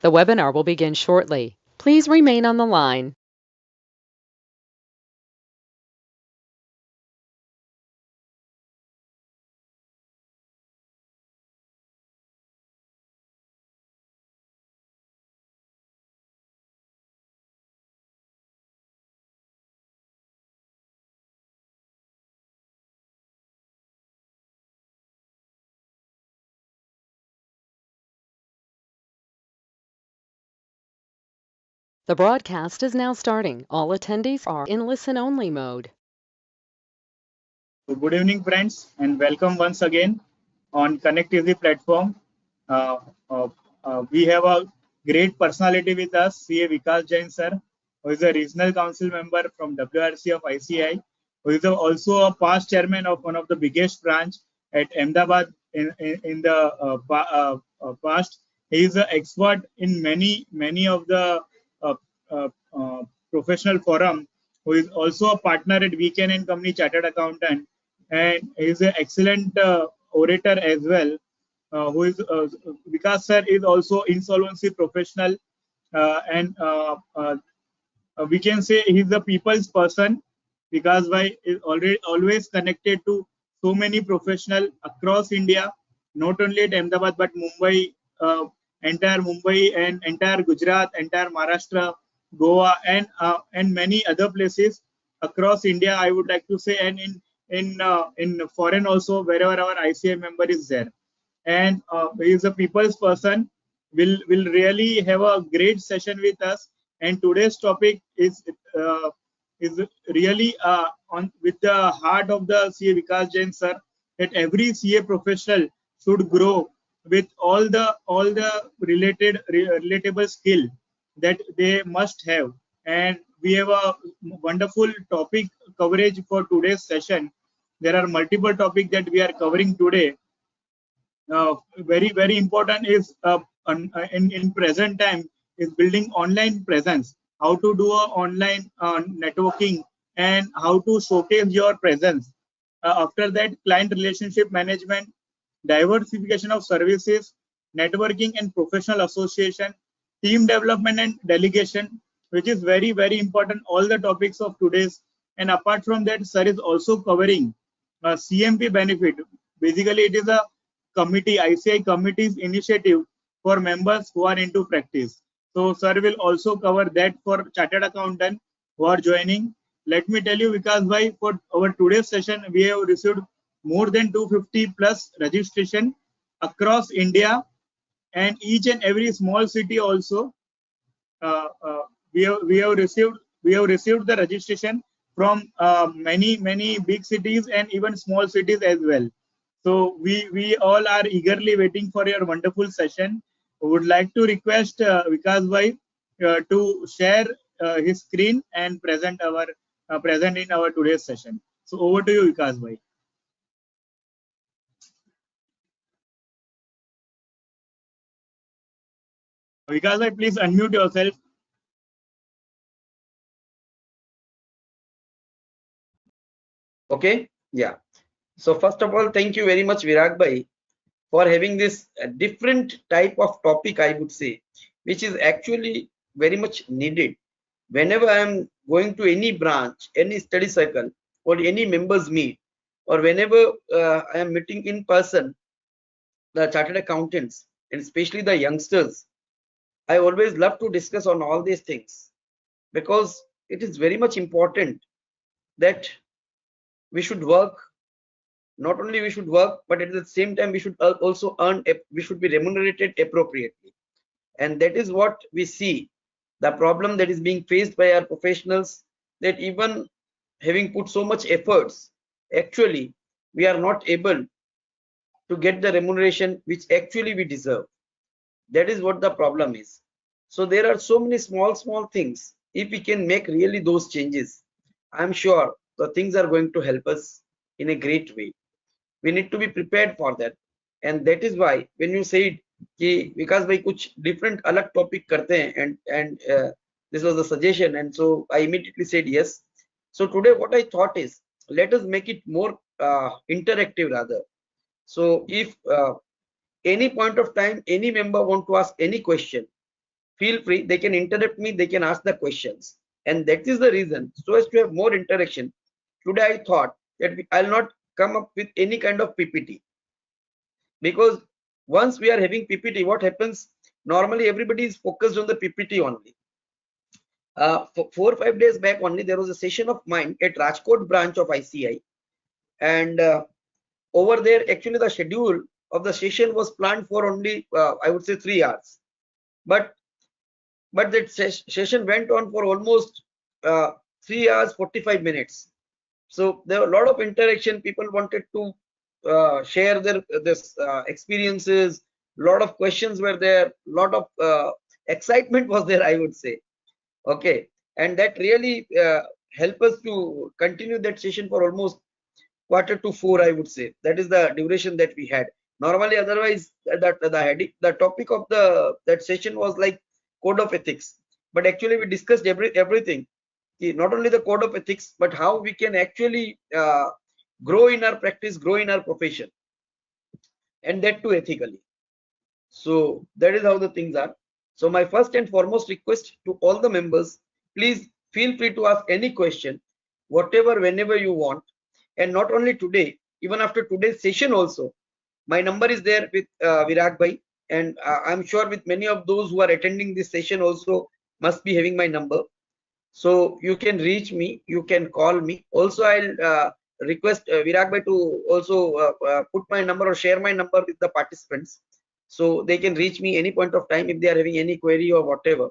The webinar will begin shortly. Please remain on the line. The broadcast is now starting. All attendees are in listen-only mode. So good evening, friends, and welcome once again on Connectivity platform. Uh, uh, we have a great personality with us, CA Vikash Jain sir, who is a regional council member from WIRC of ICI, who is also a past chairman of one of the biggest branch at Ahmedabad in the past. He is an expert in many of the uh, uh, professional forum, who is also a partner at Weekend and Company Chartered Accountant, and is an excellent orator as well. Who is Vikas sir is also insolvency professional, and we can say he's a people's person, because why is already always connected to so many professional across India, not only at Ahmedabad but Mumbai, entire Mumbai and entire Gujarat, entire Maharashtra, Goa, and many other places across India. I would like to say, and in foreign also, wherever our ICI member is there, and he is a people's person. Will really have a great session with us, and today's topic uh, is really on with the heart of the CA Vikas Jain sir, that every CA professional should grow with all the relatable skill that they must have. And we have a wonderful topic coverage for today's session. There are multiple topics that we are covering today. Very important is in present time is building online presence, how to do a online networking, and how to showcase your presence. After that, client relationship management, diversification of services, networking and professional association, team development and delegation, which is very important, all the topics of today's. And apart from that, sir is also covering CMP benefit. Basically, it is a committee, ICI committee's initiative for members who are into practice. So, sir will also cover that for chartered accountant who are joining. Let me tell you, because why for our today's session, we have received more than 250 plus registration across India, and each and every small city also. uh, uh, we have received the registration from many big cities and even small cities as well. So we all are eagerly waiting for your wonderful session. Would like to request Vikas bhai to share his screen and present in our today's session. So over to you, Vikas bhai. Vikas bhai, please unmute yourself. Okay, yeah. So first of all, thank you very much, Virag Bhai, for having this different type of topic, I would say, which is actually very much needed. Whenever I am going to any branch, any study circle, or any members meet, or whenever I am meeting in person, the chartered accountants, and especially the youngsters, I always love to discuss on all these things, because it is very much important that we should work. Not only we should work, but at the same time we should also earn, we should be remunerated appropriately. And that is what we see, the problem that is being faced by our professionals, that even having put so much efforts, actually we are not able to get the remuneration which actually we deserve. That is what the problem is. So there are so many small things. If we can make really those changes, I'm sure the things are going to help us in a great way. We need to be prepared for that. And that is why when you said कि विकास भाई कुछ different अलग topic करते हैं, and this was a suggestion, and so I immediately said yes. So today what I thought is, let us make it more interactive rather. So if any point of time any member want to ask any question, feel free, they can interrupt me, they can ask the questions. And that is the reason, so as to have more interaction, today I thought that I'll not come up with any kind of PPT, because once we are having PPT, what happens, normally everybody is focused on the PPT only. 4 or 5 days back only, there was a session of mine at Rajkot branch of ICI, and over there, actually the schedule of the session was planned for only I would say 3 hours, but that session went on for almost 3 hours 45 minutes. So there were a lot of interaction. People wanted to share their experiences. A lot of questions were there. A lot of excitement was there, I would say. Okay, and that really helped us to continue that session for almost quarter to 4, I would say. That is the duration that we had. Normally, otherwise, the topic of that session was like code of ethics, but actually we discussed everything. Not only the code of ethics, but how we can actually grow in our practice, grow in our profession, and that too ethically. So that is how the things are. So my first and foremost request to all the members, please feel free to ask any question, whatever, whenever you want. And not only today, even after today's session also, my number is there with Virag bhai, and I'm sure with many of those who are attending this session also must be having my number. So you can reach me, you can call me. Also, I'll request Virag bhai to also put my number or share my number with the participants, so they can reach me any point of time if they are having any query or whatever.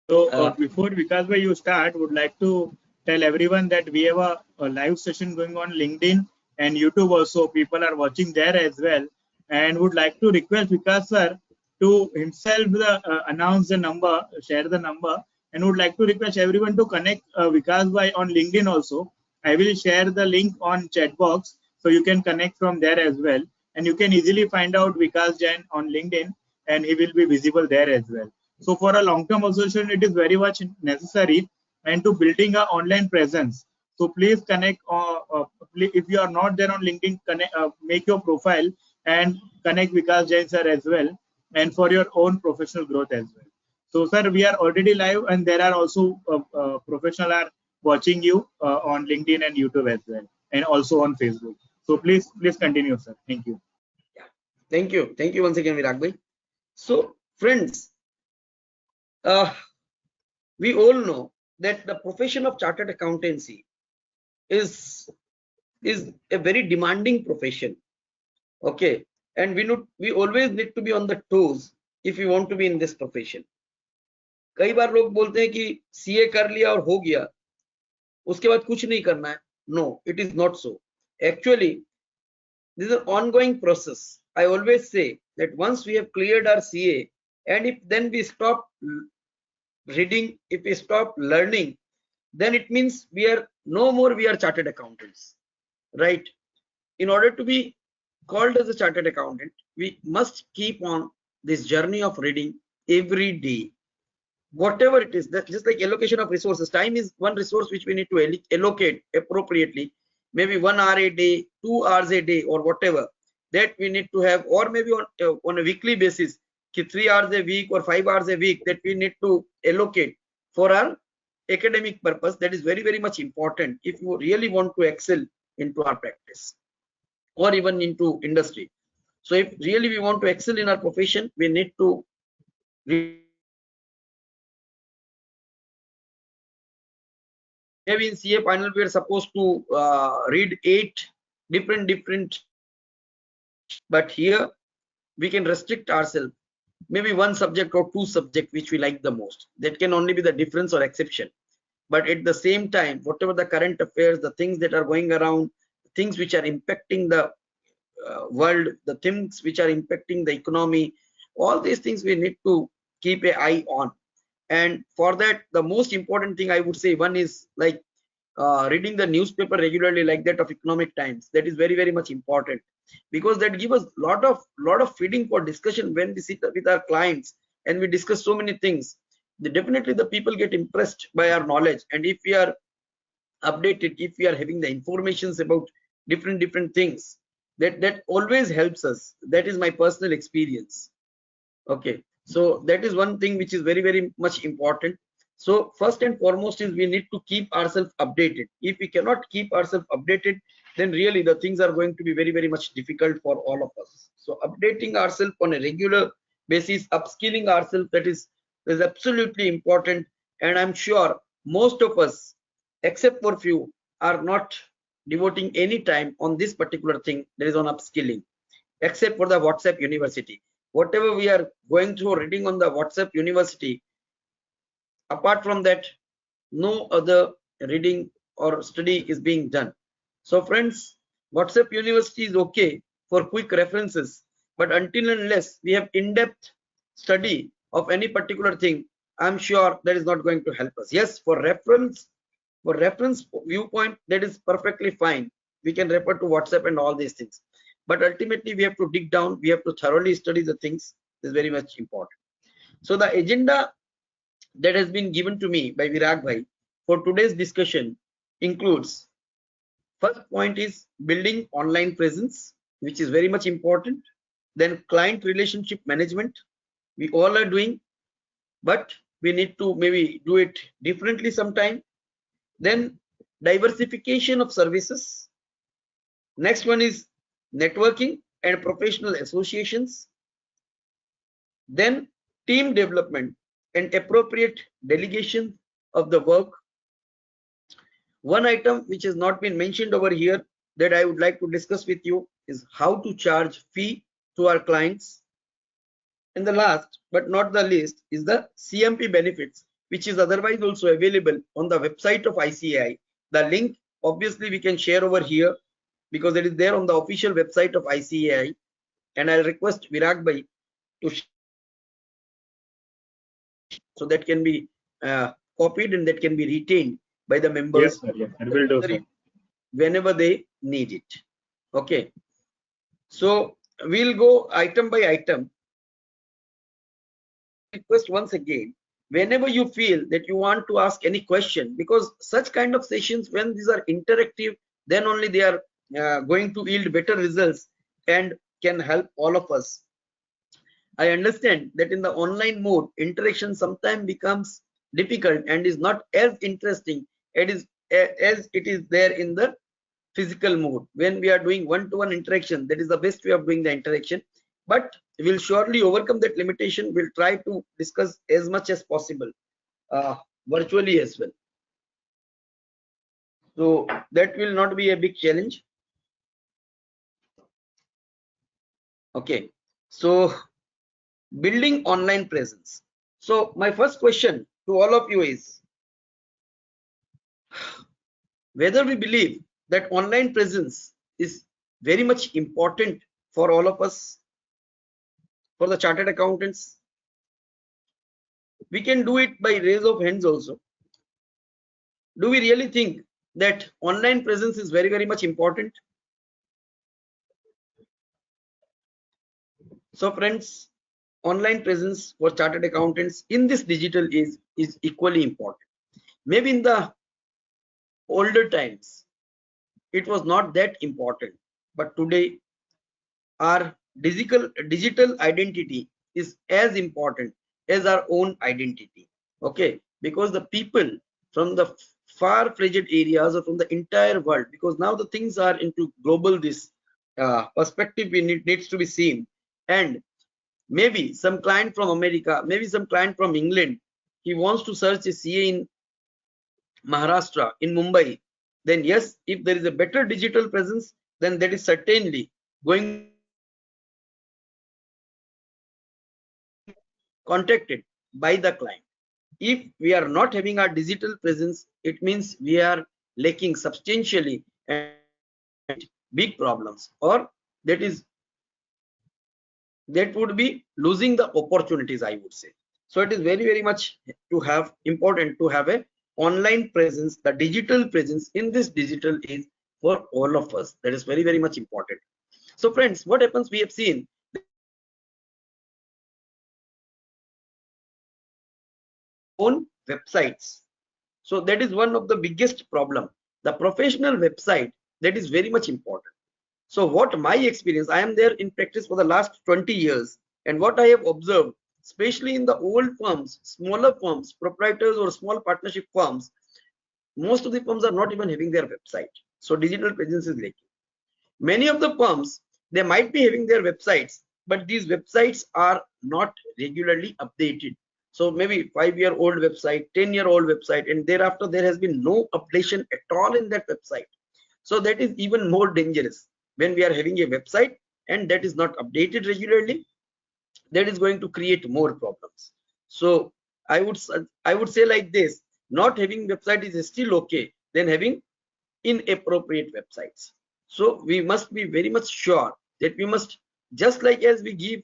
So before Vikas bhai you start, would like to tell everyone that we have a live session going on LinkedIn and YouTube also. People are watching there as well, and would like to request Vikas sir to himself announce the number, share the number, and would like to request everyone to connect Vikas bhai on LinkedIn also. I will share the link on chat box, so you can connect from there as well, and you can easily find out Vikas Jain on LinkedIn, and he will be visible there as well. So for a long-term association, it is very much necessary, and to building an online presence. So please connect. If you are not there on LinkedIn, connect, make your profile and connect Vikas Jain sir as well, and for your own professional growth as well. So sir, we are already live, and there are also professionals are watching you on LinkedIn and YouTube as well, and also on Facebook. So please continue, sir. Thank you. Yeah. Thank you once again, Virag bhai. So friends, we all know that the profession of chartered accountancy is a very demanding profession. Okay, and we always need to be on the toes if we want to be in this profession. कई बार लोग बोलते हैं कि CA कर लिया और हो गया, उसके बाद कुछ नहीं करना है. No, it is not so. Actually, this is an ongoing process. I always say that once we have cleared our CA, and if then we stop reading, if we stop learning, then it means we are chartered accountants, right? In order to be called as a chartered accountant, we must keep on this journey of reading every day, whatever it is. That just like allocation of resources, time is one resource which we need to allocate appropriately. Maybe 1 hour a day, 2 hours a day, or whatever that we need to have, or maybe on a weekly basis, 3 hours a week or 5 hours a week that we need to allocate for our academic purpose. That is very much important if you really want to excel into our practice or even into industry. So if really we want to excel in our profession, we need to maybe in CA final we are supposed to read 8 different, but here we can restrict ourselves, maybe 1 subject or 2 subjects which we like the most. That can only be the difference or exception. But at the same time, whatever the current affairs, the things that are going around, things which are impacting the world, the things which are impacting the economy, all these things we need to keep an eye on. And for that, the most important thing I would say, one is like reading the newspaper regularly, like that of Economic Times. That is very much important, because that gives us lot of feeding for discussion when we sit with our clients and we discuss so many things. Definitely the people get impressed by our knowledge, and if we are updated, if we are having the informations about different things, that always helps us. That is my personal experience. Okay, So that is one thing which is very much important. So first and foremost is we need to keep ourselves updated. If we cannot keep ourselves updated, then really the things are going to be very much difficult for all of us. So updating ourselves on a regular basis, upskilling ourselves, that is absolutely important. And I'm sure most of us, except for few, are not devoting any time on this particular thing, that is on upskilling, except for the WhatsApp University. Whatever we are going through reading on the WhatsApp University, apart from that, no other reading or study is being done. So friends, WhatsApp University is okay for quick references, but until and unless we have in-depth study of any particular thing, I'm sure that is not going to help us. Yes, for reference viewpoint, that is perfectly fine. We can refer to WhatsApp and all these things. But ultimately, we have to dig down. We have to thoroughly study the things. This is very much important. So the agenda that has been given to me by Virag Bhai for today's discussion includes, first point is building online presence, which is very much important. Then client relationship management, we all are doing, but we need to maybe do it differently sometime. Then diversification of services. Next one is networking and professional associations. Then team development and appropriate delegation of the work. One item which has not been mentioned over here that I would like to discuss with you is how to charge fee to our clients. And the last but not the least is the CMP benefits, which is otherwise also available on the website of ICAI. The link obviously we can share over here because it is there on the official website of ICAI, and I'll request Virag Bhai to share so that can be copied and that can be retained by the members. Yes, sir. Yes, I will do so. Whenever they need it. Okay. So we'll go item by item. Request once again, whenever you feel that you want to ask any question, because such kind of sessions, when these are interactive, then only they are going to yield better results and can help all of us. I understand that in the online mode, interaction sometimes becomes difficult and is not as interesting as it is there in the physical mode. When we are doing one-to-one interaction, that is the best way of doing the interaction. But we'll surely overcome that limitation. We'll try to discuss as much as possible virtually as well. So that will not be a big challenge. Okay. So building online presence. So my first question to all of you is whether we believe that online presence is very much important for all of us, for the chartered accountants. We can do it by raise of hands also. Do we really think that online presence is very much important? So friends, online presence for chartered accountants in this digital age is equally important. Maybe in the older times it was not that important, but today our digital identity is as important as our own identity. Okay, because the people from the far-fetched areas or from the entire world, because now the things are into global, this perspective needs to be seen, and maybe some client from America, maybe some client from England, he wants to search a CA in Maharashtra, in Mumbai, then yes, if there is a better digital presence, then that is certainly going contacted by the client. If we are not having our digital presence, it means we are lacking substantially and big problems, or that would be losing the opportunities, I would say. So it is very much important to have a online presence, the digital presence in this digital age for all of us. That is very much important. So friends, what happens, we have seen own websites. So that is one of the biggest problem. The professional website, that is very much important. So what my experience, I am there in practice for the last 20 years, and what I have observed especially in the old firms, smaller firms, proprietors or small partnership firms, most of the firms are not even having their website. So digital presence is lacking. Many of the firms, they might be having their websites, but these websites are not regularly updated. So maybe 5-year-old website, 10-year-old website, and thereafter there has been no updation at all in that website. So that is even more dangerous when we are having a website and that is not updated regularly. That is going to create more problems. So I would say like this: not having website is still okay than having inappropriate websites. So we must be very much sure that we must, just like as we give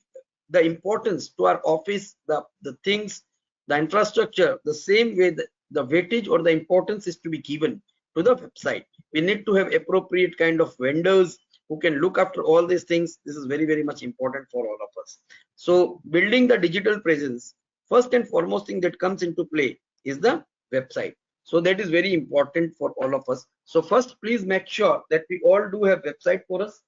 the importance to our office, the things, the infrastructure, the same way the weightage or the importance is to be given to the website. We need to have appropriate kind of vendors who can look after all these things. This is very, very much important for all of us. So building the digital presence, first and foremost thing that comes into play is the website. So that is very important for all of us. So first, please make sure that we all do have website for us.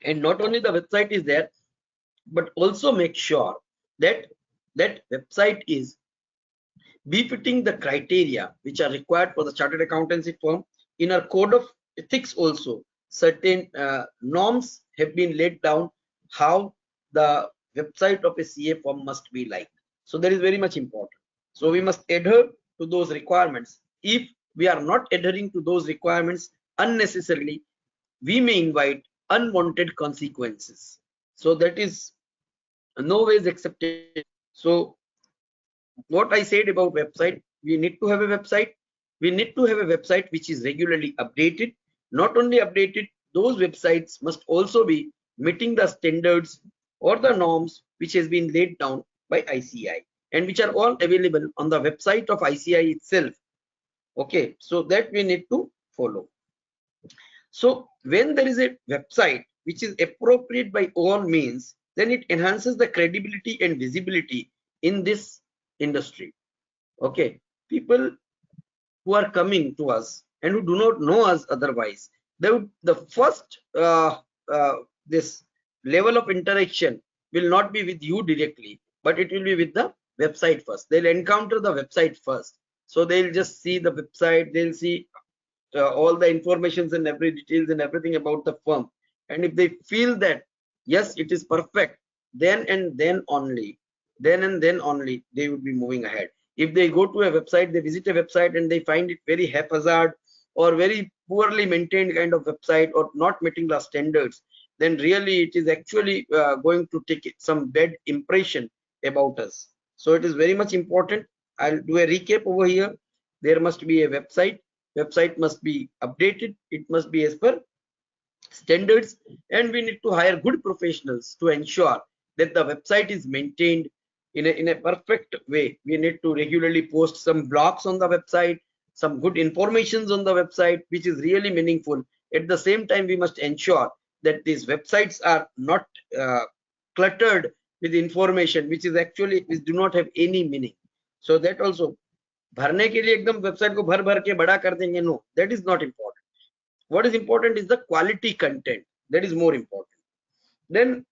And not only the website is there, but also make sure that that website is befitting the criteria which are required for the chartered accountancy firm. In our code of ethics also, certain norms have been laid down how the website of a CA firm must be like. So that is very much important. So we must adhere to those requirements. If we are not adhering to those requirements unnecessarily, we may invite unwanted consequences. So that is no ways accepted. So what I said about website, we need to have a website. We need to have a website which is regularly updated. Not only updated, those websites must also be meeting the standards or the norms which has been laid down by ICAI and which are all available on the website of ICAI itself. Okay, so that we need to follow. So when there is a website which is appropriate by all means, then it enhances the credibility and visibility in this industry. Okay, people who are coming to us and who do not know us otherwise, they would, the first this level of interaction will not be with you directly, but it will be with the website first. They'll encounter the website first. So they'll just see the website, they'll see all the informations and every details and everything about the firm. And if they feel that yes, it is perfect, then and then only they would be moving ahead. If they go to a website, they visit a website and they find it very haphazard or very poorly maintained kind of website or not meeting the standards, then really it is actually going to take some bad impression about us. So it is very much important. I'll do a recap over here. There must be a website. Website must be updated. It must be as per standards, and we need to hire good professionals to ensure that the website is maintained in a perfect way. We need to regularly post some blogs on the website, some good informations on the website, which is really meaningful. At the same time, we must ensure that these websites are not cluttered with information which do not have any meaning. So that also, भरने के लिए एकदम website को भर भर के बड़ा कर देंगे, no, that is not important. What is important is the quality content. That is more important. Then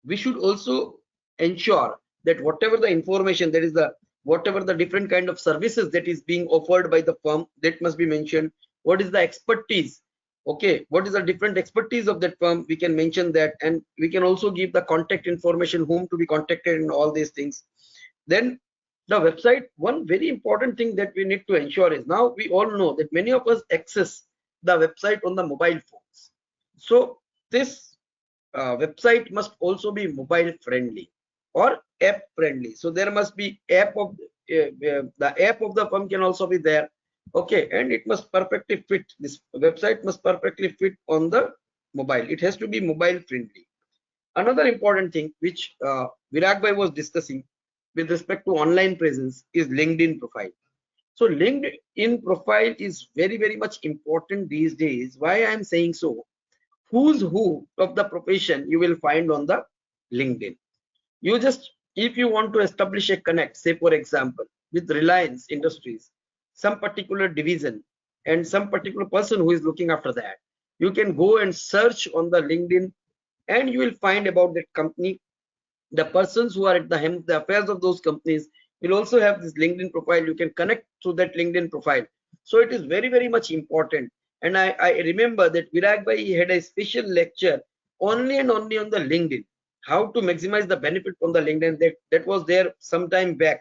we should also ensure that whatever the information, that is whatever the different kind of services that is being offered by the firm, that must be mentioned. What is the expertise? Okay, what is the different expertise of that firm? We can mention that, and we can also give the contact information, whom to be contacted, and all these things. Then the website, one very important thing that we need to ensure is, now we all know that many of us access the website on the mobile phones. So this website must also be mobile friendly or app friendly. So there must be app of the app of the firm can also be there. Okay, and it must perfectly fit. This website must perfectly fit on the mobile. It has to be mobile friendly. Another important thing which Virag Bhai was discussing with respect to online presence is LinkedIn profile. So LinkedIn profile is very, very much important these days. Why I am saying so? Who's who of the profession you will find on the LinkedIn. You just, if you want to establish a connect, say for example, with Reliance Industries, some particular division and some particular person who is looking after that, you can go and search on the LinkedIn and you will find about that company. The persons who are at the helm of the affairs of those companies will also have this LinkedIn profile. You can connect to that LinkedIn profile. So it is very, very much important. And I remember that Virag Bhai had a special lecture only and only on the LinkedIn, how to maximize the benefit from the LinkedIn. That was there some time back.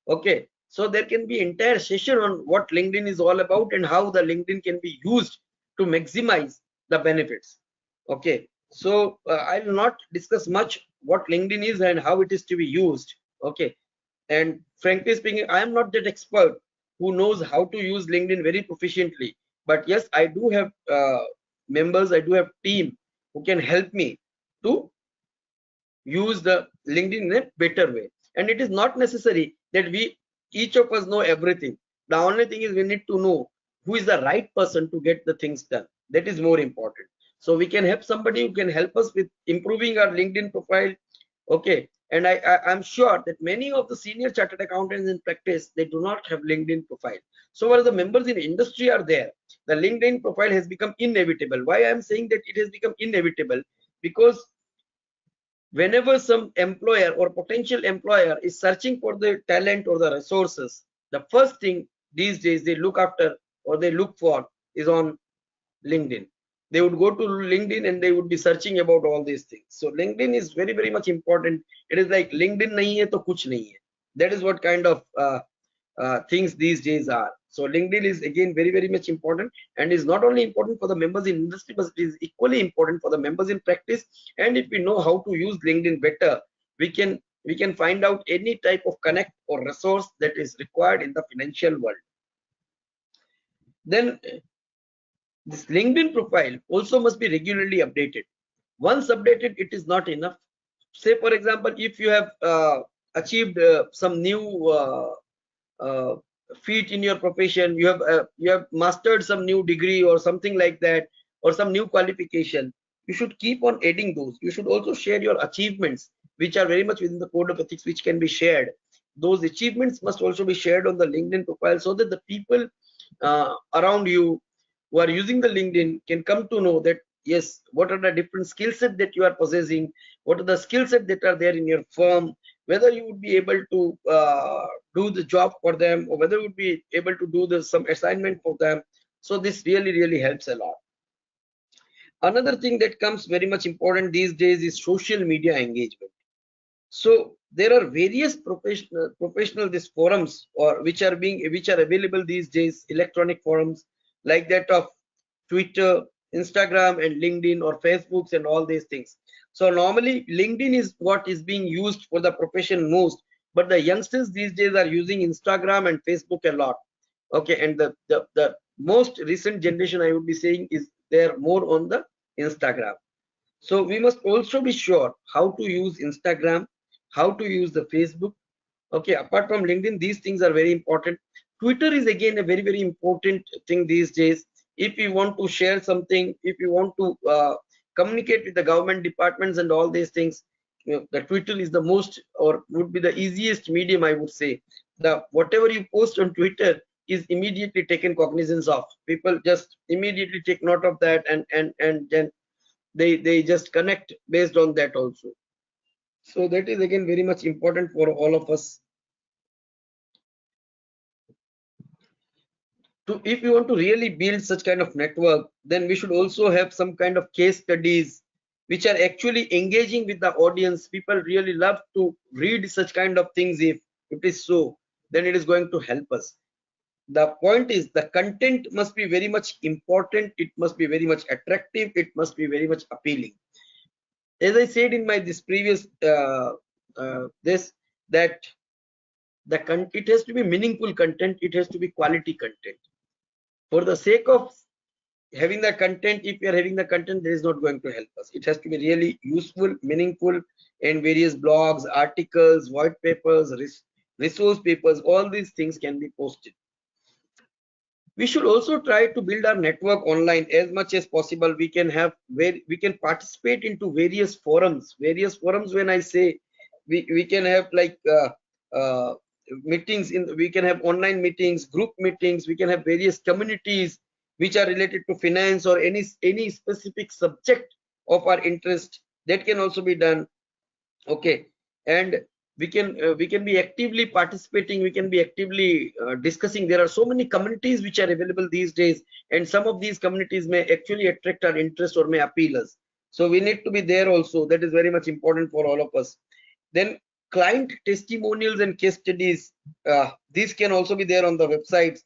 Okay, so there can be entire session on what LinkedIn is all about and how the LinkedIn can be used to maximize the benefits. Okay, so I will not discuss much what LinkedIn is and how it is to be used. Okay, and frankly speaking, I am not that expert who knows how to use LinkedIn very proficiently. But yes, I do have members, I do have team who can help me to use the LinkedIn in a better way. And it is not necessary that we each of us know everything. The only thing is we need to know who is the right person to get the things done. That is more important. So we can have somebody who can help us with improving our LinkedIn profile. Okay, and I'm sure that many of the senior chartered accountants in practice, they do not have LinkedIn profile. So while the members in industry are there, the LinkedIn profile has become inevitable. Why I'm saying that it has become inevitable? Because whenever some employer or potential employer is searching for the talent or the resources, the first thing these days they look after or they look for is on LinkedIn. They would go to LinkedIn and they would be searching about all these things. So LinkedIn is very, very much important. It is like LinkedIn nahi hai to kuch nahi hai. That is what kind of things these days are. So LinkedIn is again very, very much important, and is not only important for the members in industry, but it is equally important for the members in practice. And if we know how to use LinkedIn better, we can find out any type of connect or resource that is required in the financial world. Then this LinkedIn profile also must be regularly updated. Once updated, it is not enough. Say, for example, if you have achieved some new feat in your profession, you have mastered some new degree or something like that, or some new qualification, you should keep on adding those. You should also share your achievements, which are very much within the code of ethics, which can be shared. Those achievements must also be shared on the LinkedIn profile, so that the people around you who are using the LinkedIn can come to know that yes, what are the different skill set that you are possessing, what are the skill set that are there in your firm, whether you would be able to do the job for them, or whether you would be able to do some assignment for them. So this really, really helps a lot. Another thing that comes very much important these days is social media engagement. So there are various professional these forums or which are available these days, electronic forums like that of Twitter, Instagram, and LinkedIn, or Facebooks, and all these things. So normally LinkedIn is what is being used for the profession most, but the youngsters these days are using Instagram and Facebook a lot. Okay, and the most recent generation, I would be saying, is they're more on the Instagram. So we must also be sure how to use Instagram, how to use the Facebook. Okay, apart from LinkedIn, these things are very important. Twitter is again a very, very important thing these days. If you want to share something, if you want to communicate with the government departments and all these things, the Twitter is the most, or would be the easiest medium, I would say. The whatever you post on Twitter is immediately taken cognizance of. People just immediately take note of that, and then they just connect based on that also. So that is again very much important for all of us. If you want to really build such kind of network, then we should also have some kind of case studies which are actually engaging with the audience. People really love to read such kind of things. If it is so, then it is going to help us. The point is the content must be very much important. It must be very much attractive. It must be very much appealing. As I said in my this previous that it has to be meaningful content. It has to be quality content. For the sake of having the content, if we are having the content, that is not going to help us. It has to be really useful, meaningful, and various blogs, articles, white papers, resource papers, all these things can be posted. We should also try to build our network online as much as possible. We can participate into various forums. When I say we can have like meetings we can have online meetings, group meetings. We can have various communities which are related to finance or any specific subject of our interest. that can also be done. Okay, and we can be actively participating, we can be actively discussing. There are so many communities which are available these days, and some of these communities may actually attract our interest or may appeal us, so we need to be there also. That is very much important for all of us. Then client testimonials and case studies, these can also be there on the websites.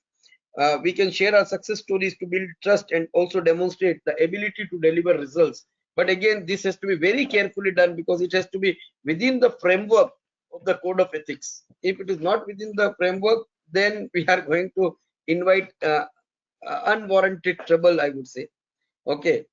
We can share our success stories to build trust and also demonstrate the ability to deliver results. But again, this has to be very carefully done, because it has to be within the framework of the code of ethics. If it is not within the framework, then we are going to invite unwarranted trouble, I would say. Okay,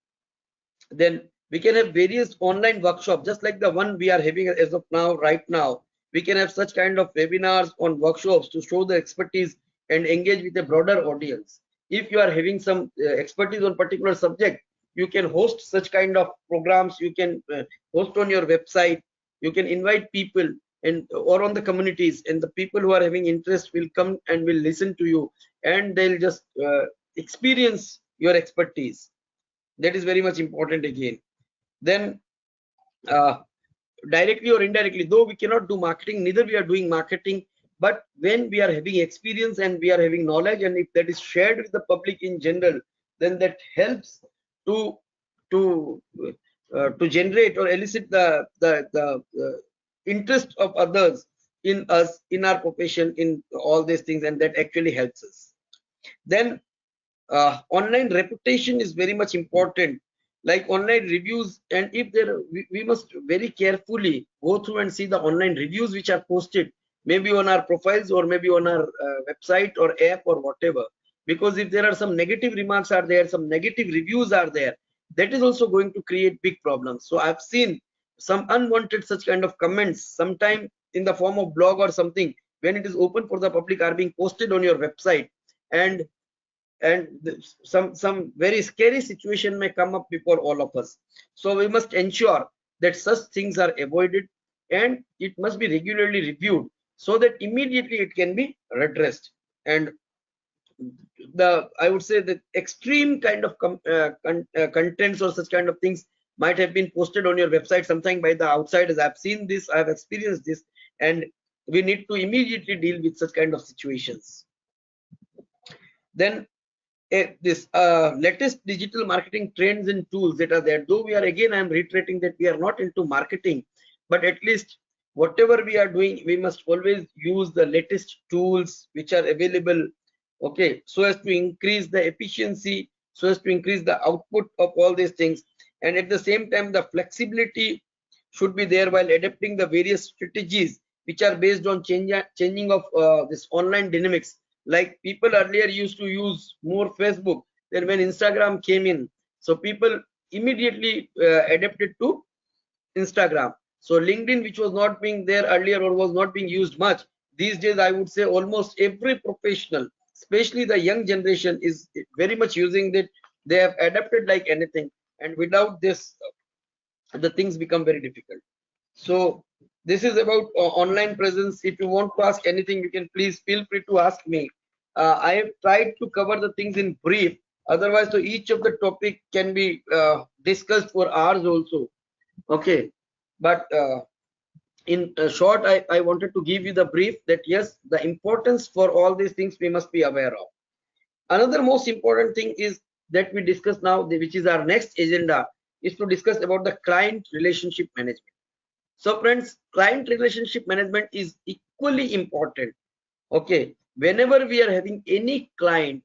then we can have various online workshops, just like the one we are having as of now. Right now, we can have such kind of webinars on workshops to show the expertise and engage with a broader audience. If you are having some expertise on particular subject, you can host such kind of programs. You can host on your website. You can invite people and or on the communities, and the people who are having interest will come and will listen to you, and they'll just experience your expertise. That is very much important again. Then directly or indirectly, though we cannot do marketing, neither we are doing marketing, but when we are having experience and we are having knowledge, and if that is shared with the public in general, then that helps to generate or elicit the interest of others in us, in our profession, in all these things, and that actually helps us. Then online reputation is very much important, like online reviews. And if there, we must very carefully go through and see the online reviews which are posted, maybe on our profiles or maybe on our website or app or whatever. Because if there are some negative remarks are there, some negative reviews are there, that is also going to create big problems. So I've seen some unwanted such kind of comments, sometime in the form of blog or something, when it is open for the public, are being posted on your website, and some very scary situation may come up before all of us. So we must ensure that such things are avoided, and it must be regularly reviewed so that immediately it can be redressed. And I would say that extreme kind of contents or such kind of things might have been posted on your website sometime by the outsiders. I've seen this, I've experienced this, and we need to immediately deal with such kind of situations. Then this latest digital marketing trends and tools that are there, though we are, again, I'm reiterating that we are not into marketing, but at least whatever we are doing, we must always use the latest tools which are available, okay, so as to increase the efficiency, so as to increase the output of all these things. And at the same time, the flexibility should be there while adapting the various strategies which are based on changing of this online dynamics. Like people earlier used to use more Facebook, then when Instagram came in, so people immediately adapted to Instagram. So LinkedIn, which was not being there earlier or was not being used much, these days I would say almost every professional, especially the young generation, is very much using that. They have adapted like anything, and without this the things become very difficult. So this is about online presence. If you want to ask anything, you can please feel free to ask me. I have tried to cover the things in brief, otherwise so each of the topic can be discussed for hours also. Okay, but in short, I wanted to give you the brief that yes, the importance for all these things we must be aware of. Another most important thing is that we discuss now, which is our next agenda, is to discuss about the client relationship management. So friends, client relationship management is equally important. Okay, whenever we are having any client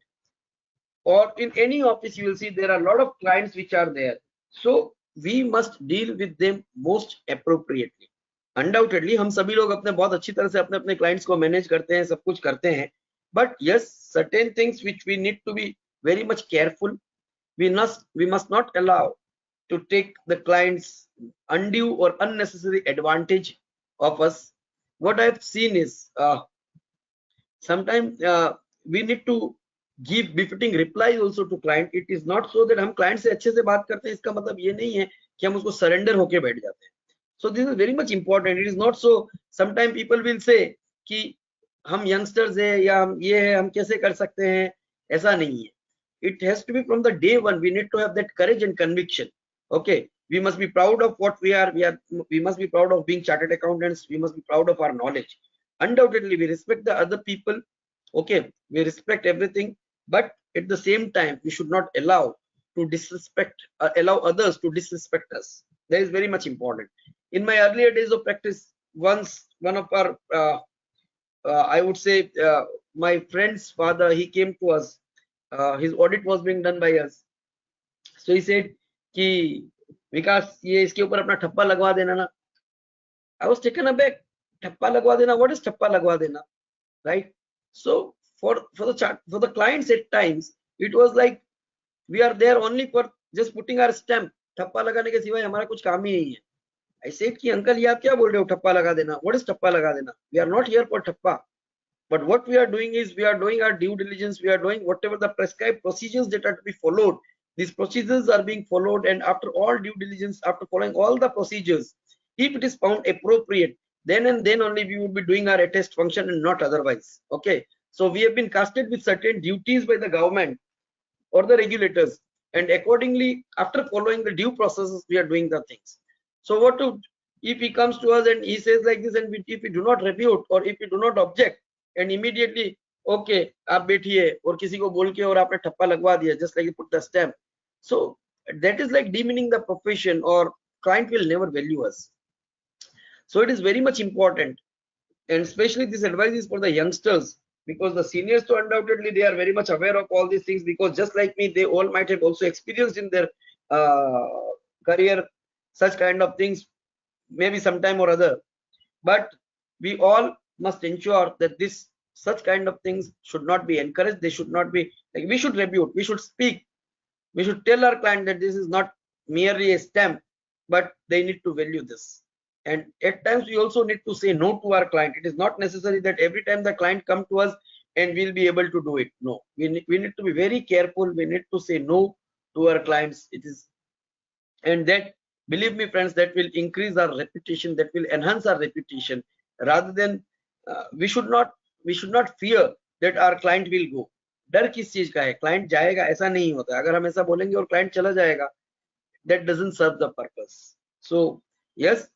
or in any office, you will see there are a lot of clients which are there. So we must deal with them most appropriately. Undoubtedly, हम सभी लोग अपने बहुत अच्छी तरह से अपने अपने clients को manage करते हैं, सब कुछ करते हैं. But yes, certain things which we need to be very much careful. We must not allow to take the clients undue or unnecessary advantage of us. What I've seen is sometimes we need to give befitting replies also to client. It is not so that हम client से अच्छे से बात करते हैं, इसका मतलब ये नहीं है कि हम उसको surrender होके बैठ जाते हैं. So this is very much important. It is not so. Sometimes people will say कि हम youngsters है या हम ये है, हम कैसे कर सकते हैं, ऐसा नहीं है. It has to be from the day one. We need to have that courage and conviction. Okay, We must be proud of what we are. We must be proud of being chartered accountants. We must be proud of our knowledge. Undoubtedly, we respect the other people. Okay, we respect everything, but at the same time, we should not allow to disrespect, allow others to disrespect us. That is very much important. In my earlier days of practice, once one of our, I would say, my friend's father, he came to us. His audit was being done by us. So he said, "Ki Vikash, ये इसके ऊपर अपना ठप्पा लगवा देना ना." I was taken aback. ठप्पा लगवा देना? What is ठप्पा लगवा देना? Right? So for the clients at times, it was like we are there only for just putting our stamp. ठप्पा लगाने के सिवाय हमारा कुछ काम ही नहीं है. I said कि अंकल ये आप क्या बोल रहे हो ठप्पा लगा देना? What is ठप्पा लगा देना? We are not here for ठप्पा. But what we are doing is we are doing our due diligence. We are doing whatever the prescribed procedures that are to be followed. These procedures are being followed, and after all due diligence, after following all the procedures, if it is found appropriate, then and then only we will be doing our attest function and not otherwise. Okay. So we have been casted with certain duties by the government or the regulators, and accordingly, after following the due processes, we are doing the things. So what to, if he comes to us and he says like this, and if we do not refute or if we do not object, and immediately, okay, आप बैठिए और किसी को बोल के और आपने ठप्पा लगवा दिया, just like you put the stamp. So that is like demeaning the profession, or client will never value us. So it is very much important, and especially this advice is for the youngsters, because the seniors, so undoubtedly they are very much aware of all these things, because just like me, they all might have also experienced in their career such kind of things, maybe sometime or other. But we all must ensure that this such kind of things should not be encouraged. They should not be like, we should rebut, we should speak, we should tell our client that this is not merely a stamp, but they need to value this. And at times we also need to say no to our client. It is not necessary that every time the client come to us and we'll be able to do it. No, we need to be very careful. We need to say no to our clients. It is, and that, believe me friends, that will increase our reputation, that will enhance our reputation, rather than we should not fear that our client will go. डर किस चीज का है? Client जाएगा, ऐसा नहीं होता. अगर हम ऐसा बोलेंगे और क्लाइंट चला जाएगा, that doesn't serve the purpose. So yes,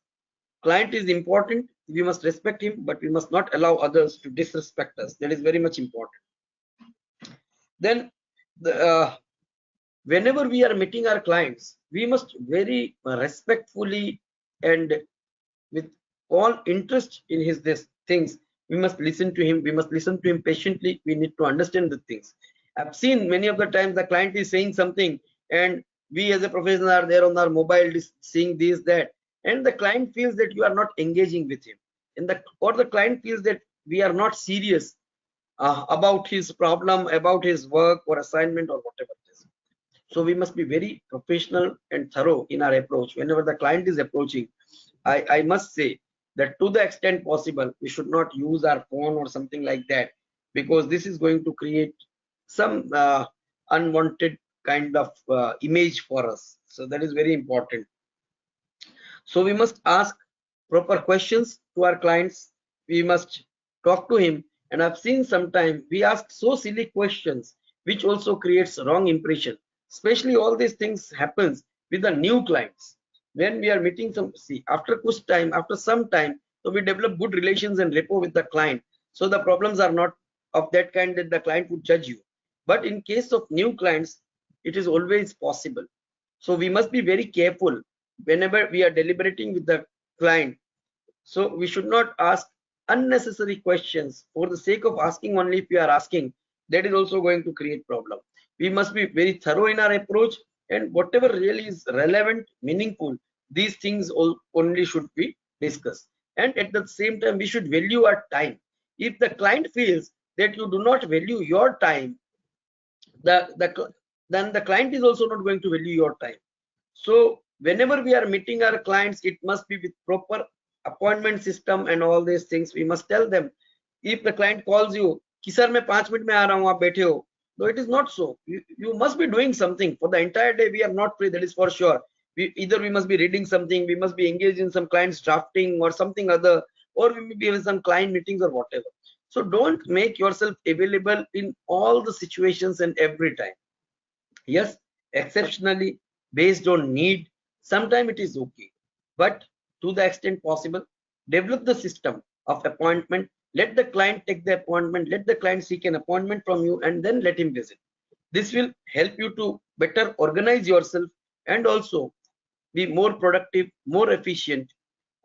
client is important, we must respect him, but we must not allow others to disrespect us. That is very much important. Then whenever we are meeting our clients, we must very respectfully and with all interest in his things, we must listen to him. We must listen to him patiently. We need to understand the things. I've seen many of the times the client is saying something, and we as a professional are there on our mobile seeing this, that, and the client feels that you are not engaging with him, or the client feels that we are not serious about his problem, about his work or assignment or whatever it is. So we must be very professional and thorough in our approach. Whenever the client is approaching, I must say that to the extent possible, we should not use our phone or something like that, because this is going to create some unwanted kind of image for us. So that is very important. So we must ask proper questions to our clients. We must talk to him. And I've seen sometimes we ask so silly questions, which also creates wrong impression. Especially all these things happens with the new clients. When we are meeting after some time, so we develop good relations and rapport with the client. So the problems are not of that kind that the client would judge you. But in case of new clients, it is always possible. So we must be very careful whenever we are deliberating with the client. So we should not ask unnecessary questions for the sake of asking only. If we are asking, that is also going to create problem. We must be very thorough in our approach, and whatever really is relevant, meaningful, these things only should be discussed. And at the same time, we should value our time. If the client feels that you do not value your time, then the client is also not going to value your time. So whenever we are meeting our clients, it must be with proper appointment system and all these things. We must tell them. If the client calls you, कि sir मैं 5 minute में आ रहा हूँ, आप बैठे हो. No, it is not so. You must be doing something. For the entire day, we are not free. That is for sure. Either we must be reading something, we must be engaged in some client's drafting or something other, or we may be in some client meetings or whatever. So don't make yourself available in all the situations and every time. Yes, exceptionally, based on need, Sometimes it is okay, but to the extent possible, develop the system of appointment. Let the client take the appointment, let the client seek an appointment from you, and then let him visit. This will help you to better organize yourself and also be more productive, more efficient.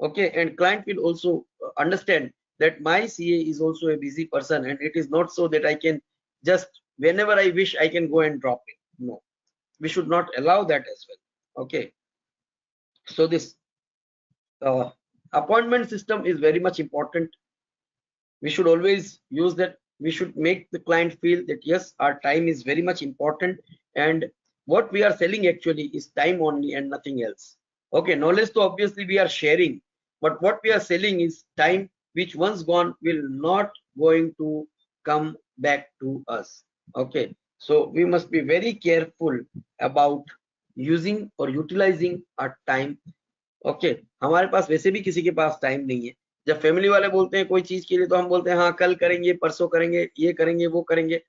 Okay, and client will also understand that my CA is also a busy person, and it is not so that I can just whenever I wish I can go and drop it. No, we should not allow that as well. Okay, so this appointment system is very much important. We should always use that. We should make the client feel that yes, our time is very much important, and what we are selling actually is time only and nothing else. Okay, knowledge so obviously we are sharing, but what we are selling is time, which once gone will not going to come back to us. Okay, so we must be very careful about using or utilizing our time. Okay हमारे पास वैसे भी किसी के पास time नहीं है. जब family वाले बोलते हैं कोई चीज के लिए तो हम बोलते हैं हाँ कल करेंगे, परसों करेंगे, ये करेंगे, वो करेंगे.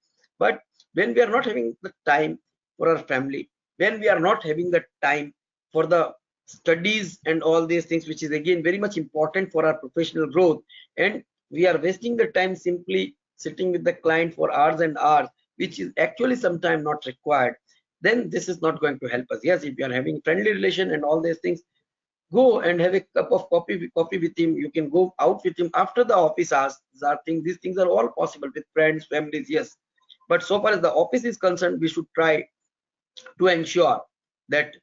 But when we are not having the time for our family, when we are not having the time for the studies and all these things, which is again very much important for our professional growth, and we are wasting the time simply sitting with the client for hours and hours, which is actually sometimes not required, then this is not going to help us. Yes, if you are having friendly relation and all these things, go and have a cup of coffee with him. You can go out with him after the office hours. These things are all possible with friends, families, yes. But so far as the office is concerned, we should try to ensure that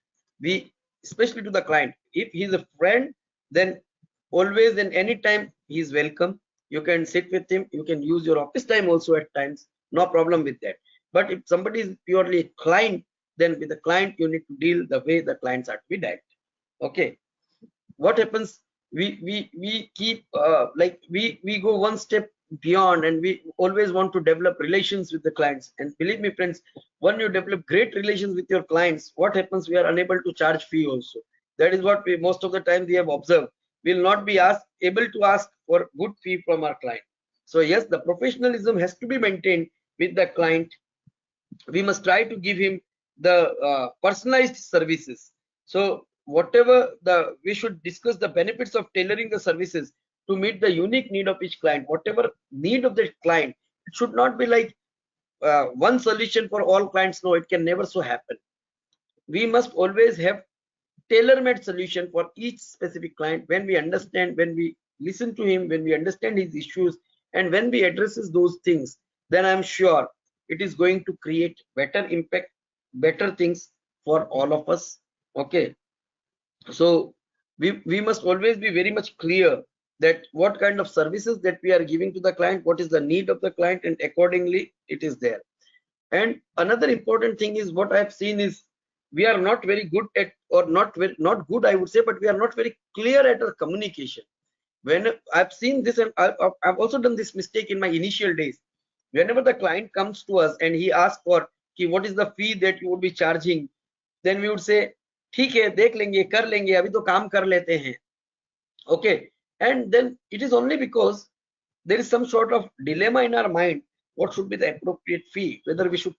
we, especially to the client, if he is a friend, then always and anytime he is welcome. You can sit with him, you can use your office time also at times, no problem with that. But if somebody is purely a client, then with the client you need to deal the way the clients are to be dealt. Okay, what happens, we keep like we go one step beyond, and we always want to develop relations with the clients. And believe me friends, when you develop great relations with your clients, what happens, we are unable to charge fee also. That is what we most of the time we have observed. We will not be able to ask for good fee from our client. So yes, the professionalism has to be maintained with the client. We must try to give him the personalized services. So whatever we should discuss the benefits of tailoring the services to meet the unique need of each client. Whatever need of the client, it should not be like one solution for all clients. No, it can never so happen. We must always have tailor-made solution for each specific client. When we understand, when we listen to him, when we understand his issues, and when we addresses those things, then I'm sure it is going to create better impact, better things for all of us. Okay, so we must always be very much clear that what kind of services that we are giving to the client, what is the need of the client, and accordingly it is there. And another important thing is what I have seen is we are not very good at, or not good I would say, but we are not very clear at our communication. When I've seen this, and I've also done this mistake in my initial days. Whenever the client comes to us and he asks for what is the fee that you would be charging, then we would say ठीक है देख लेंगे कर लेंगे अभी तो काम कर लेते हैं. Okay, and then it is only because there is some sort of dilemma in our mind what should be the appropriate fee, whether we should,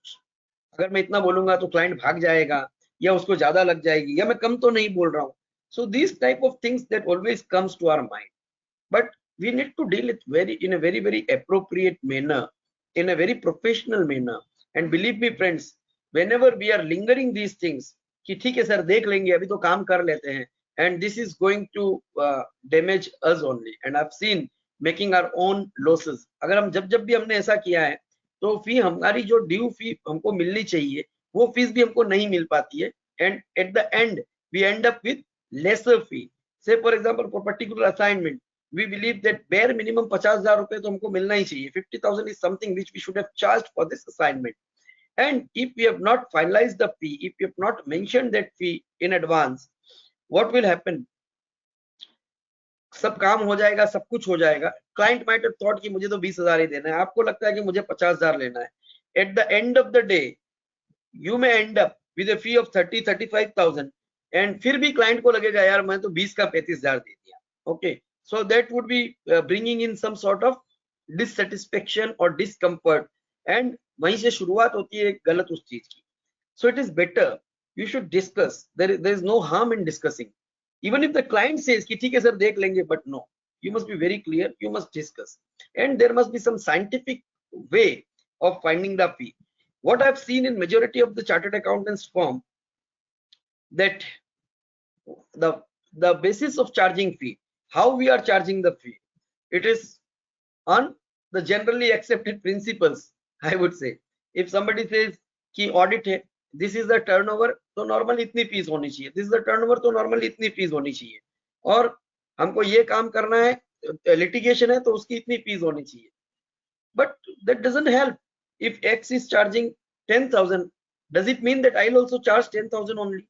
अगर मैं इतना बोलूंगा तो क्लाइंट भाग जाएगा या उसको ज्यादा लग जाएगी या मैं कम तो नहीं बोल रहा हूँ. So these type of things that always comes to our mind, but we need to deal it in a very appropriate manner, in a very professional manner. And believe me friends, whenever we are lingering these things कि ठीक है sir देख लेंगे अभी तो काम कर लेते हैं, and this is going to damage us only, and I've seen making our own losses. अगर हम जब भी हमने ऐसा किया है तो फी हमारी जो ड्यू फी हमको मिलनी चाहिए वो फीस भी हमको नहीं मिल पाती है, and at the end we end up with lesser fee. Say for example for particular assignment we believe that bare minimum 50,000 रुपए तो हमको मिलना ही चाहिए. 50,000 is something which we should have charged for this assignment. And if we have not finalized the fee, if we have not mentioned that fee in advance, what will happen? सब काम हो जाएगा, सब कुछ हो जाएगा. Client might have thought कि मुझे तो 20,000 ही देना है, आपको लगता है कि मुझे 50,000 लेना है. At the end of the day, you may end up with a fee of 30-35,000, and फिर भी client को लगेगा यार मैं तो 20 का 35,000 दे दिया. Okay, so that would be bringing in some sort of dissatisfaction or discomfort, and वहीं से शुरुआत होती है गलत उस चीज की. So it is better you should discuss. There is no harm in discussing. Even if the client says ki theek hai sir dekh lenge, but no, you must be very clear, you must discuss, and there must be some scientific way of finding the fee. What I've seen in majority of the chartered accountants firm, that the basis of charging fee, how we are charging the fee, it is on the generally accepted principles, I would say. If somebody says ki audit hai, this is the turnover, तो normally इतनी fees होनी चाहिए, this is the turnover, तो normally इतनी fees होनी चाहिए, और हमको ये काम करना है, litigation है, तो उसकी इतनी fees होनी चाहिए. But that doesn't help. If X is charging 10,000, does it mean that I'll also charge 10,000 only?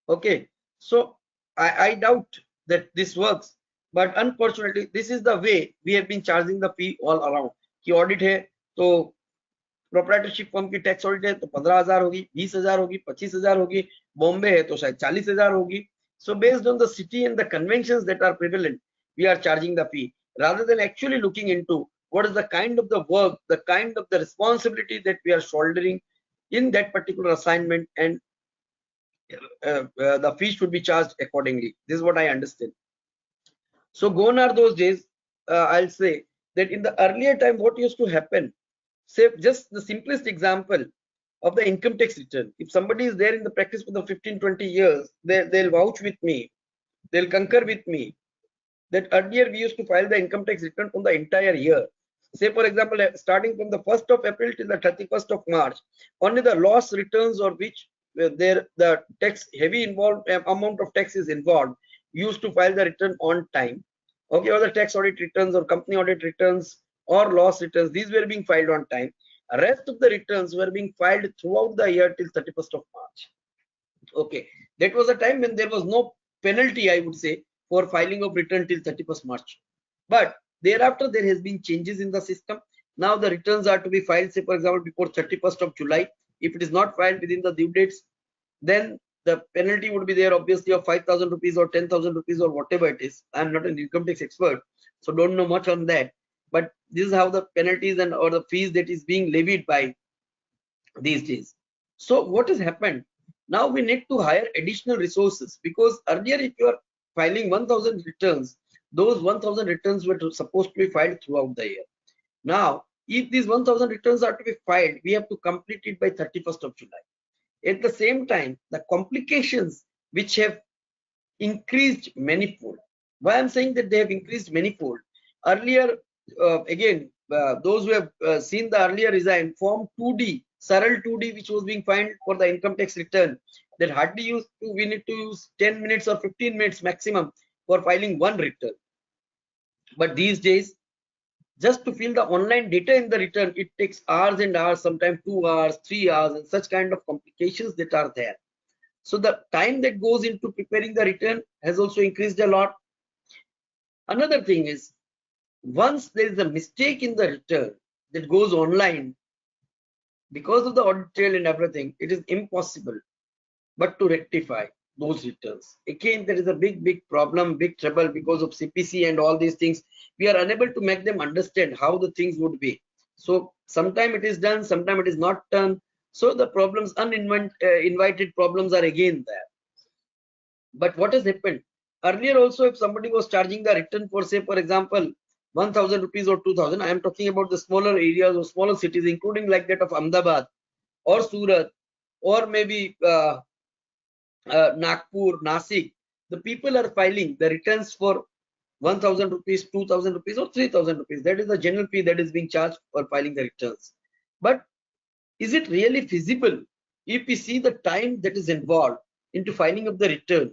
Okay, so I doubt that this works, but unfortunately this is the way we have been charging the fee all around. कि audit है तो proprietorship firm की tax audit है तो 15,000 होगी, 20,000 होगी, 25,000 होगी, Bombay है तो शायद 40,000 होगी. So based on the city and the conventions that are prevalent, we are charging the fee rather than actually looking into what is the kind of the work, the kind of the responsibility that we are shouldering in that particular assignment, and the fee should be charged accordingly. This is what I understand. So gone are those days. I'll say that in the earlier time, what used to happen, say just the simplest example of the income tax return. If somebody is there in the practice for the 15-20 years, they'll vouch with me, they'll concur with me that earlier we used to file the income tax return from the entire year. Say for example, starting from the 1st of April till the 31st of March, only the loss returns or which the tax heavy amount of tax is involved, used to file the return on time. Okay, or the tax audit returns or company audit returns or loss returns, these were being filed on time. The rest of the returns were being filed throughout the year till 31st of March. Okay, that was a time when there was no penalty, I would say, for filing of return till 31st March. But thereafter, there has been changes in the system. Now the returns are to be filed, say for example, before 31st of July. If it is not filed within the due dates, then the penalty would be there, obviously, of 5,000 rupees or 10,000 rupees or whatever it is. I'm not an income tax expert, so don't know much on that. But this is how the penalties and or the fees that is being levied by these days. So what has happened? Now we need to hire additional resources, because earlier if you are filing 1,000 returns, those 1,000 returns were supposed to be filed throughout the year. Now, if these 1,000 returns are to be filed, we have to complete it by 31st of July. At the same time, the complications which have increased manifold. Why I'm saying that they have increased manifold? Earlier, those who have seen the earlier design, Form 2D, Saral 2D, which was being filed for the income tax return, that hardly we need to use 10 minutes or 15 minutes maximum for filing one return. But these days, just to fill the online data in the return, it takes hours and hours, sometimes 2 hours, 3 hours, and such kind of complications that are there. So the time that goes into preparing the return has also increased a lot. Another thing is, once there is a mistake in the return that goes online, because of the audit trail and everything, it is impossible but to rectify those returns. Again, there is a big problem, big trouble because of CPC and all these things. We are unable to make them understand how the things would be. So sometimes it is done, sometimes it is not done. So the problems, uninvited problems are again there. But what has happened? Earlier also, if somebody was charging the return for, say, for example, 1,000 rupees or 2,000, I am talking about the smaller areas or smaller cities, including like that of Ahmedabad or Surat or maybe Nagpur, Nasik. The people are filing the returns for 1,000 rupees, 2,000 rupees or 3,000 rupees. That is the general fee that is being charged for filing the returns. But is it really feasible? If we see the time that is involved into filing of the return,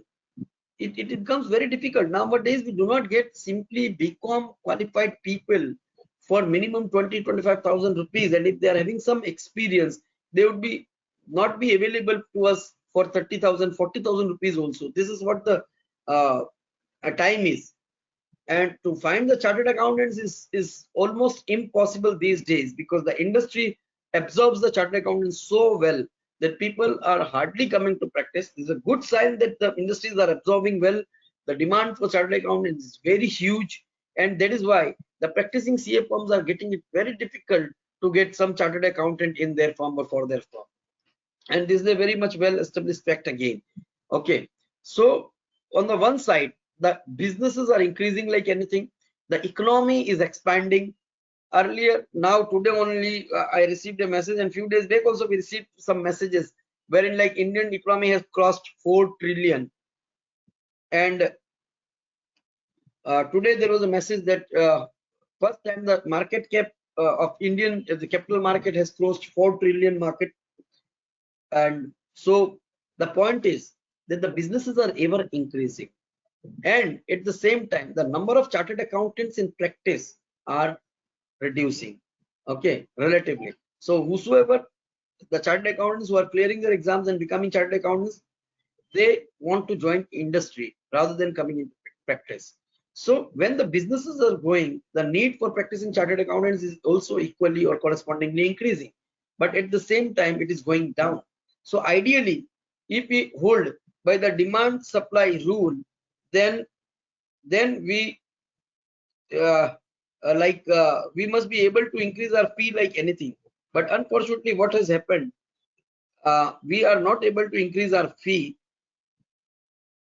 it becomes very difficult. Nowadays, we do not get simply BCom qualified people for minimum 20-25,000 rupees. And if they are having some experience, they would be not be available to us for 30,000, 40,000 rupees also. This is what the time is. And to find the chartered accountants is almost impossible these days, because the industry absorbs the chartered accountants so well that people are hardly coming to practice. This is a good sign that the industries are absorbing well. The demand for chartered accountants is very huge, and that is why the practicing CA firms are getting it very difficult to get some chartered accountant in their firm or for their firm. and this is a very much well established fact again. Okay, so on the one side, the businesses are increasing like anything, the economy is expanding. Earlier, now today only I received a message, and few days back also we received some messages wherein like Indian economy has crossed 4 trillion, and today there was a message that first time the market cap of Indian the capital market has crossed 4 trillion market. And so the point is that the businesses are ever increasing, and at the same time the number of chartered accountants in practice are reducing, okay, relatively. So whosoever the chartered accountants who are clearing their exams and becoming chartered accountants, they want to join industry rather than coming into practice. So when the businesses are growing, the need for practicing chartered accountants is also equally or correspondingly increasing, but at the same time it is going down. So ideally, if we hold by the demand supply rule, then we we must be able to increase our fee like anything. But unfortunately, what has happened, we are not able to increase our fee.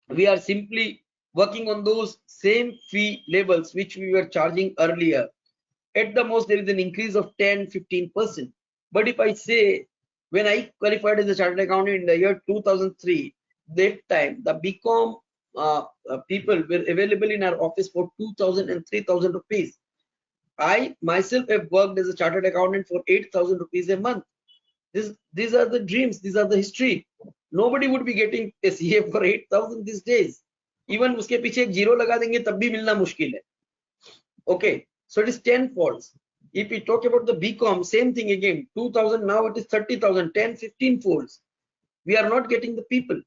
We are simply working on those same fee levels which we were charging earlier. At the most, there is an increase of 10-15%. But if I say, when I qualified as a chartered accountant in the year 2003, that time the BCom people were available in our office for 2,000 and 3,000 rupees. I myself have worked as a chartered accountant for 8,000 rupees a month. These are the dreams, these are the history. Nobody would be getting a CA for 8,000 these days. Even उसके पीछे एक zero लगा देंगे तब भी मिलना मुश्किल है. Okay, so it is 10 folds. If we talk about the BCom, same thing again, 2,000, now it is 30,000, 10-15 folds. We are not getting the people.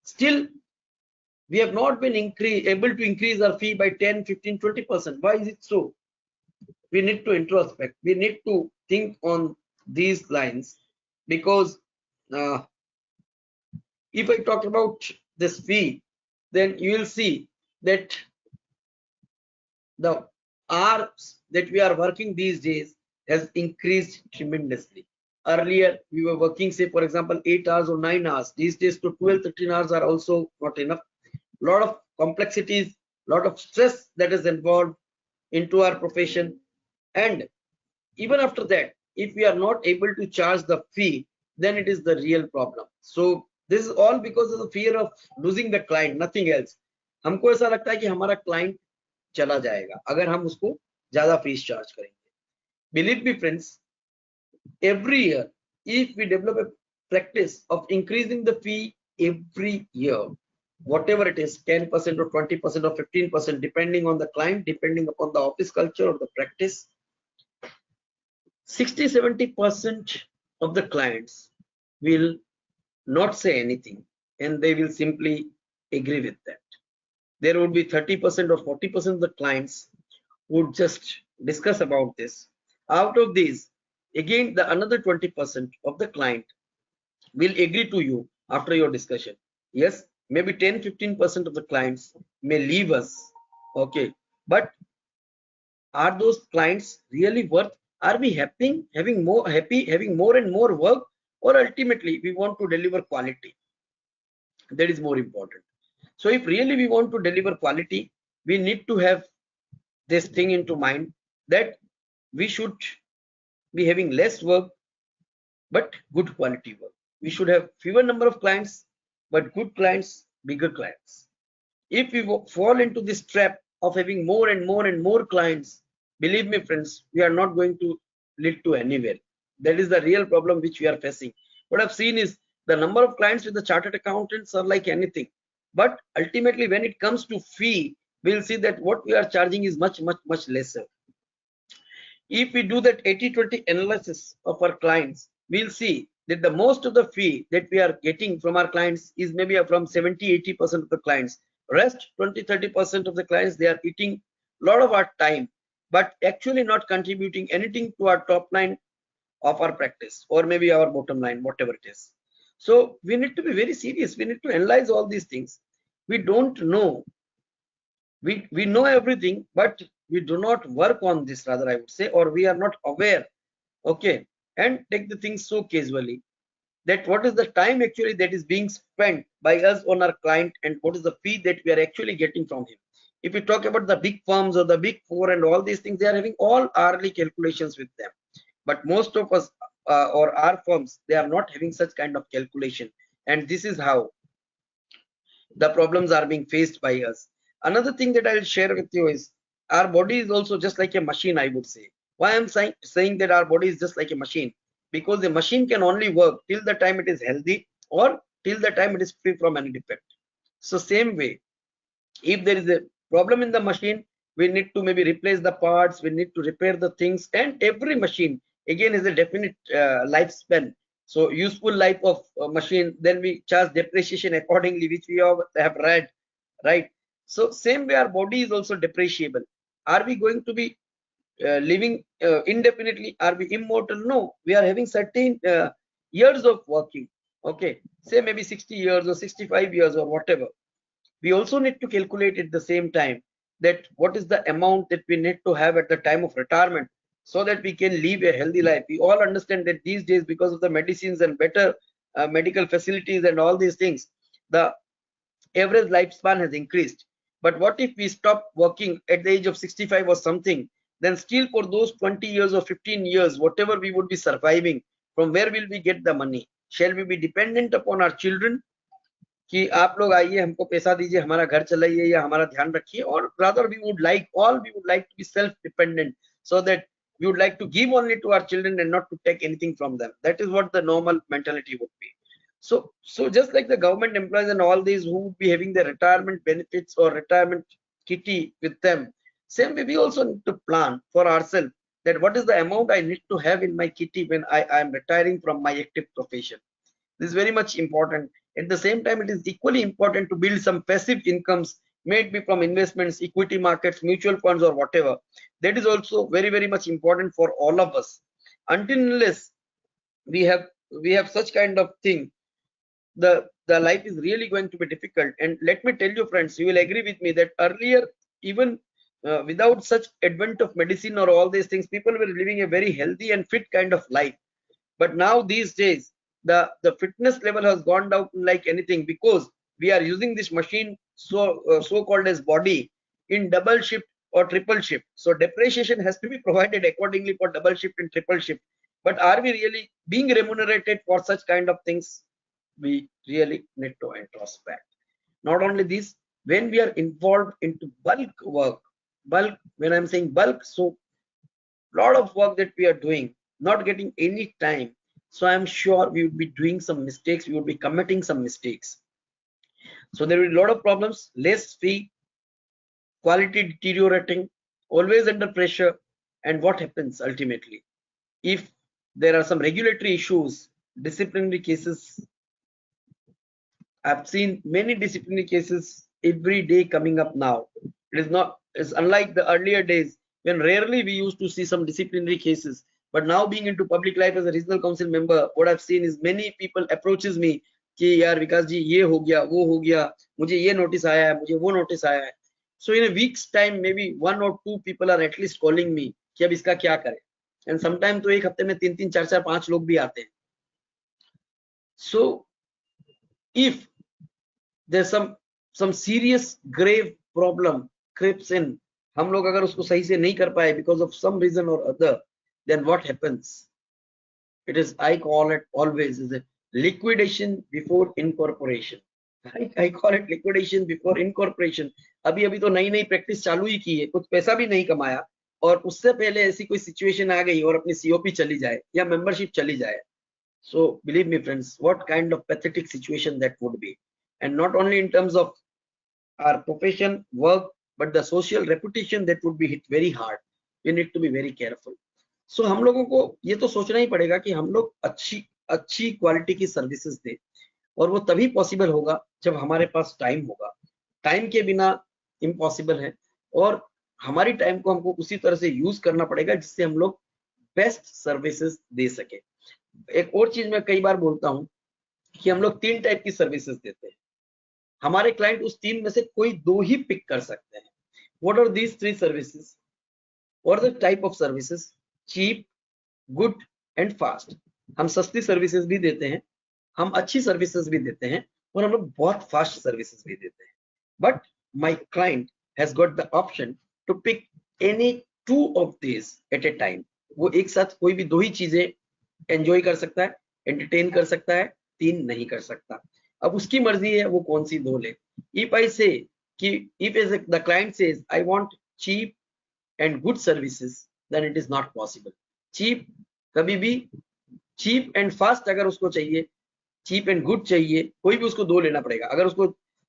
Still, we have not been able to increase our fee by 10, 15, 20%. Why is it so? We need to introspect. We need to think on these lines, because if I talk about this fee, then you will see that the hours that we are working these days has increased tremendously. Earlier, we were working, say, for example, 8 hours or 9 hours. These days, to 12, 13 hours are also not enough. Lot of complexities, lot of stress that is involved into our profession. And even after that, if we are not able to charge the fee, then it is the real problem. So this is all because of the fear of losing the client, nothing else. हमको ऐसा लगता है कि हमारा client चला जाएगा अगर हम उसको ज्यादा फीस चार्ज करेंगे. Believe me, friends, every year, if we develop a practice of increasing the fee every year, whatever it is, 10% or 20% or 15%, depending on the client, depending upon the office culture or the practice, 60-70% of the clients will not say anything, and they will simply agree with that. There would be 30% or 40% of the clients would just discuss about this. Out of these, again, the another 20% of the client will agree to you after your discussion. Yes, maybe 10-15% of the clients may leave us. Okay, but are those clients really worth? Are we having more and more work, or ultimately we want to deliver quality? That is more important. So if really we want to deliver quality, we need to have this thing into mind, that we should be having less work but good quality work. We should have fewer number of clients but good clients, bigger clients. If we fall into this trap of having more and more clients, believe me, friends, we are not going to lead to anywhere. That is the real problem which we are facing. What I've seen is the number of clients with the chartered accountants are like anything, but ultimately when it comes to fee, we'll see that what we are charging is much lesser. If we do that 80-20 analysis of our clients, we'll see that the most of the fee that we are getting from our clients is maybe from 70-80% of the clients. Rest 20-30% of the clients, they are eating a lot of our time, but actually not contributing anything to our top line of our practice, or maybe our bottom line, whatever it is. So we need to be very serious. We need to analyze all these things. We don't know. We know everything, but we do not work on this, rather I would say, or we are not aware. Okay, and take the things so casually. that what is the time actually that is being spent by us on our client, and what is the fee that we are actually getting from him. If we talk about the big firms or the big four and all these things, they are having all hourly calculations with them. But most of us or our firms, they are not having such kind of calculation. And this is how the problems are being faced by us. Another thing that I'll share with you is our body is also just like a machine, I would say. Why I'm saying that our body is just like a machine? Because the machine can only work till the time it is healthy or till the time it is free from any defect. So same way, if there is a problem in the machine, we need to maybe replace the parts, we need to repair the things, and every machine again is a definite lifespan. So useful life of machine, then we charge depreciation accordingly, which we all have read, right? So same way our body is also depreciable. Are we going to be living indefinitely? Are we immortal? No, we are having certain years of working. Okay, say maybe 60 years or 65 years or whatever. We also need to calculate at the same time that what is the amount that we need to have at the time of retirement so that we can live a healthy life. We all understand that these days, because of the medicines and better medical facilities and all these things, the average lifespan has increased. But what if we stop working at the age of 65 or something? Then still for those 20 years or 15 years, whatever we would be surviving, from where will we get the money? Shall we be dependent upon our children कि आप लोग आइए हमको पैसा दीजिए हमारा घर चलाइए या हमारा ध्यान रखिए, or rather we would like to be self dependent, so that we would like to give only to our children and not to take anything from them. That is what the normal mentality would be. So just like the government employees and all these who would be having their retirement benefits or retirement kitty with them, same way we also need to plan for ourselves that what is the amount I need to have in my kitty when I am retiring from my active profession. This is very much important. At the same time, it is equally important to build some passive incomes, maybe from investments, equity markets, mutual funds, or whatever. That is also very, very much important for all of us. Until unless we have such kind of thing, the life is really going to be difficult. And let me tell you, friends, you will agree with me that earlier, even without such advent of medicine or all these things, people were living a very healthy and fit kind of life. But now these days, the fitness level has gone down like anything, because we are using this machine so called as body in double shift or triple shift. So depreciation has to be provided accordingly for double shift and triple shift. But are we really being remunerated for such kind of things? We really need to introspect. Not only this, when we are involved into bulk work, when I'm saying bulk, so lot of work that we are doing, not getting any time. So I'm sure we would be doing some mistakes, we would be committing some mistakes. So there will be a lot of problems, less fee, quality deteriorating, always under pressure. And what happens ultimately? If there are some regulatory issues, disciplinary cases, I've seen many disciplinary cases every day coming up now. It's unlike the earlier days when rarely we used to see some disciplinary cases. But now being into public life as a regional council member, what I've seen is many people approaches me कि यार विकास जी ये हो गया वो हो गया, मुझे ये notice आया है, मुझे वो notice आया है. So in a week's time, maybe 1 or 2 people are at least calling me कि अब इसका क्या करें. And sometimes तो एक हफ्ते में 3, 4, 5 लोग भी आते हैं. So if there's some serious grave problem creeps in, हम लोग अगर उसको सही से नहीं कर पाए because of some reason or other, then what happens? It is, I call it always, is a liquidation before incorporation. I call it liquidation before incorporation. अभी तो नई प्रैक्टिस चालू ही की है, कुछ पैसा भी नहीं कमाया, और उससे पहले ऐसी कोई सिचुएशन आ गई और अपनी COP चली जाए या मेंबरशिप चली जाए. So believe me, friends, what kind of pathetic situation that would be. And not only in terms of our profession, work, but the social reputation that would be hit very hard. We need to be very careful. So हम लोगों को ये तो सोचना ही पड़ेगा कि हम लोग अच्छी क्वालिटी की सर्विसेज दें, और वो तभी पॉसिबल होगा जब हमारे पास टाइम होगा. टाइम के बिना इम्पॉसिबल है, और हमारी टाइम को हमको उसी तरह से यूज करना पड़ेगा जिससे हम लोग बेस्ट सर्विसेज दे सके. एक और चीज मैं कई बार बोलता हूँ कि हम लोग 3 टाइप की सर्विसेज देते हैं. हमारे क्लाइंट उस 3 में से कोई 2 ही पिक कर सकते हैं. व्हाट आर दीज 3 सर्विसेज और the type of services? Cheap, good and fast. हम सस्ती सर्विसेज भी देते हैं, हम अच्छी सर्विसेज भी देते हैं और हम लोग बहुत फास्ट सर्विसेज भी देते हैं, but my client has got the option to pick any 2 of this at a time. वो एक साथ कोई भी 2 ही चीजें एंजॉय कर सकता है, एंटरटेन कर सकता है, 3 नहीं कर सकता। अब उसकी मर्जी है वो कौन सी 2 ले। इफ आई से कि if the client says I want cheap and good services, then it is not possible. Cheap कभी भी, चीप एंड फास्ट अगर उसको चाहिए, चीप एंड गुड चाहिए, कोई भी उसको 2 लेना पड़ेगा। अगर उसको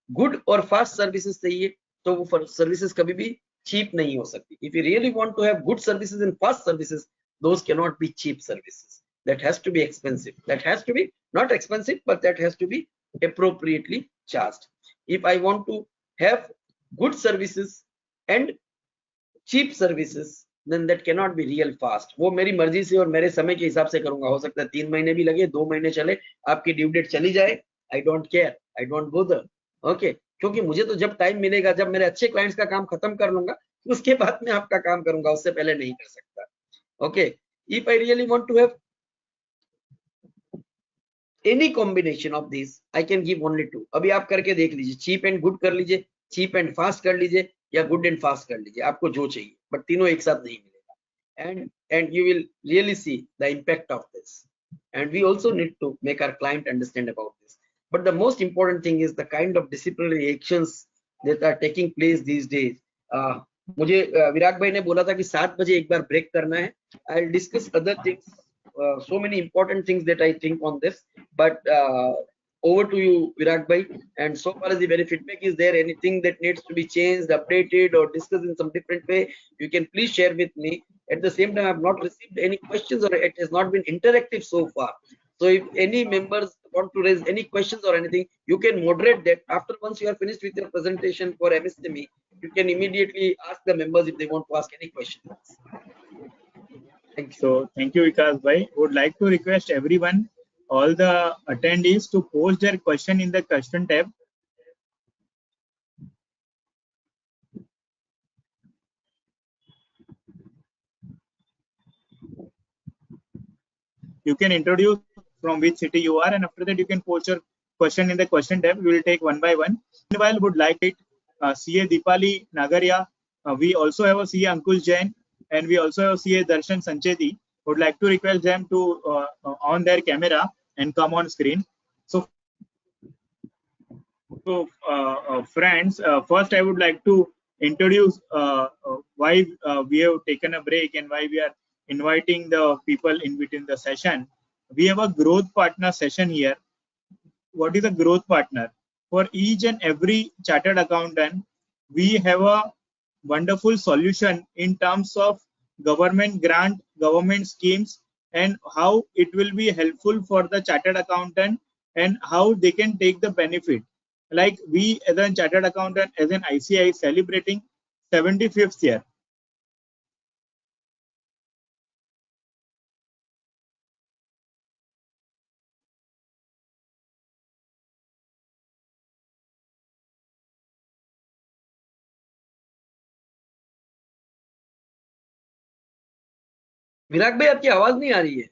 गुड और फास्ट सर्विसेज चाहिए तो वो सर्विसेज कभी भी चीप नहीं हो सकती। If you really want to have good services and fast services, those cannot be cheap services. That has to be expensive. That has to be not expensive, but that has to be appropriately charged. If I want to have good services and cheap services, then that cannot be real fast. वो मेरी मर्जी से और मेरे समय के हिसाब से करूंगा। हो सकता है 3 महीने भी लगे, 2 महीने चले, आपकी ड्यू डेट चली जाए, I don't care, I don't bother. Okay, क्योंकि मुझे तो जब टाइम मिलेगा, जब मेरे अच्छे क्लाइंट्स का काम खत्म कर लूंगा, उसके बाद में आपका काम करूंगा, उससे पहले नहीं कर सकता। Okay, if I really want to have any combination of these, I can give only 2. अभी आप करके देख लीजिए, चीप एंड गुड कर लीजिए, चीप एंड फास्ट कर लीजिए, या गुड एंड फास्ट कर लीजिए, आपको जो चाहिए, बट तीनों एक साथ नहीं मिलेगा। and you will really see the impact of this, and we also need to make our client understand about this. But the most important thing is the kind of disciplinary actions that are taking place these days. मुझे विराग भाई ने बोला था कि 7 बजे एक बार break करना है। I will discuss other things, so many important things that I think on this, but over to you, Virag bhai. And so far as the very feedback, is there anything that needs to be changed, updated, or discussed in some different way? You can please share with me. At the same time, I have not received any questions, or it has not been interactive so far. So if any members want to raise any questions or anything, you can moderate that. After once you are finished with your presentation for MSME, you can immediately ask the members if they want to ask any questions. Thank you. So thank you, Vikash bhai. Would like to request everyone, all the attendees, to post their question in the question tab. You can introduce from which city you are, and after that you can post your question in the question tab. We will take one by one. Meanwhile, would like it CA Dipali Nagaria. We also have a CA Ankush Jain, and we also have CA Darshan Sancheti. Would like to request them to on their camera and come on screen. So friends, first I would like to introduce why we have taken a break and why we are inviting the people in between the session. We have a growth partner session here. What is a growth partner? For each and every chartered accountant, we have a wonderful solution in terms of government grant, government schemes, and how it will be helpful for the chartered accountant and how they can take the benefit. Like we as a chartered accountant, as an ICAI, celebrating 75th year. विराग भाई आपकी आवाज नहीं आ रही है।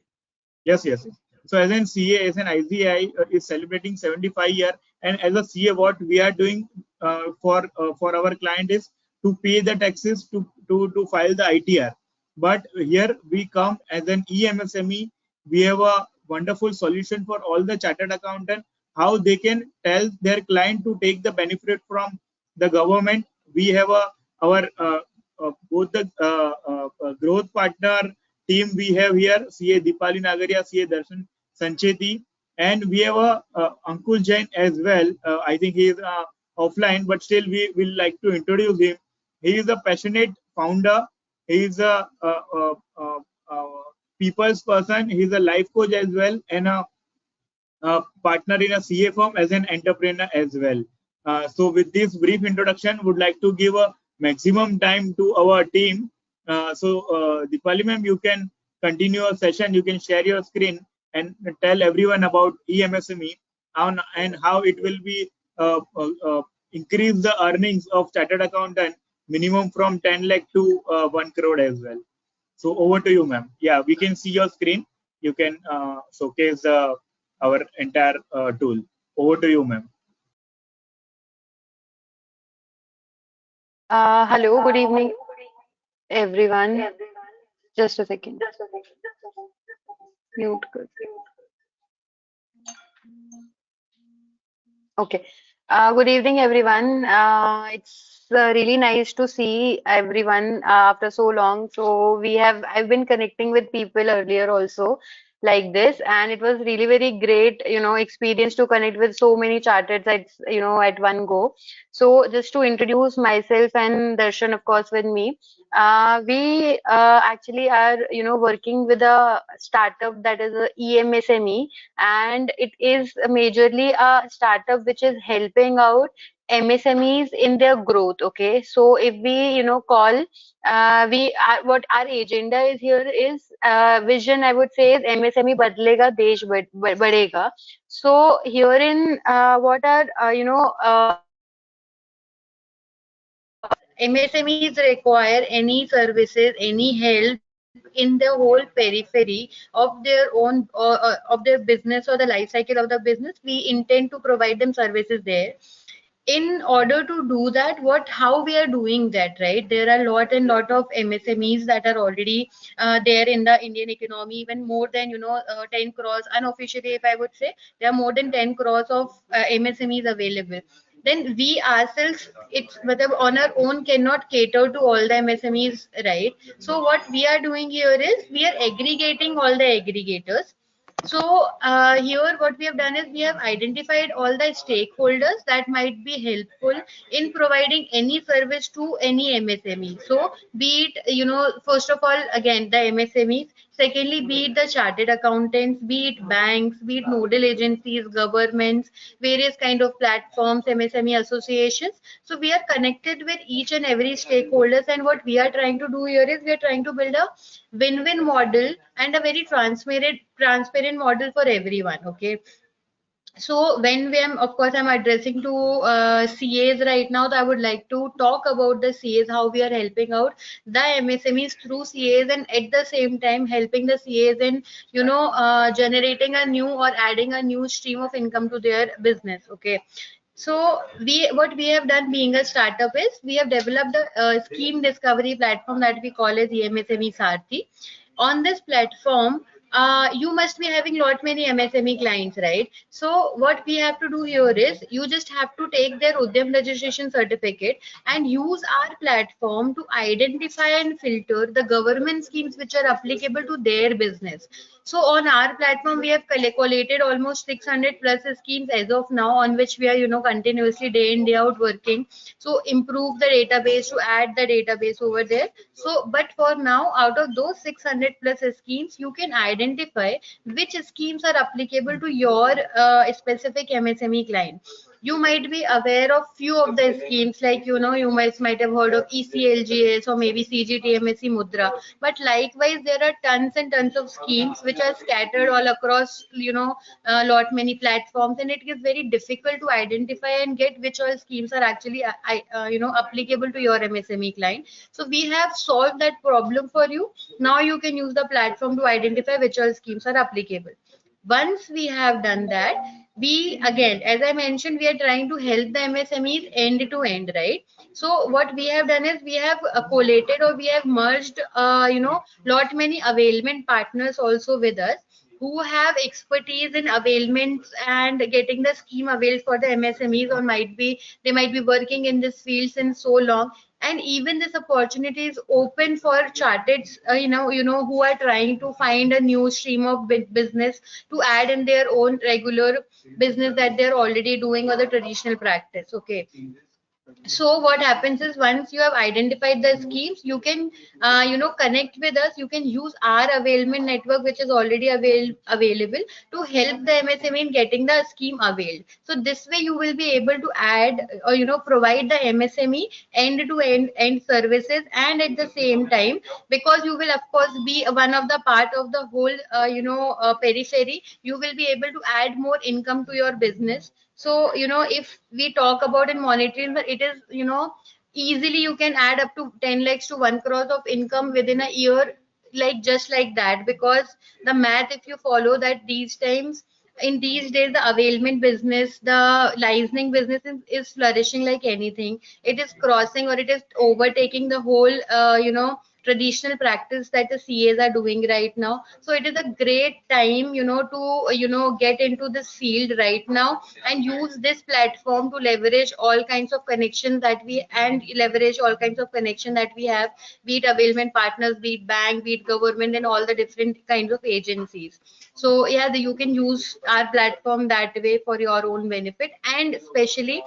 Yes, yes. So as an CA, as an ICAI is celebrating 75 year, and as a CA, what we are doing for our client is to pay the taxes, to file the ITR. But here we come as an EMSME. We have a wonderful solution for all the chartered accountant, how they can tell their client to take the benefit from the government. We have our both the growth partner team we have here, CA Dipali Nagaria, CA Darshan Sancheti, and we have a Ankush Jain as well. I think he is offline, but still we will like to introduce him. He is a passionate founder. He is a people's person. He is a life coach as well, and a partner in a CA firm as an entrepreneur as well. So with this brief introduction, would like to give a maximum time to our team. Dipali ma'am, you can continue your session. You can share your screen and tell everyone about EMSME and how it will be increase the earnings of chartered accountant minimum from 10 lakh to 1 crore as well. So over to you, ma'am. Yeah, we can see your screen. You can showcase the our entire tool. Over to you, ma'am. Hello, good evening, everyone. Just a second. Mute. Good. Okay. Good evening, everyone. It's really nice to see everyone after so long. I've been connecting with people earlier also like this, and it was really very great, experience to connect with so many chartered at one go. So just to introduce myself and Darshan, of course, with me. We actually are, working with a startup that is a EMSME, and it is majorly a startup which is helping out MSMEs in their growth. Okay, so if we call what our agenda is here is vision, I would say, is MSME badlega desh badega. So herein what are MSMEs require any services, any help in the whole periphery of their own of their business or the life cycle of the business, we intend to provide them services there. In order to do that, how we are doing that, right? There are lot of MSMEs that are already there in the Indian economy, even more than 10 crores unofficially. If I would say, there are more than 10 crores of MSMEs available. Then we ourselves, it's whether on our own cannot cater to all the MSMEs, right? So what we are doing here is we are aggregating all the aggregators. So here what we have done is we have identified all the stakeholders that might be helpful in providing any service to any MSME. So be it, first of all, again, the MSMEs. Secondly, be it the chartered accountants, be it banks, be it nodal agencies, governments, various kind of platforms, MSME associations. So we are connected with each and every stakeholders, and what we are trying to do here is we are trying to build a win-win model and a very transparent model for everyone. Okay, so when we am, of course, I'm addressing to CAs right now, so I would like to talk about the CAs, how we are helping out the MSMEs through CAs, and at the same time helping the CAs in generating a new or adding a new stream of income to their business. Okay, so what we have done, being a startup, is we have developed a scheme discovery platform that we call as EMSME Sarthi. On this platform, you must be having lot many MSME clients, right? So what we have to do here is you just have to take their Udyam registration certificate and use our platform to identify and filter the government schemes which are applicable to their business. So on our platform, we have collated almost 600 plus schemes as of now, on which we are, continuously day in day out working. So improve the database, to add the database over there. So, but for now, out of those 600 plus schemes, you can identify which schemes are applicable to your specific MSME client. You might be aware of few of the schemes, like you might have heard of ECLGS or maybe CGTMSE Mudra. But likewise, there are tons and tons of schemes which are scattered all across lot many platforms, and it is very difficult to identify and get which all schemes are actually applicable to your MSME client. So we have solved that problem for you. Now you can use the platform to identify which all schemes are applicable. Once we have done that, we again, as I mentioned, we are trying to help the MSMEs end to end, right? So what we have done is we have collated, or we have merged, lot many availment partners also with us, who have expertise in availments and getting the scheme availed for the MSMEs, or might be they might be working in this field since so long. And even this opportunity is open for chartered, who are trying to find a new stream of business to add in their own regular business that they're already doing, or the traditional practice. Okay, so what happens is, once you have identified the schemes, you can connect with us. You can use our availment network, which is already available, to help the MSME in getting the scheme availed. So this way you will be able to add, or provide the MSME end to end services, and at the same time, because you will of course be one of the part of the whole periphery, you will be able to add more income to your business. So, if we talk about in monetary, it is, easily you can add up to 10 lakhs to 1 crore of income within a year, like just like that. Because the math, if you follow that these times, in these days the availment business, the licensing business is flourishing like anything. It is crossing or it is overtaking the whole traditional practice that the CAs are doing right now. So it is a great time to get into this field right now and use this platform to leverage all kinds of connections that we and leverage all kinds of connection that we have, be it availment partners, be it bank, be it government, and all the different kinds of agencies. So yeah, you can use our platform that way for your own benefit. And especially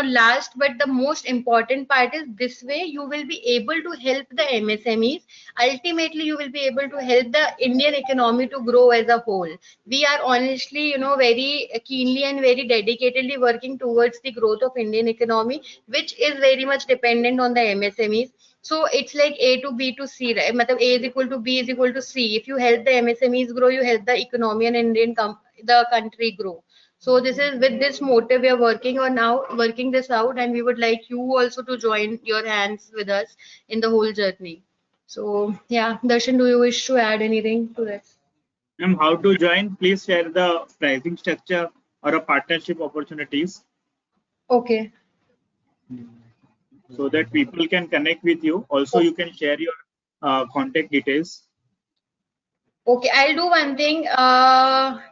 last but the most important part is, this way you will be able to help the MSMEs. Ultimately you will be able to help the Indian economy to grow as a whole. We are honestly very keenly and very dedicatedly working towards the growth of Indian economy, which is very much dependent on the MSMEs. So it's like A to B to C, right? Matlab A is equal to B is equal to C. If you help the MSMEs grow, you help the economy and the country grow. So this is with this motive we are working this out, and we would like you also to join your hands with us in the whole journey. So yeah, Darshan, do you wish to add anything to this? How to join? Please share the pricing structure or a partnership opportunities Okay. so that people can connect with you. Also, you can share your contact details. Okay, I'll do one thing.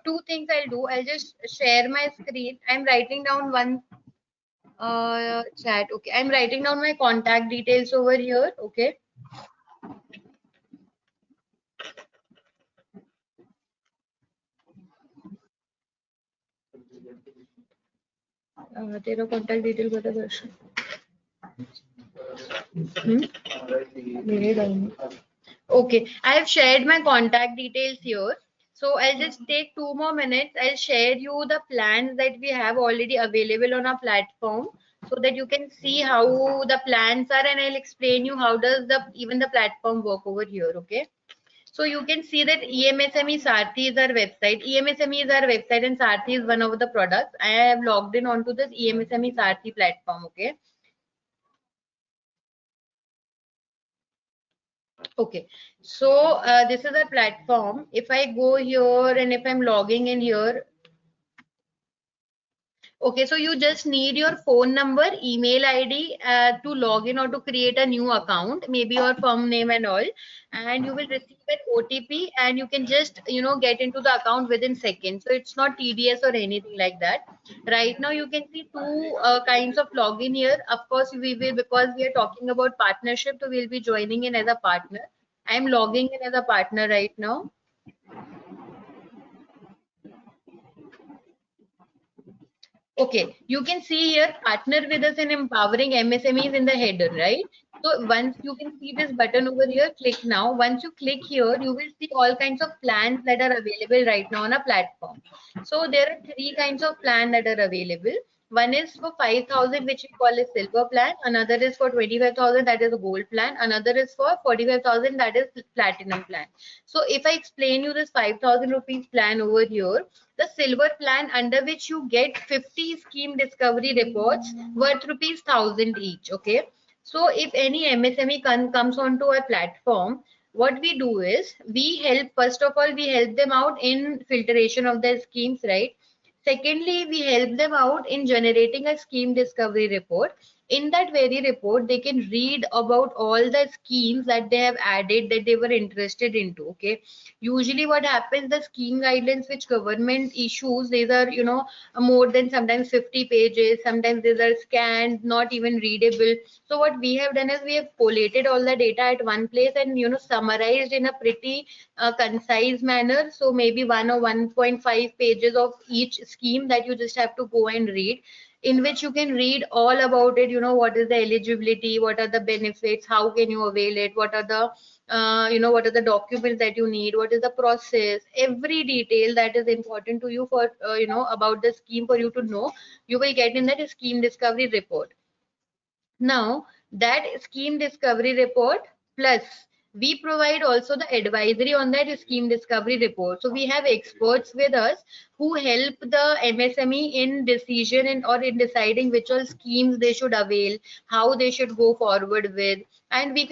Two things I'll do. I'll just share my screen. I'm writing down one chat. Okay, I'm writing down my contact details over here. Okay. तेरा contact detail बता दर्शन. मेरे down. Okay, I have shared my contact details here. So I'll just take 2 more minutes. I'll share you the plans that we have already available on our platform so that you can see how the plans are, and I'll explain you how does even the platform work over here. Okay. So you can see that EMSME Sarthi is our website. EMSME is our website and Sarthi is one of the products. I have logged in onto this EMSME Sarthi platform. Okay. Okay, so this is a platform. If I go here and if I'm logging in here, okay, so you just need your phone number, email ID to log in or to create a new account, maybe your firm name and all, and you will receive an OTP and you can just, get into the account within seconds. So it's not tedious or anything like that. Right now, you can see two kinds of login here. Of course, we will, because we are talking about partnership, so we'll be joining in as a partner. I'm logging in as a partner right now. Okay, you can see here partner with us in empowering MSMEs in the header, right? So once you can see this button over here, click now. Once you click here, you will see all kinds of plans that are available right now on a platform. So there are three kinds of plans that are available. One is for 5,000, which we call a silver plan. Another is for 25,000, that is a gold plan. Another is for 45,000, that is platinum plan. So if I explain you this 5,000 rupees plan over here, the silver plan, under which you get 50 scheme discovery reports worth rupees 1,000 each. Okay. So if any MSME comes onto a platform, what we do is we help, first of all, we help them out in filtration of their schemes, right? Secondly, we help them out in generating a scheme discovery report. In that very report, they can read about all the schemes that they have added that they were interested into. Okay. Usually what happens, the scheme guidelines which government issues, these are, more than sometimes 50 pages, sometimes these are scanned, not even readable. So what we have done is we have collated all the data at one place and, summarized in a pretty concise manner. So maybe 1 or 1.5 pages of each scheme that you just have to go and read, in which you can read all about it. What is the eligibility, what are the benefits, how can you avail it, what are the what are the documents that you need, what is the process, every detail that is important to you for about the scheme, for you to know, you will get in that scheme discovery report. Now that scheme discovery report, plus we provide also the advisory on that scheme discovery report. So we have experts with us who help the MSME in decision or in deciding which all schemes they should avail, how they should go forward with, and we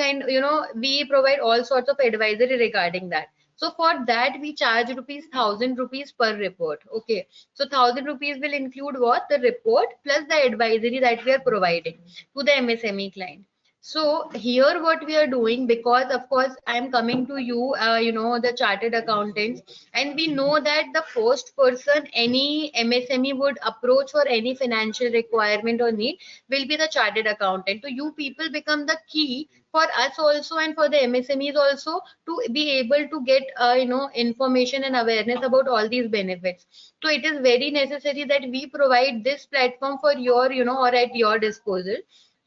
we provide all sorts of advisory regarding that. So for that we charge ₹1,000 per report. Okay, so ₹1,000 will include what? The report plus the advisory that we are providing to the MSME client. So here what we are doing, because of course I am coming to you, the chartered accountants, and we know that the first person any MSME would approach for any financial requirement or need will be the chartered accountant. So you people become the key for us also and for the MSMEs also to be able to get information and awareness about all these benefits. So it is very necessary that we provide this platform for your or at your disposal.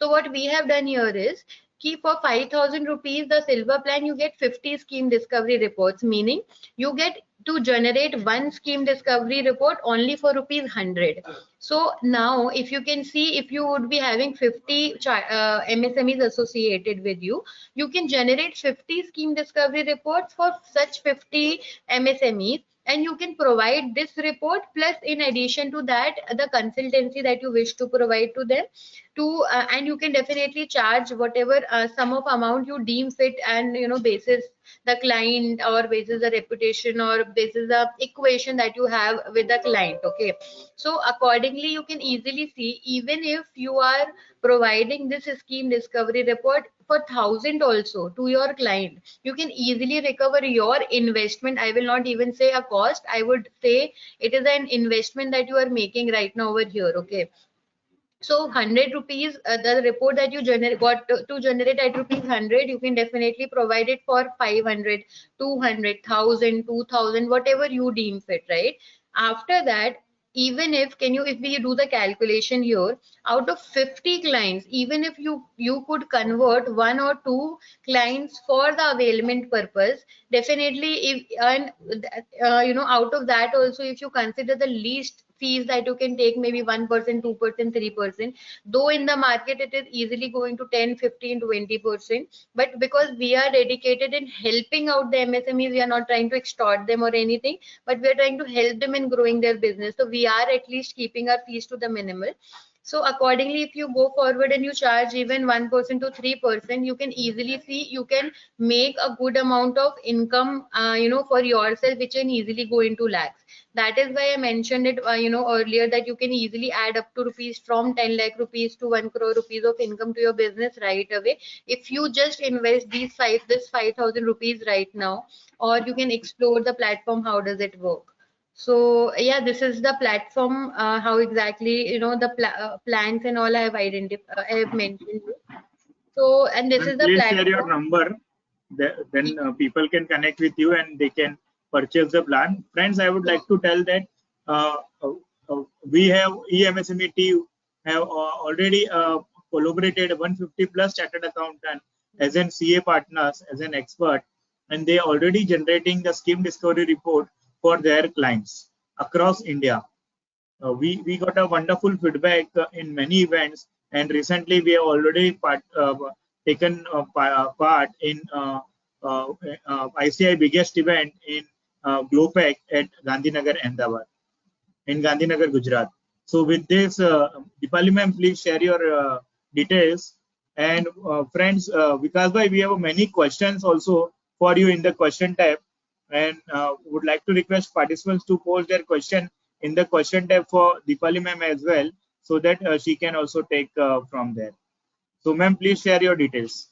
So what we have done here is, keep for ₹5,000 the silver plan, you get 50 scheme discovery reports, meaning you get to generate one scheme discovery report only for ₹100. So now if you can see, if you would be having 50 MSMEs associated with you, you can generate 50 scheme discovery reports for such 50 MSMEs, and you can provide this report plus in addition to that the consultancy that you wish to provide to them to and you can definitely charge whatever sum of amount you deem fit, and basis the client or basis the reputation or basis the equation that you have with the client. Okay, so accordingly you can easily see, even if you are providing this scheme discovery report for 1,000 also to your client, you can easily recover your investment. I will not even say a cost, I would say it is an investment that you are making right now over here. Okay, so ₹100, the report that you got to generate at ₹100, you can definitely provide it for 500, 200, 1,000, 2,000, whatever you deem fit, right? After that, even if if we do the calculation here, out of 50 clients, even if you could convert one or two clients for the availment purpose, definitely if and out of that also, if you consider the least fees that you can take, maybe 1%, 2%, 3%, though in the market it is easily going to 10, 15, 20%, but because we are dedicated in helping out the MSMEs, we are not trying to extort them or anything, but we are trying to help them in growing their business, so we are at least keeping our fees to the minimal. So accordingly, if you go forward and you charge even 1% to 3%, you can easily see you can make a good amount of income, for yourself, which can easily go into lakhs. That is why I mentioned it, earlier, that you can easily add up to rupees from 10 lakh rupees to 1 crore rupees of income to your business right away. If you just invest this 5,000 rupees right now, or you can explore the platform, how does it work? So yeah, this is the platform, how exactly, the plans and all I have identified, I have mentioned. So, and this And is the please share your platform. number. Then people can connect with you and they can purchase the plan. Friends, I would like to tell that uh, we have EMSME team have already collaborated 150 plus chartered accountant as an CA partners, as an expert, and they already generating the scheme discovery report for their clients across India. We got a wonderful feedback in many events, and recently we have already taken part in ICI biggest event in Glowpack at Gandhinagar, Ahmedabad, in Gandhinagar, Gujarat. So with this, Deepali ma'am, please share your details. And friends, Vikash bhai, we have many questions also for you in the question tab, and would like to request participants to post their question in the question tab for Deepali ma'am as well, so that she can also take from there. So ma'am, please share your details.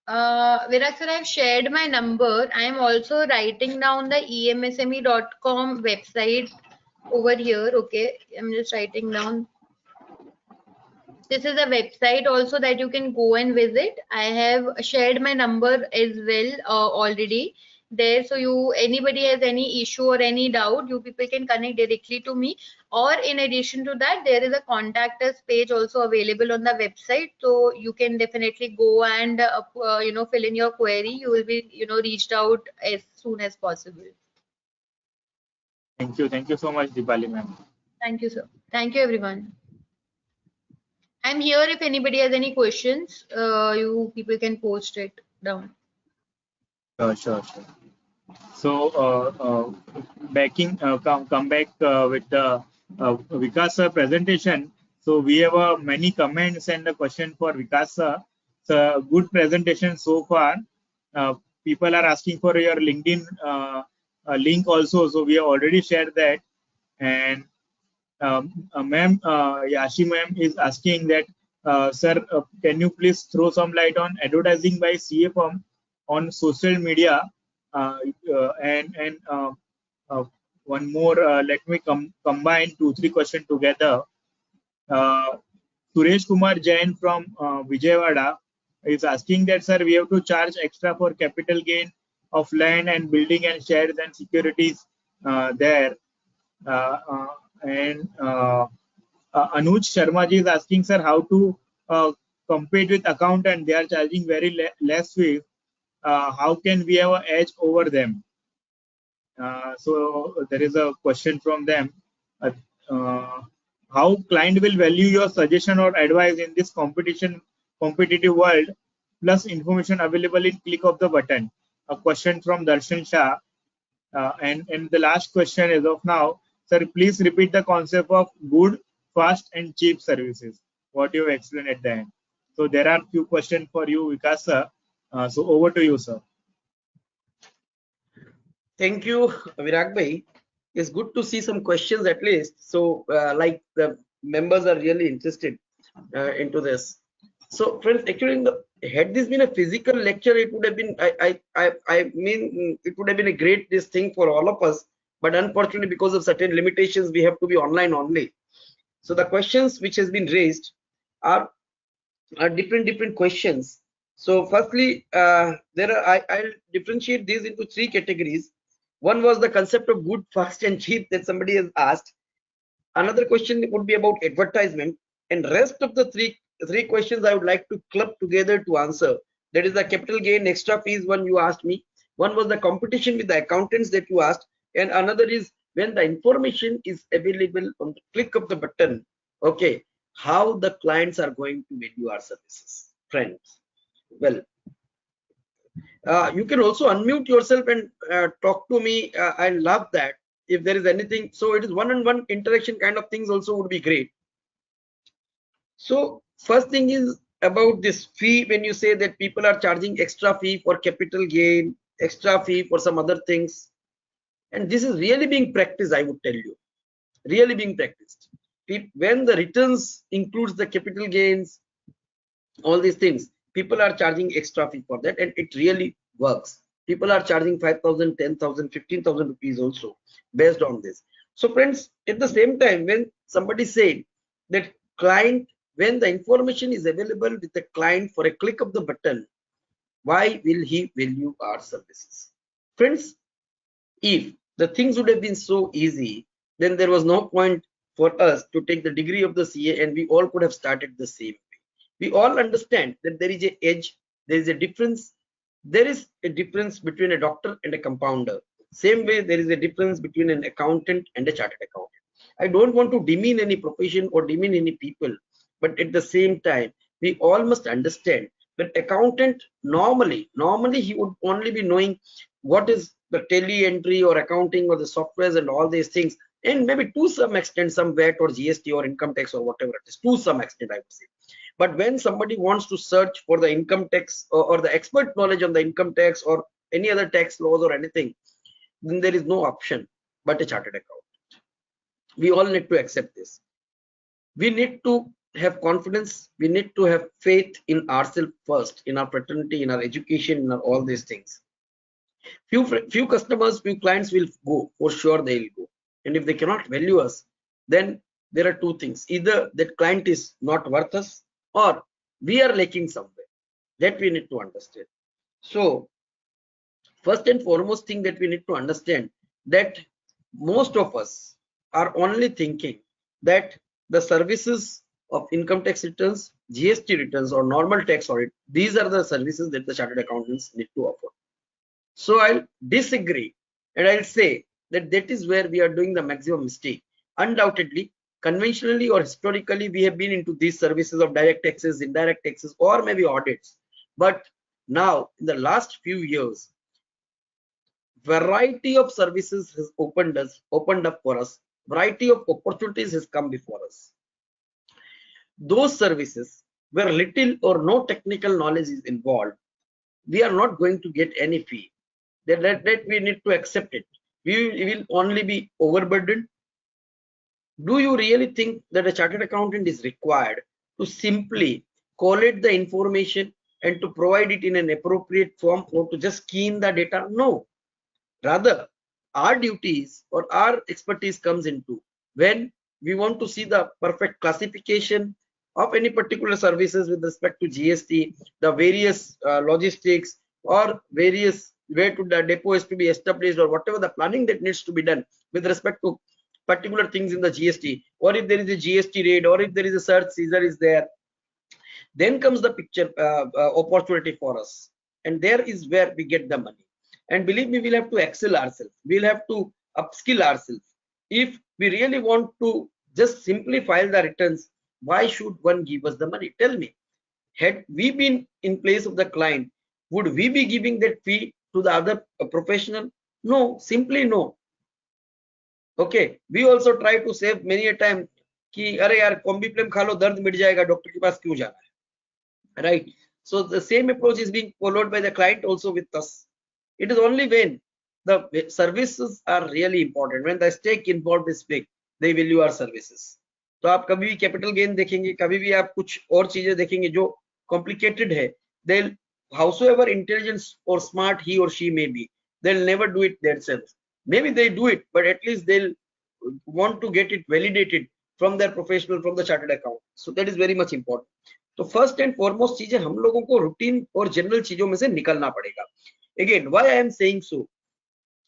Virag sir, I've shared my number. I am also writing down the emsme.com website over here. Okay, I'm just writing down. This is a website also that you can go and visit. I have shared my number as well already there. So anybody has any issue or any doubt, you people can connect directly to me. Or in addition to that, there is a contact us page also available on the website. So you can definitely go and fill in your query. You will be reached out as soon as possible. Thank you so much, Deepali ma'am. Thank you, sir. Thank you, everyone. I'm here if anybody has any questions. You people can post it down. Sure. So come back with the Vikas presentation. So we have many comments and a question for Vikas. It's a good presentation so far. people are asking for your LinkedIn link also, so we have already shared that. And ma'am, Yashi ma'am is asking that, sir, can you please throw some light on advertising by CA firm on social media? And one more, let me combine 2-3 questions together. Suresh Kumar Jain from Vijayawada is asking that, sir, we have to charge extra for capital gain of land and building and shares and securities there. And Anuj Sharma ji is asking, sir, how to compete with accountant? They are charging very less fees. How can we have an edge over them? So there is a question from them. How client will value your suggestion or advice in this competitive world, plus information available in click of the button? A question from Darshan Shah. And the last question as of now, sir, please repeat the concept of good, fast, and cheap services, what you explained at the end. So there are few questions for you, Vikash sir. So over to you, sir. Thank you, Virag bhai. It's good to see some questions at least. So, like the members are really interested into this. So, friends, actually, had this been a physical lecture, it would have been, I mean, it would have been a great this thing for all of us. But unfortunately, because of certain limitations, we have to be online only. So, the questions which has been raised are different questions. So, firstly, I'll differentiate these into 3 categories. One was the concept of good, fast, and cheap that somebody has asked. Another question would be about advertisement, and rest of the three questions I would like to club together to answer. That is the capital gain, extra fees one you asked me. One was the competition with the accountants that you asked, and another is when the information is available on the click of the button. Okay, how the clients are going to value our services, friends. Well, you can also unmute yourself and talk to me. I love that. If there is anything, so it is one-on-one interaction kind of things also would be great. So first thing is about this fee. When you say that people are charging extra fee for capital gain, extra fee for some other things, and this is really being practiced, I would tell you, really being practiced. When the returns includes the capital gains, all these things, people are charging extra fee for that, and it really works. People are charging 5,000, 10,000, 15,000 rupees also based on this. So friends, at the same time, when somebody said that client, when the information is available with the client for a click of the button, why will he value our services? Friends, if the things would have been so easy, then there was no point for us to take the degree of the CA, and we all could have started the same way. We all understand that there is an edge, there is a difference. There is a difference between a doctor and a compounder. Same way, there is a difference between an accountant and a chartered accountant. I don't want to demean any profession or demean any people, but at the same time, we all must understand that accountant normally he would only be knowing what is the tele entry or accounting or the softwares and all these things, and maybe to some extent some VAT or GST or income tax or whatever it is, to some extent I would say. But when somebody wants to search for the income tax or the expert knowledge on the income tax or any other tax laws or anything, then there is no option but a chartered accountant. We all need to accept this. We need to have confidence. We need to have faith in ourselves first, in our fraternity, in our education, in our, all these things. Few customers, few clients will go, for sure they will go. And if they cannot value us, then there are two things. Either that client is not worth us, or we are lacking somewhere. That we need to understand. So first and foremost thing that we need to understand, that most of us are only thinking that the services of income tax returns, GST returns, or normal tax audit, these are the services that the chartered accountants need to offer. So I'll disagree, and I'll say that that is where we are doing the maximum mistake. Undoubtedly, conventionally or historically, we have been into these services of direct taxes, indirect taxes, or maybe audits. But now, in the last few years, variety of services has opened up for us. Variety of opportunities has come before us. Those services where little or no technical knowledge is involved, we are not going to get any fee. That we need to accept it. We will only be overburdened. Do you really think that a chartered accountant is required to simply collate the information and to provide it in an appropriate form, or to just key in the data? No. Rather, our duties or our expertise comes into when we want to see the perfect classification of any particular services with respect to GST, the various logistics, or various where to the depot is to be established, or whatever the planning that needs to be done with respect to particular things in the GST, or if there is a GST raid, or if there is a search Caesar is there, then comes the picture opportunity for us, and there is where we get the money. And believe me, we'll have to excel ourselves, we'll have to upskill ourselves. If we really want to just simply file the returns, why should one give us the money? Tell me, had we been in place of the client, would we be giving that fee to the other professional? No, simply no. Okay, we also try to save many a time कि अरे यार कॉम्बीप्लेम खा लो दर्द मिट जाएगा, doctor के पास क्यों जाना है, right? So the same approach is being followed by the client also with us. It is only when the services are really important, when the stake involved is big, they value our services. तो आप कभी भी capital gain देखेंगे, कभी भी आप कुछ और चीजें देखेंगे जो कॉम्प्लिकेटेड है, they'll, howsoever intelligent or smart he or she may be, they'll never do it themselves. Maybe they do it, but at least they'll want to get it validated from their professional, from the chartered account. So that is very much important. तो first and foremost चीजें हम लोगों को routine और general चीजों में से निकलना पड़ेगा. Again, why I am saying so,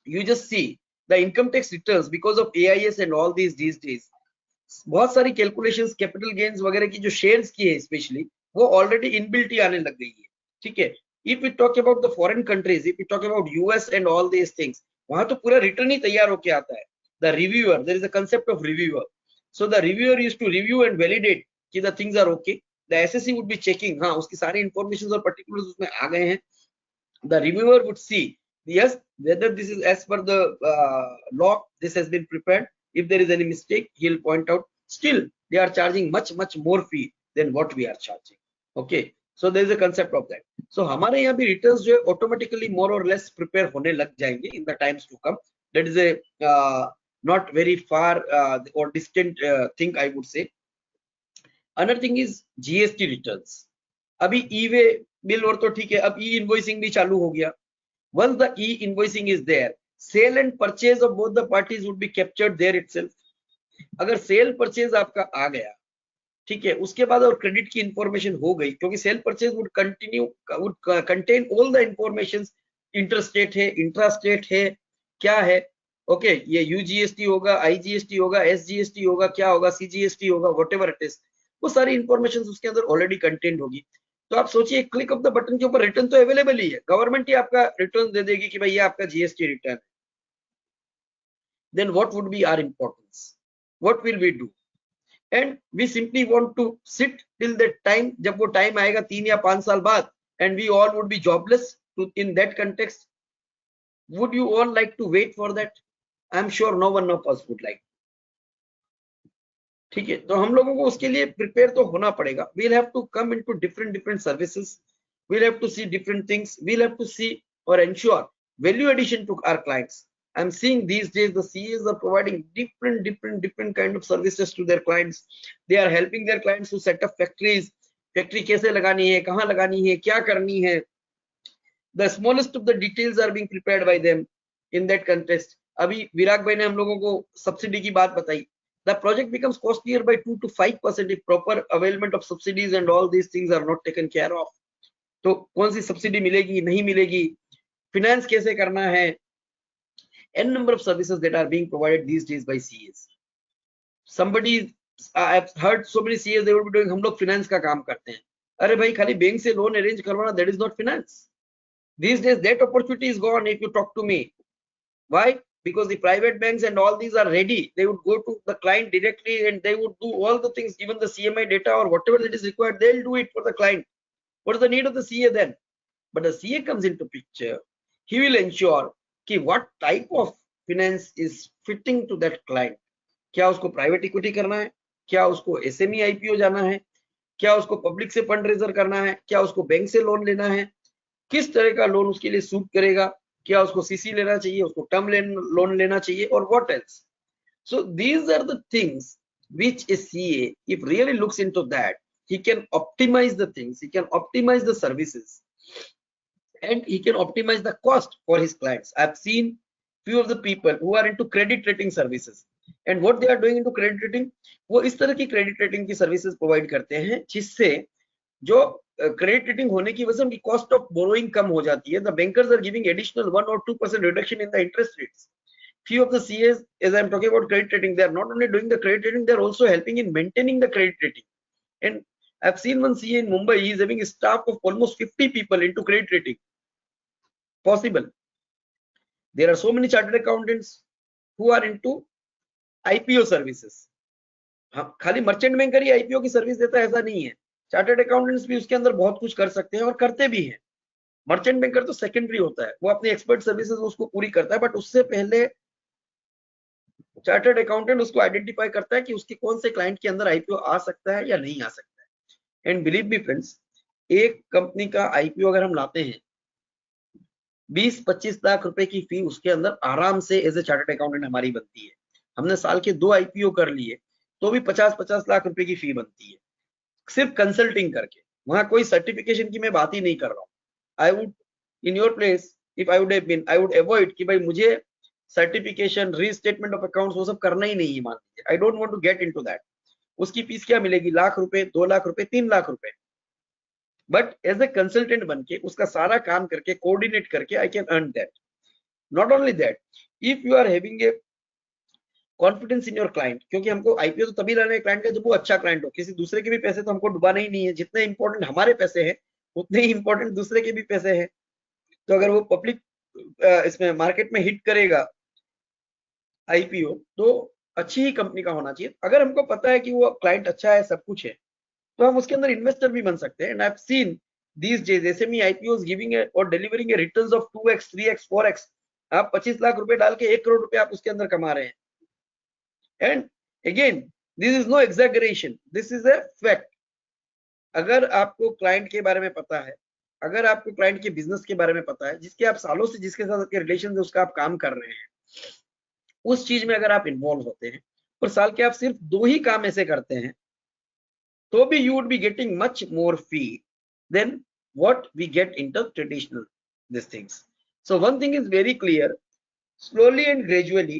you just see the income tax returns because of AIS and all these days, बहुत सारी कैलकुलेशंस कैपिटल गेन्स वगैरह की जो शेयर्स की है स्पेशली, वो ऑलरेडी इनबिल्ट ही आने लग गई है. ठीक है, if we talk about the foreign countries, if we talk about US and all these things, वहां तो पूरा रिटर्न ही तैयार होके आता है. The reviewer, there is a concept of reviewer. So the reviewer used to review and validate कि the things are okay. The SSC would be checking, हाँ उसकी सारी इंफॉर्मेशन और पर्टिकुलर्स उसमें आ गए हैं. The reviewer would see yes whether this is as per the law, this has been prepared. If there is any mistake, he'll point out. Still they are charging much more fee than what we are charging. Okay, so there is a concept of that. So हमारे यहाँ भी returns जो है automatically more or less prepare होने लग जाएंगे in the times to come. That is a not very far or distant thing I would say. Another thing is GST returns. अभी e-way bill और तो ठीक है, अब e-invoicing भी चालू हो गया. Once the e-invoicing is there, sale and purchase of both the parties would be captured there itself. अगर सेल परचेज आपका आ गया, ठीक है, उसके बाद और क्रेडिट की इंफॉर्मेशन हो गई, क्योंकि cell purchase would contain all the information, interstate है, इंट्रास्टेट है, क्या है, ओके, ये यूजीएसटी होगा, आईजीएसटी होगा, एसजीएसटी होगा, क्या होगा, सीजीएसटी होगा, व्हाटएवर इट इज, वो सारी इंफॉर्मेशन उसके अंदर ऑलरेडी कंटेंट होगी. तो आप सोचिए, क्लिक ऑफ द बटन के ऊपर रिटर्न तो अवेलेबल ही है, गवर्नमेंट ही आपका रिटर्न दे देगी कि भाई ये आपका जीएसटी रिटर्न है. Then what would be our importance, what will we do? And we simply want to sit till that time, जब वो टाइम आएगा 3 या 5 साल बाद, and we all would be jobless in that context. Would you all like to wait for that? I am sure no one of us would like. ठीक है, तो हम लोगों को उसके लिए प्रिपेयर तो होना पड़ेगा. We'll have to come into different services, we'll have to see different things, we'll have to see और ensure value addition to our clients. I am seeing these days the CAs are providing different kind of services to their clients. They are helping their clients to set up factories. Factory कैसे लगानी है, कहाँ लगानी है, क्या करनी है. The smallest of the details are being prepared by them in that context. अभी विराग भाई ने हम लोगों को सब्सिडी की बात बताई. The project becomes costlier by 2 to 5% if proper availment of subsidies and all these things are not taken care of. तो कौन सी सब्सिडी मिलेगी, नहीं मिलेगी, फिनेंस कैसे करना है, n number of services that are being provided these days by CAs. Somebody, I've heard so many CAs they will be doing, हम लोग finance का काम करते हैं. अरे भाई खाली बैंक से लोन अरेंज करवाना, that is not finance. These days that opportunity is gone if you talk to me. Why? Because the private banks and all these are ready. They would go to the client directly and they would do all the things, even the CMI data or whatever that is required, they'll do it for the client. What is the need of the CA then? But the CA comes into picture. He will ensure कि what type of finance is fitting to that client. क्या उसको private equity करना है, क्या उसको SME IPO जाना है, क्या उसको पब्लिक से फंड रेजर करना है, क्या उसको बैंक से लोन लेना है, किस तरह का लोन उसके लिए सूट करेगा, क्या उसको सीसी लेना चाहिए, उसको टर्म लोन लेना चाहिए, और what else. So these are the things which a CA, if really looks into that, he can optimize the things, he can optimize the services, and he can optimize the cost for his clients. I've seen few of the people who are into credit rating services, and what they are doing into credit rating, वो इस तरह की credit rating की services provide करते हैं जिससे जो credit rating होने की वजह से उनकी cost of borrowing कम हो जाती है. The bankers are giving additional 1 or 2% reduction in the interest rates. Few of the CAs, as I'm talking about credit rating, they are not only doing the credit rating, they are also helping in maintaining the credit rating. And I've seen one CA in Mumbai, he is having a staff of almost 50 people into credit rating. Possible. There are so many chartered accountants who are into IPO services. हाँ, खाली merchant banker ही IPO की service देता है ऐसा नहीं है. Chartered accountants भी उसके अंदर बहुत कुछ कर सकते हैं और करते भी हैं. मर्चेंट बैंकर तो सेकेंडरी होता है, वो अपनी एक्सपर्ट सर्विसेज उसको पूरी करता है, बट उससे पहले चार्टर्ड अकाउंटेंट उसको आइडेंटिफाई करता है कि उसके कौन से क्लाइंट के अंदर आईपीओ आ सकता है या नहीं आ सकता है. एंड बिलीव मी फ्रेंड्स, एक कंपनी का आईपीओ अगर हम लाते हैं 20-25 लाख रुपए की फी उसके अंदर आराम से एज ए चार्टर्ड अकाउंटेंट हमारी बनती है. हमने साल के 2 आईपीओ कर लिए तो भी 50-50 लाख रुपए की फी बनती है सिर्फ कंसल्टिंग करके. वहां कोई सर्टिफिकेशन की मैं बात ही नहीं कर रहा हूँ. I would in your place, if I would have been, I would avoid कि भाई मुझे सर्टिफिकेशन, रीस्टेटमेंट ऑफ अकाउंट्स वो सब करना ही नहीं है. मान लीजिए I don't want to get into that. उसकी फीस क्या मिलेगी? लाख रुपए, 2 लाख रुपए, 3 लाख रुपए. बट एज ए कंसल्टेंट बन के उसका सारा काम करके कोऑर्डिनेट करके I can earn that. Not only that, if you are having a confidence in your client, क्योंकि हमको आईपीओ तो तभी लाना है क्लाइंट का जब वो अच्छा क्लाइंट हो. किसी दूसरे के भी पैसे तो हमको डुबाना ही नहीं है. जितने इंपॉर्टेंट हमारे पैसे हैं उतने ही इंपॉर्टेंट दूसरे के भी पैसे हैं. तो अगर वो पब्लिक इसमें मार्केट में हिट करेगा आईपीओ तो अच्छी ही कंपनी का होना चाहिए. अगर हमको पता है कि वो क्लाइंट अच्छा है, सब कुछ है, तो हम उसके अंदर इन्वेस्टर भी बन सकते हैं. And I have scene these days SME IPOs giving a or delivering a returns of 2x, 3x, 4x. आप 25 लाख रुपए डाल के 1 करोड़ रुपए आप उसके अंदर कमा रहे हैं. And again this is no exaggeration, this is a fact. अगर आपको क्लाइंट के बारे में पता है, अगर आपको क्लाइंट के बिजनेस के बारे में पता है, जिसके आप सालों से जिसके साथ आपके रिलेशन है उसका आप काम कर रहे हैं, उस चीज में अगर आप इन्वॉल्व होते हैं और साल के आप सिर्फ 2 ही काम ऐसे करते हैं, तो भी you would be getting much more fee than what we get in the traditional this things. So one thing is very clear, slowly and gradually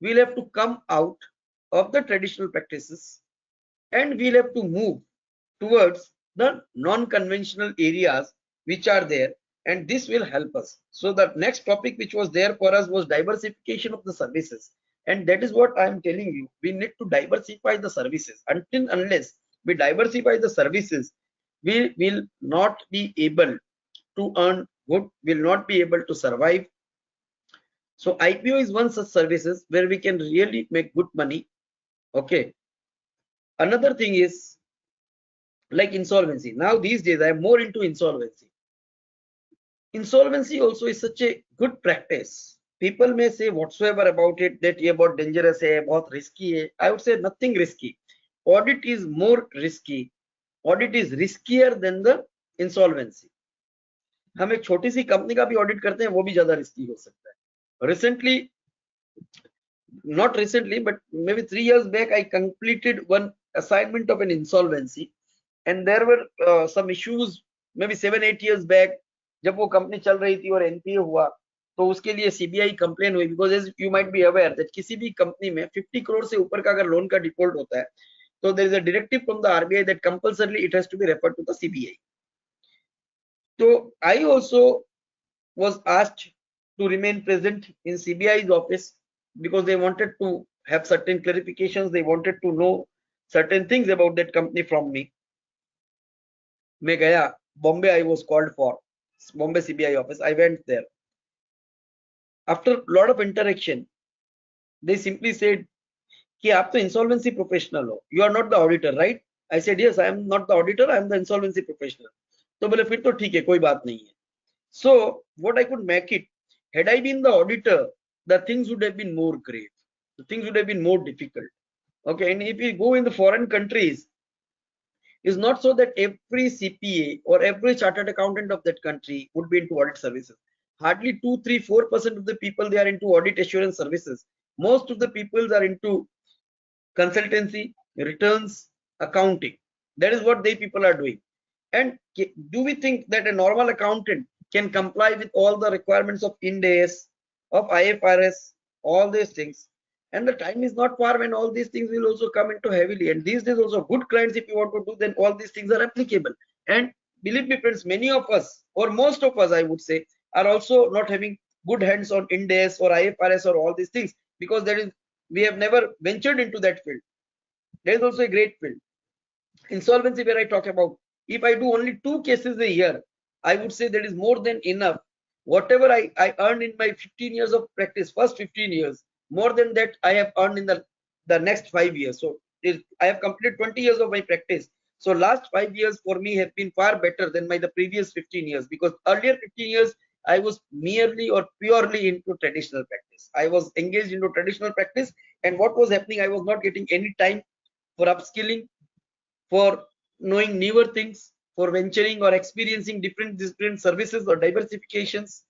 we'll have to come out of the traditional practices and we'll have to move towards the non-conventional areas which are there, and this will help us. So the next topic which was there for us was diversification of the services, and that is what I am telling you. We need to diversify the services. Until unless we diversify the services, we will not be able to earn good, will not be able to survive. So IPO is one such services where we can really make good money. Okay. Another thing is like insolvency. Now these days I am more into insolvency. Insolvency also is such a good practice. People may say whatsoever about it, that ये बहुत dangerous है, बहुत risky है. I would say nothing risky. Audit is more risky. Audit is riskier than the insolvency. हम एक छोटी सी company का भी ऑडिट करते हैं, वो भी ज्यादा रिस्की हो सकता है. Recently, not recently, but maybe 3 years back, I completed one assignment of an insolvency, and there were some issues maybe 7-8 years back. जब वो कंपनी चल रही थी और एनपीए हुआ तो उसके लिए सीबीआई कंप्लेन हुई, because as you might be aware that किसी भी कंपनी में 50 करोड़ से ऊपर का अगर लोन का डिफॉल्ट होता है तो there is a directive from the RBI that compulsorily it has to be referred to the CBI. तो I also was asked to remain present in CBI's office because they wanted to have certain clarifications, they wanted to know certain things about that company from me. मैं गया Bombay, I was called for Bombay CBI office. I went there. After a lot of interaction, they simply said कि आप तो insolvency professional हो, you are not the auditor, right? I said yes, I am not the auditor, I am the insolvency professional. तो बोले फिर तो ठीक है, कोई बात नहीं है. So what I could make it, had I been the auditor, the things would have been more grave, the things would have been more difficult. Okay, and if you go in the foreign countries, It's not so that every CPA or every chartered accountant of that country would be into audit services. Hardly 2, 3, 4% of the people they are into audit assurance services. Most of the people are into consultancy, returns, accounting. That is what they people are doing. And do we think that a normal accountant can comply with all the requirements of Ind AS, of IFRS, all these things? And the time is not far when all these things will also come into heavily. And these days also good clients, if you want to do, then all these things are applicable. And believe me friends, many of us, or most of us I would say, are also not having good hands on Ind AS or IFRS or all these things, because we have never ventured into that field. There is also a great field. Insolvency, where I talk about, if I do only 2 cases a year, I would say that is more than enough. Whatever I earned in my 15 years of practice, first 15 years, more than that I have earned in the next 5 years. So I have completed 20 years of my practice. So last 5 years for me have been far better than the previous 15 years, because earlier 15 years I was merely or purely into traditional practice. I was engaged into traditional practice, and what was happening, I was not getting any time for upskilling, for knowing newer things, for venturing or experiencing different services or diversifications.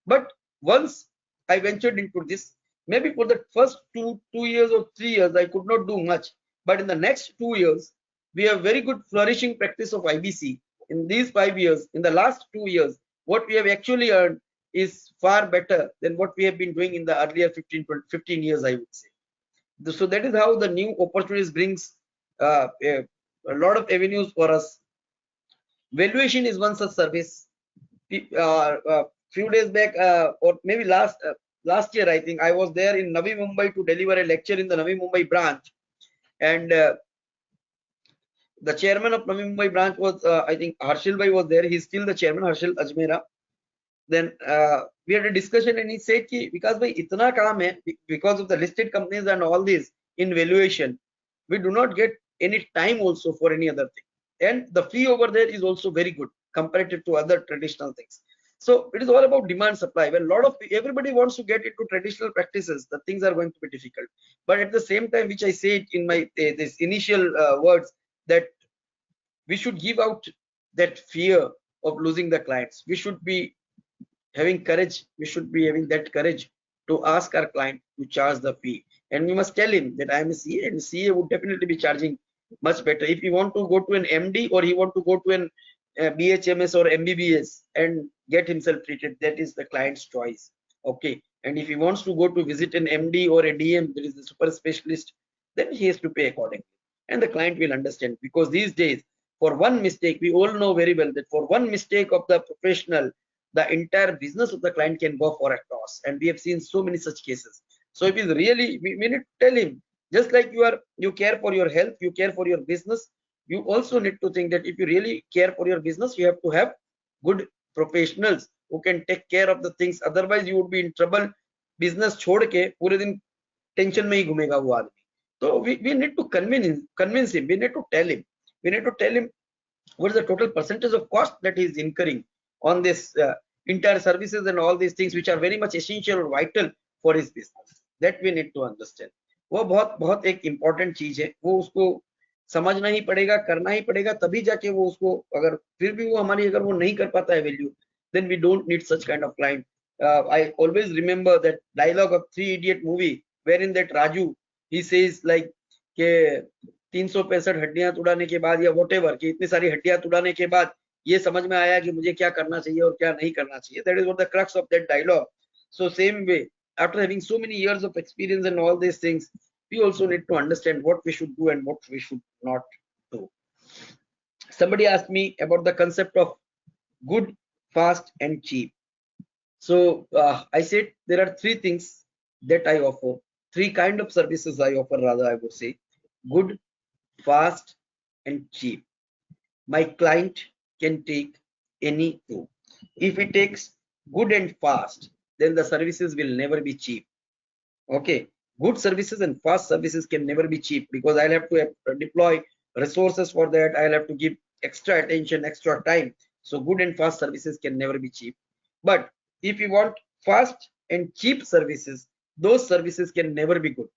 But once I ventured into this, maybe for the first two years or 3 years, I could not do much. But in the next 2 years, we have very good flourishing practice of IBC. In these 5 years, in the last 2 years, what we have actually earned is far better than what we have been doing in the earlier 15 years, I would say. So that is how the new opportunities brings a lot of avenues for us. Valuation is one such service. Few days back, or maybe last year, I think I was there in Navi Mumbai to deliver a lecture in the Navi Mumbai branch, and the chairman of Navi Mumbai branch was, I think Harshil Bhai was there. He's still the chairman, Harshil Ajmera. Then we had a discussion, and he said ki Vikas bhai, itna kaam hai, because of the listed companies and all this in valuation, we do not get any time also for any other thing, and the fee over there is also very good comparative to other traditional things. So it is all about demand supply. When everybody wants to get into traditional practices, the things are going to be difficult. But at the same time, which I said in my this initial words, that we should give out that fear of losing the clients. We should be having courage. We should be having that courage to ask our client to charge the fee, and we must tell him that I am a CA, and CA would definitely be charging much better. If he want to go to an MD, or he want to go to an BHMS or MBBS and get himself treated, that is the client's choice. Okay. And if he wants to go to visit an MD or a DM, that is the super specialist, then he has to pay accordingly, and the client will understand. Because these days, for one mistake, we all know very well that for one mistake of the professional, the entire business of the client can go for a toss, and we have seen so many such cases. So it is really, we need to tell him, just like you care for your health, you care for your business, you also need to think that if you really care for your business, you have to have good professionals who can take care of the things. Otherwise you would be in trouble. Business छोड़ के पूरे दिन tension में ही घूमेगा वो आदमी. So we need to convince him. We need to tell him what is the total percentage of cost that he is incurring on this entire services and all these things which are very much essential or vital for his business. That we need to understand. वो बहुत एक important चीज है. वो उसको समझना ही पड़ेगा, करना ही पड़ेगा, तभी जाके वो उसको, अगर फिर भी वो हमारी अगर वो नहीं कर पाता है value, then we don't need such kind of client. I always remember that dialogue of Three Idiot movie, wherein that Raju, he says like के 365 हड्डियां तुड़ाने के बाद या whatever, कि इतनी सारी हड्डियां तुड़ाने के बाद ये समझ में आया कि मुझे क्या करना चाहिए और क्या नहीं करना चाहिए. That is what the crux of that dialogue. So same way, after having so many years of experience and all these things, we also need to understand what we should do and what we should not do. Somebody asked me about the concept of good, fast, and cheap. So I said there are 3 things that I offer, 3 kind of services I offer, rather I would say: good, fast, and cheap. My client can take any 2. If he takes good and fast, then the services will never be cheap. Okay, good services and fast services can never be cheap, because I'll have to deploy resources for that. I'll have to give extra attention, extra time. So good and fast services can never be cheap. But if you want fast and cheap services, those services can never be good.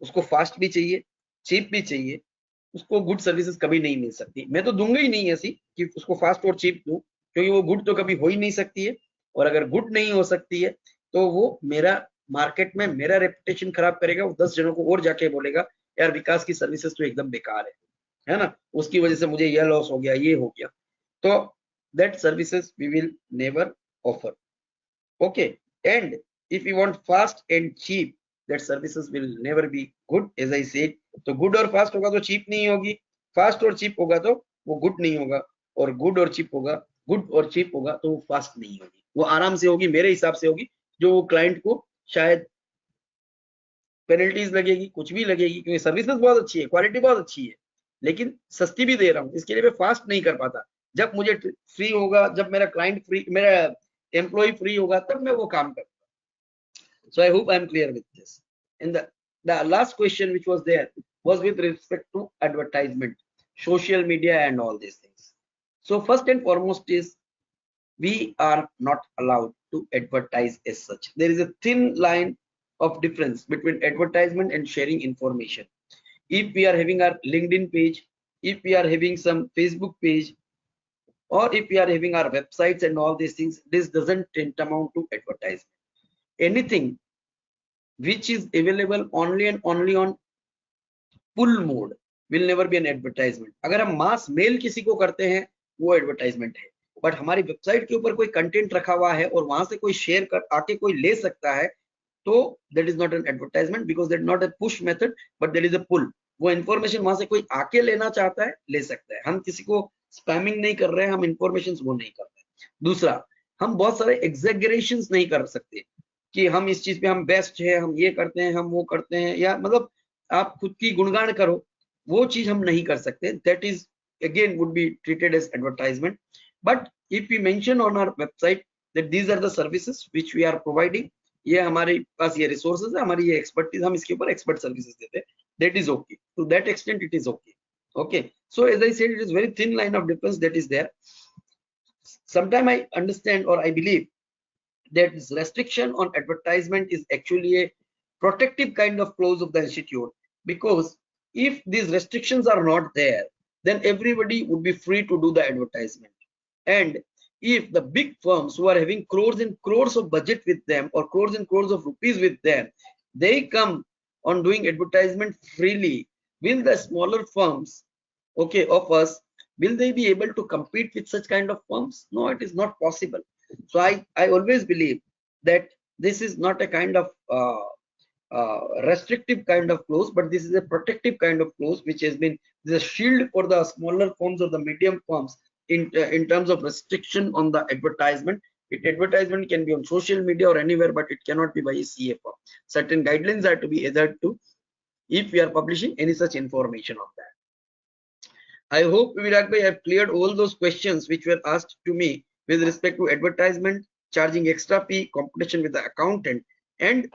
उसको fast भी चाहिए, cheap भी चाहिए, उसको good services कभी नहीं मिल सकती। मैं तो दूंगा ही नहीं ऐसी कि उसको फास्ट और चीप दूं, क्योंकि वो गुड तो कभी हो ही नहीं सकती है, और अगर गुड नहीं हो सकती है तो वो मेरा मार्केट में मेरा रेपुटेशन खराब करेगा। वो 10 जनों को और जाके बोलेगा यार विकास की सर्विसेज तो एकदम बेकार है ना, उसकी वजह से मुझे ये लॉस हो गया, ये हो गया। तो that services we will never offer. Okay, and if you want fast and cheap, that services will never be good as I said. तो गुड और फास्ट होगा तो चीप नहीं होगी, फास्ट और चीप होगा तो वो गुड नहीं होगा, और गुड और चीप होगा, गुड और चीप होगा तो वो फास्ट नहीं होगी। वो आराम से होगी, मेरे हिसाब से होगी, जो वो क्लाइंट को शायद पेनल्टीज लगेगी, कुछ भी लगेगी, क्योंकि सर्विसेज बहुत अच्छी है, क्वालिटी बहुत अच्छी है, लेकिन सस्ती भी दे रहा हूँ, इसके लिए मैं फास्ट नहीं कर पाता। जब मुझे फ्री होगा, जब मेरा क्लाइंट फ्री, मेरा एम्प्लॉय फ्री होगा, तब मैं वो काम करूंगा। So I hope I am clear with this. And the last question which was there was with respect to advertisement, social media and all these things. So first and foremost is we are not allowed to advertise as such. There is a thin line of difference between advertisement and sharing information. If we are having our LinkedIn page, if we are having some Facebook page, or if we are having our websites and all these things, this doesn't amount to advertisement. Anything which is available only and only on pull mode will never be an advertisement. अगर हम mass mail किसी को करते हैं वो advertisement है, but हमारी website के ऊपर कोई कंटेंट रखा हुआ है और वहां से कोई शेयर कर आके कोई ले सकता है, तो that is not an advertisement, because that not a push method but that is a pull. वो इंफॉर्मेशन वहां से कोई आके लेना चाहता है, ले सकता है। हम किसी को स्पैमिंग नहीं कर रहे हैं, हम इंफॉर्मेशन वो नहीं कर रहे। दूसरा, हम बहुत सारे एग्जेगरेशन नहीं कर सकते कि हम इस चीज पे हम बेस्ट है, हम ये करते हैं, हम वो करते हैं, या मतलब आप खुद की गुणगान करो, वो चीज हम नहीं कर सकते। That is again would be treated as advertisement. But if we mention on our website that these are the services which we are providing, ये हमारे पास ये resources है, हमारी ये expertise, हम इसके ऊपर expert services देते हैं, that is okay. To that extent it is okay. Okay, so as I said, it is very thin line of difference that is there. Sometimes I understand or I believe that this restriction on advertisement is actually a protective kind of clause of the institute, because if these restrictions are not there, then everybody would be free to do the advertisement. And if the big firms who are having crores and crores of budget with them, or crores and crores of rupees with them, they come on doing advertisement freely, will the smaller firms, okay, of us, will they be able to compete with such kind of firms? No, it is not possible. So I always believe that this is not a kind of restrictive kind of clause, but this is a protective kind of clause, which has been the shield for the smaller firms or the medium firms in terms of restriction on the advertisement. Advertisement can be on social media or anywhere, but it cannot be by a CA firm. Certain guidelines are to be adhered to if we are publishing any such information of that. I hope, Virag bhai, I have cleared all those questions which were asked to me with respect to advertisement, charging extra fee, competition with the accountant, and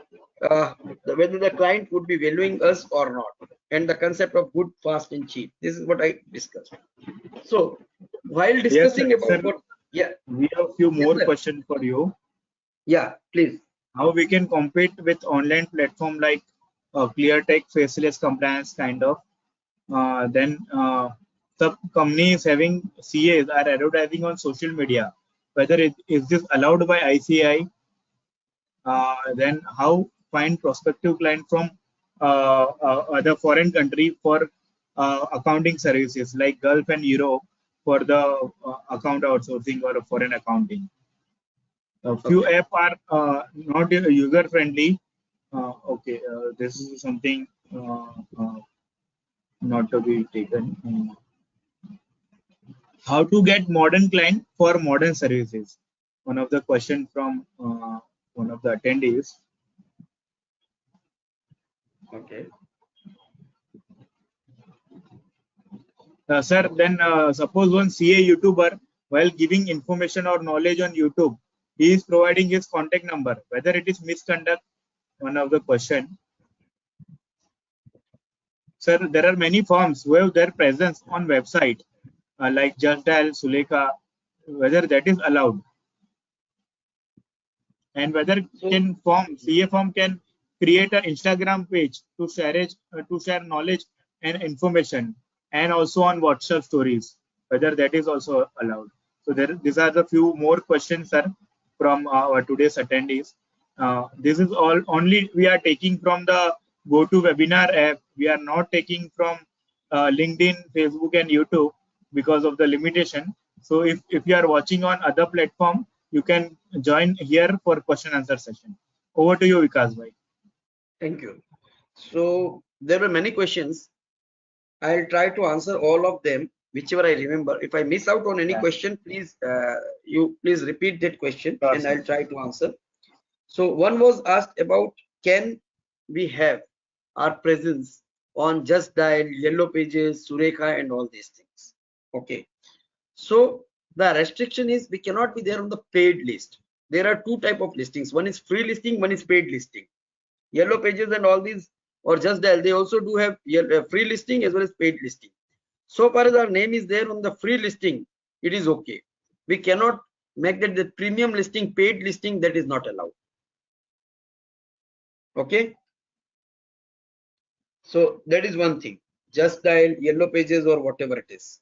whether the client would be valuing us or not, and the concept of good, fast, and cheap. This is what I discussed. So, while discussing Yes, about sir. what, yeah, We have a few more sir. questions for you. Yeah, please. How we can compete with online platform like ClearTech, faceless compliance kind of. Then some companies having CAs are advertising on social media. Whether is this allowed by ICAI? Then how find prospective client from other foreign country for accounting services like Gulf and Europe for the account outsourcing or foreign accounting. A few Okay. apps are not user friendly. Okay, this is something not to be taken. How to get modern client for modern services? One of the question from one of the attendees. Okay. Sir, then suppose one CA YouTuber, while giving information or knowledge on YouTube, he is providing his contact number. Whether it is misconduct, one of the question. Sir, there are many firms who have their presence on website like Just Dial, Sulekha. Whether that is allowed, and whether can CA firm can create an Instagram page to share knowledge and information and also on WhatsApp stories, whether that is also allowed. So these are the few more questions, sir, from our today's attendees. This is all only we are taking from the GoToWebinar app. We are not taking from LinkedIn, Facebook, and YouTube because of the limitation. So if you are watching on other platform, you can join here for question answer session. Over to you, Vikash bhai. Thank you. So there were many questions. I'll try to answer all of them, whichever I remember. If I miss out on any question, please you please repeat that question and I'll try to answer. So one was asked about, can we have our presence on Just Dial, Yellow Pages, Surekha, and all these things? Okay. So the restriction is we cannot be there on the paid list. There are two type of listings. One is free listing, one is paid listing. Yellow Pages and all these, or Just Dial, they also do have free listing as well as paid listing. So far as our name is there on the free listing, it is okay. We cannot make that the premium listing, paid listing, that is not allowed. Okay. So that is one thing. Just Dial, Yellow Pages, or whatever it is.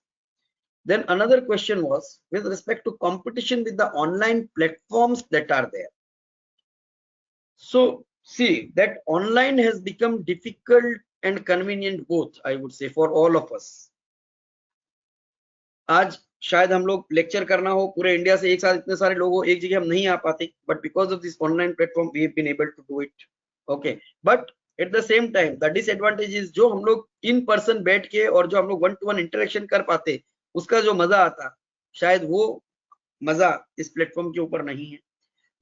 Then another question was with respect to competition with the online platforms that are there. So see that online has become difficult and convenient both, I would say, for all of us. आज शायद हम लोग lecture करना हो पूरे India से एक साथ इतने सारे लोग हो एक जगह हम नहीं आ पाते, but because of this online platform we have been able to do it. Okay, but at the same time the disadvantage is जो हम लोग इन पर्सन बैठ के और जो हम लोग 1-to-1 इंटरेक्शन कर पाते उसका जो मजा आता शायद वो मजा इस प्लेटफॉर्म के ऊपर नहीं है.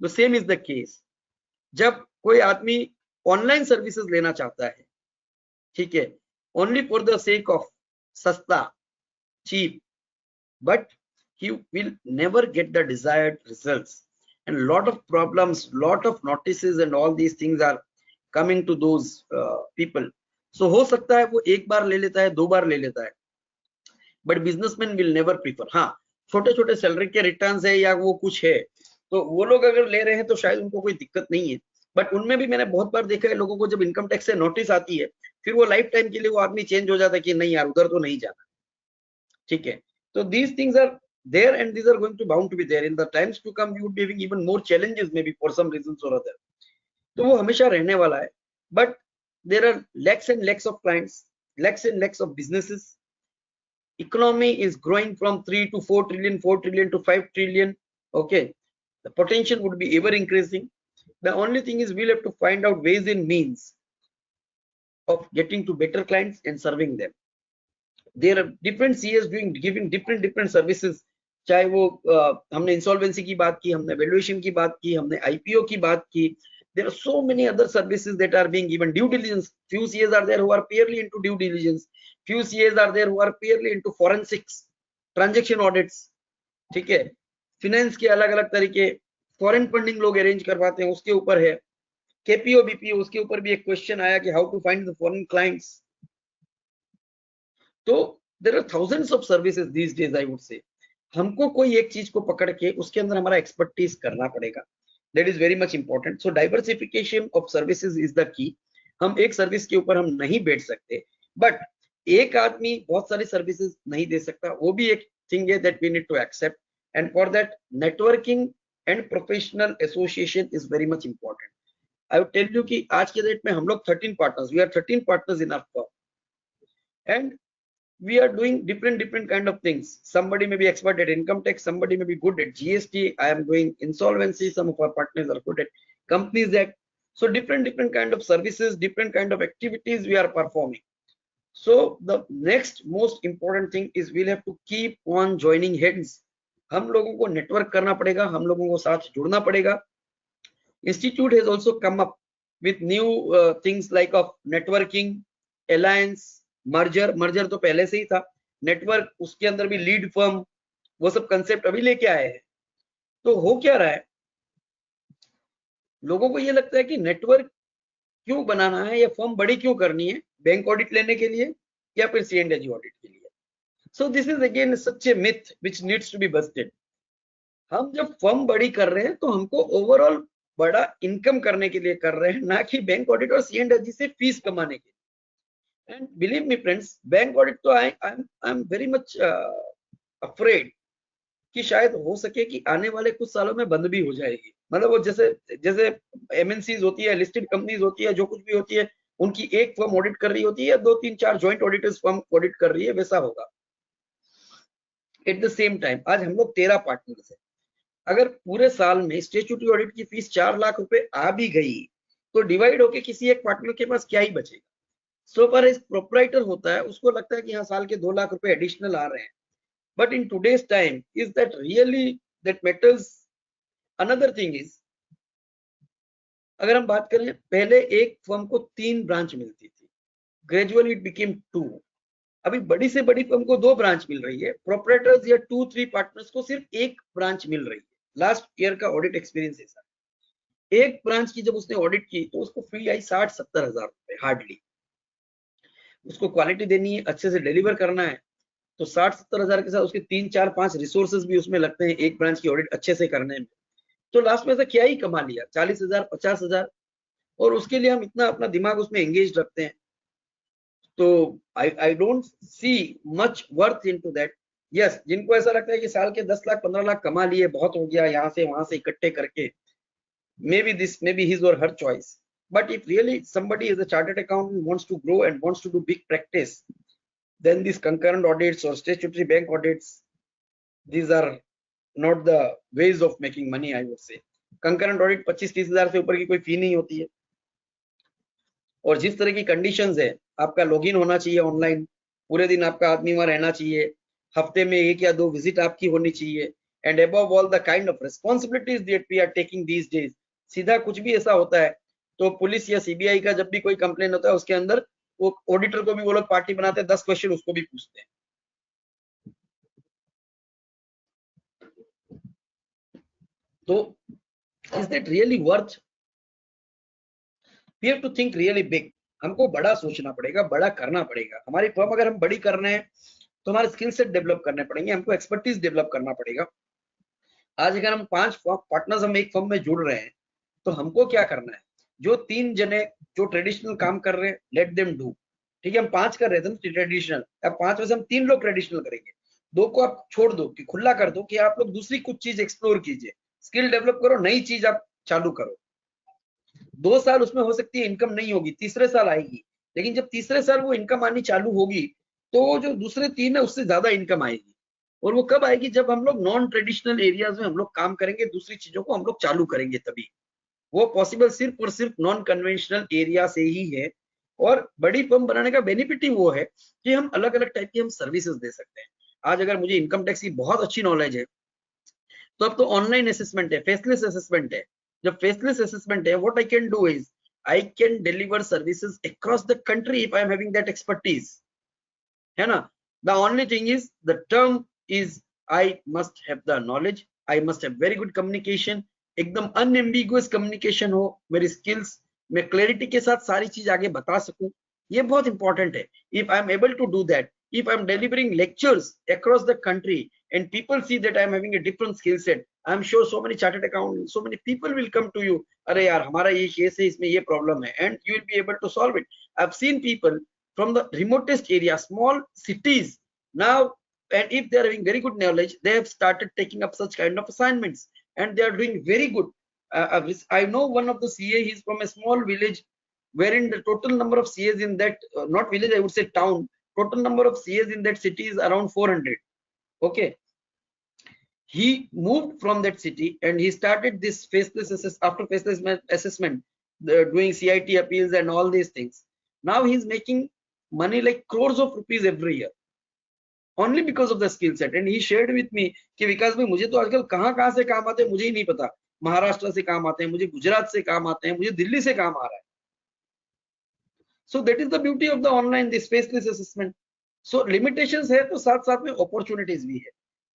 The same is the case जब कोई आदमी ऑनलाइन सर्विसेज लेना चाहता है, ठीक है, only for the sake of सस्ता, cheap, but he will never get the desired results, and lot of problems, lot of notices and all these things are coming to those people. So हो सकता है वो एक बार ले लेता है, 2 बार ले लेता है, but businessman will never prefer. हाँ, छोटे छोटे सैलरी के रिटर्न्स है या वो कुछ है तो वो लोग अगर ले रहे हैं तो शायद उनको कोई दिक्कत नहीं है, बट उनमें भी मैंने बहुत बार देखा है लोगों को जब इनकम टैक्स से नोटिस आती है फिर वो लाइफ टाइम के लिए वो आदमी चेंज हो जाता है कि नहीं यार उधर तो नहीं जाना. ठीक है, so these things are there and these are going to bound to be there in the times to come. You would be having even more challenges maybe for some reasons or other. तो वो हमेशा रहने वाला है, but there are lakhs and lakhs of clients, lakhs and lakhs of businesses. Economy is growing from 3 to 4 trillion, 4 trillion to 5 trillion. Okay, the potential would be ever increasing. The only thing is we'll have to find out ways and means of getting to better clients and serving them. There are different CAs giving different services. चाहे वो हमने insolvency की बात की, हमने valuation की बात की, हमने IPO की बात की. There are so many other services that are being given. Due diligence, few CAs are there who are purely into due diligence. Few CAs are there who are purely into forensics, transaction audits. ठीक है, finance के अलग अलग तरीके, foreign funding लोग arrange करवाते हैं उसके ऊपर है. KPO BPO उसके ऊपर भी एक क्वेश्चन आया कि how to find the foreign clients. तो there are thousands of services these days. I would say हमको कोई एक चीज को पकड़ के उसके अंदर हमारा एक्सपर्टीज करना पड़ेगा. That is very much important. So diversification of services is the key. हम एक सर्विस के ऊपर हम नहीं बैठ सकते, बट एक आदमी बहुत सारी सर्विसेज नहीं दे सकता, वो भी एक थिंग है that we need to accept. And for that networking and professional association is very much important. I would tell you कि आज के डेट में हम लोग 13 partners, we are 13 partners in our firm and we are doing different kind of things. Somebody may be expert at income tax, somebody may be good at GST. I am doing insolvency. Some of our partners are good at Companies Act. So different kind of services, different kind of activities we are performing. So the next most important thing is we'll have to keep on joining heads. हम लोगों को network करना पड़ेगा, हम लोगों को साथ जुड़ना पड़ेगा. Institute has also come up with new things like of networking, alliance, merger तो पहले से ही था, नेटवर्क, उसके अंदर भी लीड फर्म, वो सब कंसेप्ट अभी लेके आए हैं. तो हो क्या रहा है, लोगों को ये लगता है कि नेटवर्क क्यों बनाना है या फर्म बड़ी क्यों करनी है, बैंक ऑडिट लेने के लिए या फिर C&AG ऑडिट के लिए. So this is again such a myth which needs to be busted. हम जब फर्म बड़ी कर रहे हैं तो हमको ओवरऑल बड़ा इनकम करने के लिए कर रहे हैं, ना कि बैंक ऑडिट और C&AG से फीस कमाने के लिए. And believe me friends, bank audit तो I am very much afraid कि शायद हो सके कि आने वाले कुछ सालों में बंद भी हो जाएगी। मतलब वो जैसे जैसे एमएनसीज होती है, लिस्टेड कंपनीज होती है, जो कुछ भी होती है, उनकी एक फर्म ऑडिट कर रही होती है या 2-3-4 जॉइंट ऑडिटर्स फर्म ऑडिट कर रही है, वैसा होगा। एट द सेम टाइम आज हम लोग 13 पार्टनर्स हैं। अगर पूरे साल में स्टेचुटरी ऑडिट की फीस 4 लाख रुपए आ भी गई तो डिवाइड होके किसी एक पार्टनर के पास क्या ही बचेगा। सो पर एक प्रोपराइटर होता है, उसको लगता है कि हाँ साल के 2 लाख रुपए एडिशनल आ रहे हैं, but in today's time is that really that matters? Another thing is, अगर हम बात करें, पहले एक फर्म को 3 ब्रांच मिलती थी, ग्रेजुअली इट बिकेम 2। अभी बड़ी से बड़ी फर्म को 2 ब्रांच मिल रही है, प्रोपराइटर्स या 2-3 पार्टनर्स को सिर्फ 1 ब्रांच मिल रही है। लास्ट ईयर का ऑडिट एक्सपीरियंस ऐसा, एक ब्रांच की जब उसने ऑडिट की तो उसको फी आई 60-70 हजार रुपए हार्डली। उसको क्वालिटी देनी है, अच्छे से डिलीवर करना है, तो 60-70 हजार के साथ उसके 3-4-5 रिसोर्सेज भी उसमें लगते हैं एक ब्रांच की ऑडिट अच्छे से करने में। तो लास्ट में ऐसा क्या ही कमा लिया, 40 हजार 50 हजार, और उसके लिए हम इतना अपना दिमाग उसमें एंगेज रखते हैं। तो I don't see much worth into that. Yes, जिनको ऐसा लगता है कि साल के 10 लाख 15 लाख कमा लिए, बहुत हो गया, यहाँ से वहां से इकट्ठे करके, maybe this may be his or her choice, but if really somebody is a chartered accountant, wants to grow and wants to do big practice, then these concurrent audits or statutory bank audits, these are not the ways of making money, I would say. concurrent audit 25-30 हजार से ऊपर की कोई फी नहीं होती है, और जिस तरह की कंडीशंस है, आपका लॉगिन होना चाहिए ऑनलाइन, पूरे दिन आपका आदमी वहां रहना चाहिए, हफ्ते में 1 या 2 विजिट आपकी होनी चाहिए, and above all the kind of responsibilities that we are taking these days. सीधा कुछ भी ऐसा होता है तो पुलिस या सीबीआई का जब भी कोई कंप्लेन होता है, उसके अंदर वो ऑडिटर को भी वो लोग पार्टी बनाते हैं, 10 क्वेश्चन उसको भी पूछते हैं। तो is that really worth? We have to think really big. हमको बड़ा सोचना पड़ेगा, बड़ा करना पड़ेगा। हमारी फर्म अगर हम बड़ी कर रहे हैं तो हमारे स्किल सेट डेवलप करने पड़ेंगे, हमको एक्सपर्टीज डेवलप करना पड़ेगा। आज अगर हम 5 पार्टनर्स हम एक फर्म में जुड़ रहे हैं तो हमको क्या करना है? जो 3 जने जो ट्रेडिशनल काम कर रहे हैं, लेट देम डू। ठीक है, हम 5 कर रहे थे ट्रेडिशनल, अब 5 में से हम 3 लोग ट्रेडिशनल करेंगे, 2 को आप छोड़ दो, कि खुला कर दो कि आप लोग दूसरी कुछ चीज एक्सप्लोर कीजिए, स्किल डेवलप करो, नई चीज आप चालू करो। 2 साल उसमें हो सकती है इनकम नहीं होगी, तीसरे साल आएगी, लेकिन जब तीसरे साल वो इनकम आनी चालू होगी तो जो दूसरे 3 है उससे ज्यादा इनकम आएगी। और वो कब आएगी? जब हम लोग नॉन ट्रेडिशनल एरियाज में हम लोग काम करेंगे, दूसरी चीजों को हम लोग चालू करेंगे, तभी वो पॉसिबल सिर्फ और सिर्फ नॉन कन्वेंशनल एरिया से ही है। और बड़ी फर्म बनाने का बेनिफिट ही वो है कि हम अलग अलग टाइप की हम सर्विसेज दे सकते हैं। आज अगर मुझे इनकम टैक्स की बहुत अच्छी नॉलेज है तो अब तो ऑनलाइन असेसमेंट है, फेसलेस असेसमेंट है। जब फेसलेस असेसमेंट है, what I can do is I can deliver services across the country if I am having that expertise, है ना। The only thing is the term is I must have the knowledge, I must have very good communication, एकदम unambiguous communication हो, मेरी skills, मैं clarity के साथ सारी चीज आगे बता सकूं, ये बहुत इंपॉर्टेंट है। If I am able to do that, if I'm delivering lectures across the country and people see that I'm having a different skill set, I'm sure so many chartered accountants, so many people will come to you, अरे यार हमारा ये case है, इसमें ये problem है, and you will be able to solve it. I've seen people from the remotest area, small cities now, and if they are having very good knowledge, they have started taking up such kind of assignments and they are doing very good. I know one of the CA, he's from a small village wherein the total number of CAs in that not village, I would say town, total number of CAs in that city is around 400. Okay, he moved from that city and he started this faceless after faceless assessment, doing CIT appeals and all these things. Now he is making money like crores of rupees every year only because of the skill set. And he shared with me कि विकास भाई मुझे तो आजकल कहाँ से काम आते हैं मुझे ही नहीं पता, महाराष्ट्र से काम आते हैं, मुझे गुजरात से काम आते हैं, मुझे दिल्ली से काम आ रहा है। So that is the beauty of the online, this faceless assessment. So limitations है तो साथ साथ में opportunities भी है,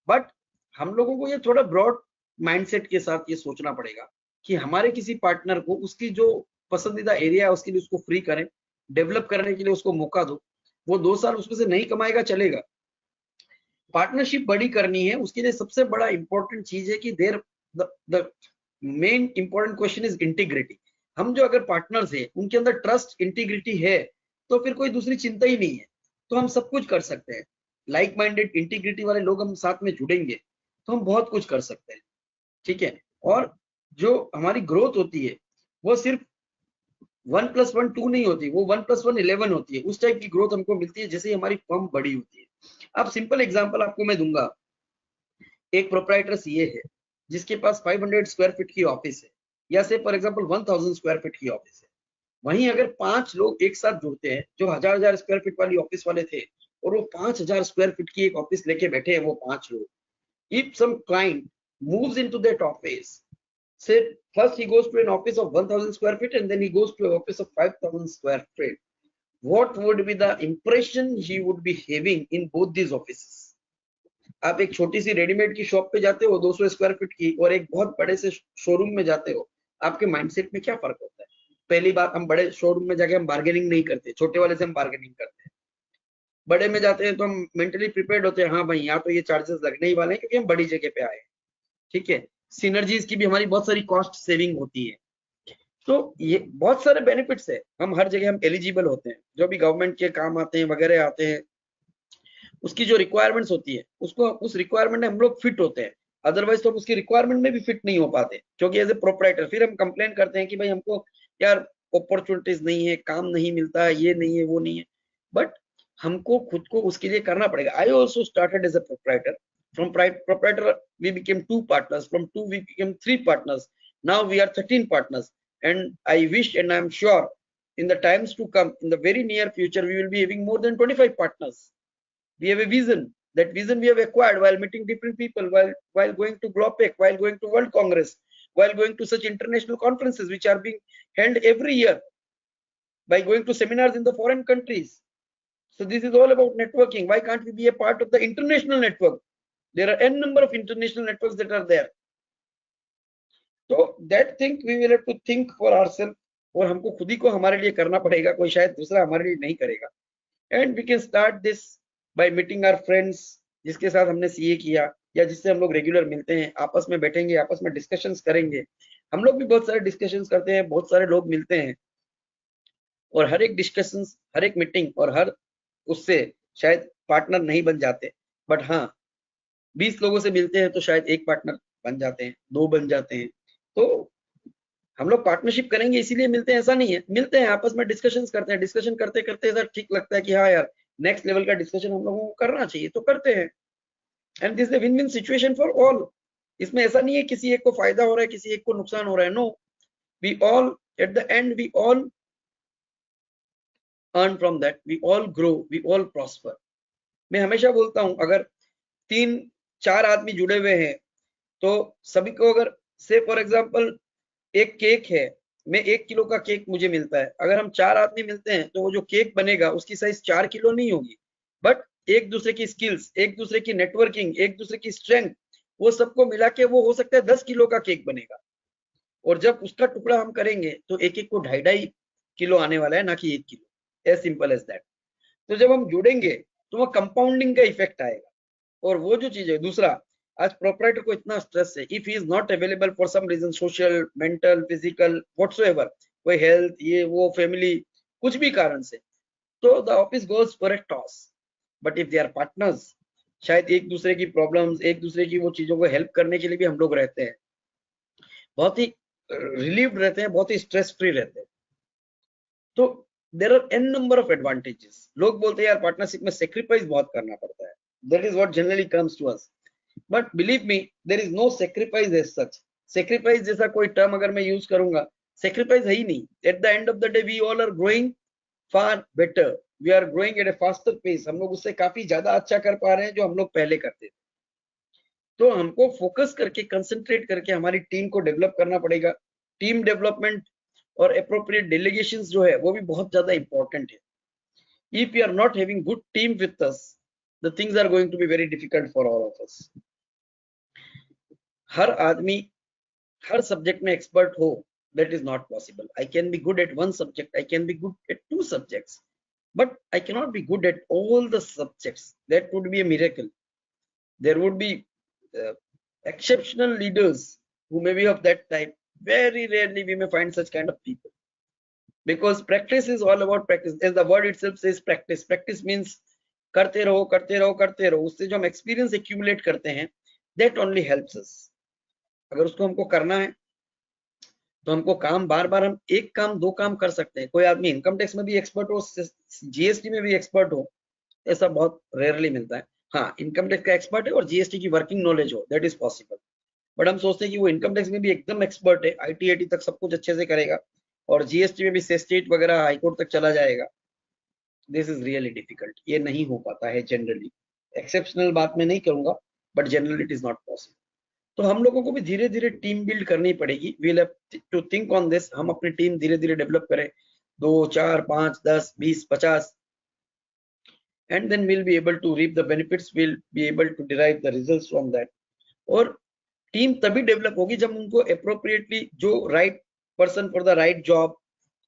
बट हम लोगों को ये थोड़ा ब्रॉड माइंडसेट के साथ ये सोचना पड़ेगा कि हमारे किसी पार्टनर को उसकी जो पसंदीदा एरिया है उसके लिए उसको फ्री करें, डेवलप करने के लिए उसको मौका दो। वो 2 साल उसमें से नहीं कमाएगा चलेगा। पार्टनरशिप बड़ी करनी है, उसके लिए सबसे बड़ा इंपॉर्टेंट चीज है कि there the main important question is integrity. हम जो अगर पार्टनर्स है उनके अंदर ट्रस्ट इंटीग्रिटी है तो फिर कोई दूसरी चिंता ही नहीं है, तो हम सब कुछ कर सकते हैं। लाइक माइंडेड इंटीग्रिटी वाले लोग हम साथ में जुड़ेंगे तो हम बहुत कुछ कर सकते हैं, ठीक है। और जो हमारी ग्रोथ होती है वो सिर्फ 1+1 2 नहीं होती, वो 1+1 11 होती है। उस टाइप की ग्रोथ हमको मिलती है जैसे हमारी फर्म बड़ी होती है। अब सिंपल एग्जांपल आपको मैं दूंगा, एक प्रोप्राइटर सीए है जिसके पास 500 स्क्वायर फीट की ऑफिस है, या से फॉर एग्जांपल 1000 स्क्वायर फीट की ऑफिस है। वहीं अगर 5 लोग एक साथ जुड़ते हैं जो 1000 स्क्वायर फीट वाली ऑफिस वाले थे, और वो 5000 स्क्वायर फीट की एक ऑफिस लेके बैठे हैं वो 5 लोग, if some client moves into that office, say first he goes to an office of 1000 square feet and then he goes to an office of 5000 square feet, what would be the impression he would be having in both these offices? आप एक छोटी सी readymade की shop पे जाते हो 200 square feet की, और एक बहुत बड़े से शोरूम में जाते हो, आपके माइंडसेट में क्या फर्क होता है? पहली बात, हम बड़े शोरूम में जाके हम बार्गेनिंग नहीं करते, छोटे वाले से हम बार्गेनिंग करते हैं। बड़े में जाते हैं तो हम मेंटली प्रिपेयर्ड होते हैं, हाँ भाई यहाँ तो ये चार्जेस लगने ही वाले हैं क्योंकि हम बड़ी जगह पे आए हैं, ठीक है। सिनर्जीज की भी हमारी बहुत सारी कॉस्ट सेविंग होती है, तो ये बहुत सारे बेनिफिट्स है। हम हर जगह हम एलिजिबल होते हैं, जो भी गवर्नमेंट के काम आते हैं वगैरह आते हैं, उसकी जो रिक्वायरमेंट्स होती है उसको उस रिक्वायरमेंट में हम लोग फिट होते हैं। अदरवाइज तो हम उसकी रिक्वायरमेंट में भी फिट नहीं हो पाते, क्योंकि एज ए प्रोप्राइटर फिर हम कंप्लेन करते हैं कि भाई हमको यार अपॉर्चुनिटीज नहीं है, काम नहीं मिलता है, ये नहीं है वो नहीं है। बट हमको खुद को उसके लिए करना पड़ेगा। I also started as a proprietor, from proprietor we became 2 partners, from 2 we became 3 partners, now we are 13 partners, and I wish and I am sure in the times to come, in the very near future, we will be having more than 25 partners. We have a vision. That vision we have acquired while meeting different people, while going to GLOPEC, while going to World Congress, while going to such international conferences which are being held every year, by going to seminars in the foreign countries. So this is all about networking. Why can't we be a part of the international network? There are n number of international networks that are there. So that thing we will have to think for ourselves, और हमको खुद ही को हमारे लिए करना पड़ेगा, कोई शायद दूसरा हमारे लिए नहीं करेगा। And we can start this by meeting our friends, जिसके साथ हमने सीए किया या जिससे हम लोग रेगुलर मिलते हैं, आपस में बैठेंगे, आपस में डिस्कशंस करेंगे। हम लोग भी बहुत सारे डिस्कशंस करते हैं, बहुत सारे लोग मिलते हैं, और हर एक डिस्कशंस, हर एक मीटिंग और हर उससे शायद पार्टनर नहीं बन जाते, बट हाँ 20 लोगों से मिलते हैं तो शायद एक पार्टनर बन जाते हैं, 2 बन जाते हैं। तो हम लोग पार्टनरशिप करेंगे इसीलिए मिलते हैं ऐसा नहीं है, मिलते हैं आपस में डिस्कशंस करते हैं, डिस्कशन करते करते ऐसा ठीक लगता है कि हाँ यार नेक्स्ट लेवल का डिस्कशन हम लोगों को करना चाहिए, तो करते हैं। And this is win win situation for all. इसमें ऐसा नहीं है किसी एक को फायदा हो रहा है, किसी एक को नुकसान हो रहा है, no, we all at the end we all earn from that, we all grow, we all prosper. मैं हमेशा बोलता हूं, अगर 3-4 आदमी जुड़े हुए हैं तो सभी को, अगर से फॉर एग्जांपल एक केक है, मैं 1 किलो का केक मुझे मिलता है, अगर हम 4 आदमी मिलते हैं तो वो जो केक बनेगा उसकी साइज 4 किलो नहीं होगी, बट एक दूसरे की स्किल्स, एक दूसरे की नेटवर्किंग, एक दूसरे की स्ट्रेंथ, वो सबको मिला के वो हो सकता है 10 किलो का केक बनेगा। और जब उसका टुकड़ा हम करेंगे तो एक एक को 2.5 किलो आने वाला है, ना कि 1 kilo, as simple as that. तो जब हम जुड़ेंगे तो वो कंपाउंडिंग का इफेक्ट आएगा। और वो जो चीज है, दूसरा, आज प्रोपराइटर को इतना स्ट्रेस है, if he is not available for some reason, social, mental, physical, whatsoever, कोई हेल्थ, ये वो, फैमिली, कुछ भी कारण से, तो the office goes for a toss. But if they are partners, शायद एक दूसरे की प्रॉब्लम्स, एक दूसरे की वो चीजों को हेल्प करने के लिए भी हम लोग रहते हैं, बहुत ही रिलीव्ड रहते हैं, बहुत ही स्ट्रेस फ्री रहते हैं। तो there are an number of advantages. लोग बोलते हैं यार पार्टनरशिप में सेक्रीफाइस बहुत करना पड़ता है, that is what generally comes to us, but believe me there is no sacrifice as such. Sacrifice जैसा कोई टर्म अगर मैं यूज करूंगा, सेक्रीफाइस है ही नहीं। At the end of the day we all are growing far better, we are growing at a faster pace. हम लोग उससे काफी ज्यादा अच्छा कर पा रहे हैं जो हम लोग पहले करते थे। तो हमको फोकस करके, कंसंट्रेट करके हमारी टीम को डेवलप करना पड़ेगा। टीम डेवलपमेंट और एप्रोप्रिएट डेलीगेशंस जो है वो भी बहुत ज्यादा इंपॉर्टेंट है। If you are not having good team with us, the things are going to be very difficult for all of us. हर आदमी हर सब्जेक्ट में एक्सपर्ट हो, that is not possible. I can be good at one subject, I can be good at 2 subjects, but I cannot be good at all the subjects. That would be a miracle. There would be exceptional leaders who may be of that type. Very rarely we may find such kind of people. because practice is all about practice, as the word itself says practice. Practice means करते रहो करते रहो करते रहो, उससे जो हम experience accumulate करते हैं, that only helps us. अगर उसको हमको करना है तो हमको काम बार बार, हम एक काम दो काम कर सकते हैं. कोई आदमी इनकम टैक्स में भी एक्सपर्ट हो, जीएसटी में भी एक्सपर्ट हो, ऐसा बहुत रेयरली मिलता है. हाँ, इनकम टैक्स का एक्सपर्ट है और जीएसटी की वर्किंग नॉलेज हो, दैट इज पॉसिबल. बट हम सोचते हैं कि वो इनकम टैक्स में भी एकदम एक्सपर्ट है, आईटी तक सब कुछ अच्छे से करेगा, और जीएसटी में भी स्टेट वगैरह हाईकोर्ट तक चला जाएगा. This is really difficult. ये नहीं हो पाता है जनरली. एक्सेप्शनल बात मैं नहीं करूंगा, but generally it is not possible. तो हम लोगों को भी धीरे धीरे टीम बिल्ड करनी पड़ेगी. We will have to think on this. हम अपनी टीम धीरे धीरे डेवलप करें, 2, 4, 5, 10, 20, 50, and then we'll be able to reap the benefits. We'll be able to derive the results from that. और टीम तभी डेवलप होगी जब उनको अप्रोप्रिएटली, जो right person for the right job,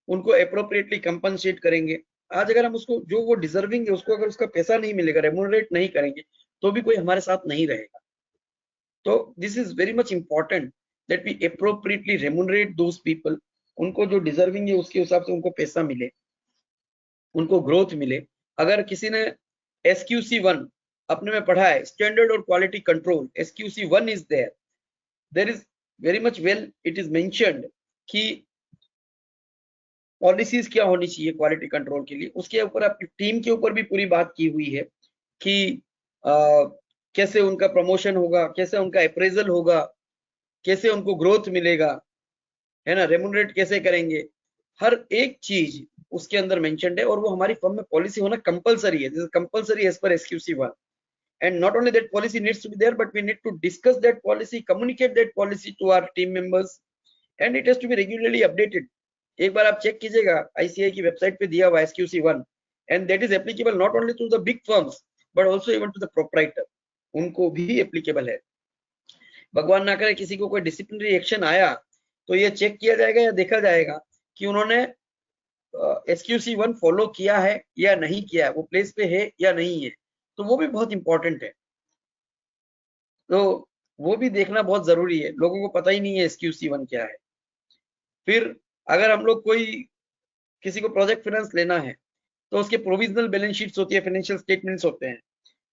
उनको अप्रोप्रिएटली कंपनसेट करेंगे. आज अगर हम उसको, जो वो डिजर्विंग है, उसको अगर उसका पैसा नहीं मिलेगा, रेम्यूनरेट नहीं करेंगे, तो भी कोई हमारे साथ नहीं रहेगा. तो this is very much important that we appropriately remunerate those people. उनको जो डिजर्विंग है उसके हिसाब से उनको पैसा मिले, उनको ग्रोथ मिले. अगर किसी ने SQC1 अपने में पढ़ा है, स्टैंडर्ड और quality control, SQC1 is there is very much well it is mentioned कि पॉलिसीज क्या होनी चाहिए क्वालिटी कंट्रोल के लिए. उसके ऊपर अपनी टीम के ऊपर भी पूरी बात की हुई है कि कैसे उनका प्रमोशन होगा, कैसे उनका अप्रेजल होगा, कैसे उनको ग्रोथ मिलेगा, है ना, रेम्यूनरेट कैसे करेंगे. हर एक चीज उसके अंदर मेंशन्ड है, और वो हमारी फर्म में पॉलिसी होना कंपलसरी है. This is compulsory as per SQC1. and not only that policy needs to be there, but we need to discuss that policy, communicate that policy to our team members, and it has to be regularly updated. एक बार आप check कीजिएगा, ICAI की website पे दिया हुआ SQC1, and that is applicable not only to the big firms but also even to the proprietor. उनको भी applicable है. भगवान ना करे किसी को कोई डिसिप्लिनरी एक्शन आया तो ये चेक किया जाएगा या देखा जाएगा कि उन्होंने SQC1 फॉलो किया है या नहीं किया है, वो प्लेस पे है या नहीं है. तो वो भी बहुत इंपॉर्टेंट है. तो वो भी देखना बहुत जरूरी है. लोगों को पता ही नहीं है SQC1 क्या है. फिर अगर हम लोग किसी को प्रोजेक्ट फाइनेंस लेना है तो उसके प्रोविजनल बैलेंस शीट्स होती है, फाइनेंशियल स्टेटमेंट्स होते हैं,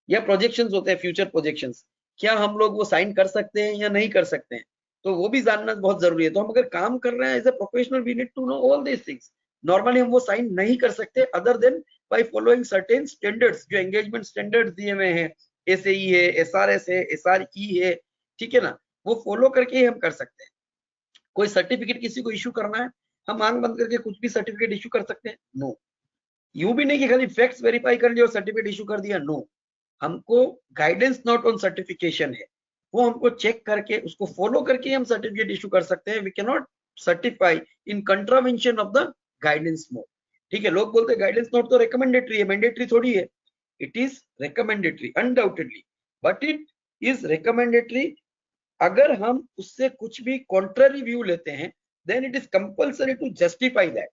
या प्रोजेक्शंस होते हैं, फ्यूचर प्रोजेक्शंस. क्या हम लोग वो साइन कर सकते हैं या नहीं कर सकते हैं, तो वो भी जानना बहुत जरूरी है. तो हम अगर काम कर रहे हैं as a professional, we need to know all this things. Normally हम वो साइन नहीं कर सकते other than by following certain standards, जो एंगेजमेंट स्टैंडर्ड्स दिए हुए हैं, SAE है, SRS है, SRE है, ठीक है ना, वो फॉलो करके ही हम कर सकते हैं. कोई सर्टिफिकेट किसी को इशू करना है, हम आंख बंद करके कुछ भी सर्टिफिकेट इशू कर सकते हैं? नो. यूं भी नहीं कि खाली फैक्ट्स वेरीफाई कर लिया और सर्टिफिकेट इशू कर दिया. नो, हमको गाइडेंस नॉट ऑन सर्टिफिकेशन है, वो हमको चेक करके उसको फॉलो करके हम सर्टिफिकेट इशू कर सकते हैं. We can not certify in contravention of the guidance note. ठीक है, लोग बोलते हैं गाइडेंस नोट तो रिकमेंडेटरी है, मैंडेटरी थोड़ी है. It is recommendatory undoubtedly, but it is recommendatory. अगर हम उससे कुछ भी कॉन्ट्ररी व्यू लेते हैं, then it is compulsory to justify that.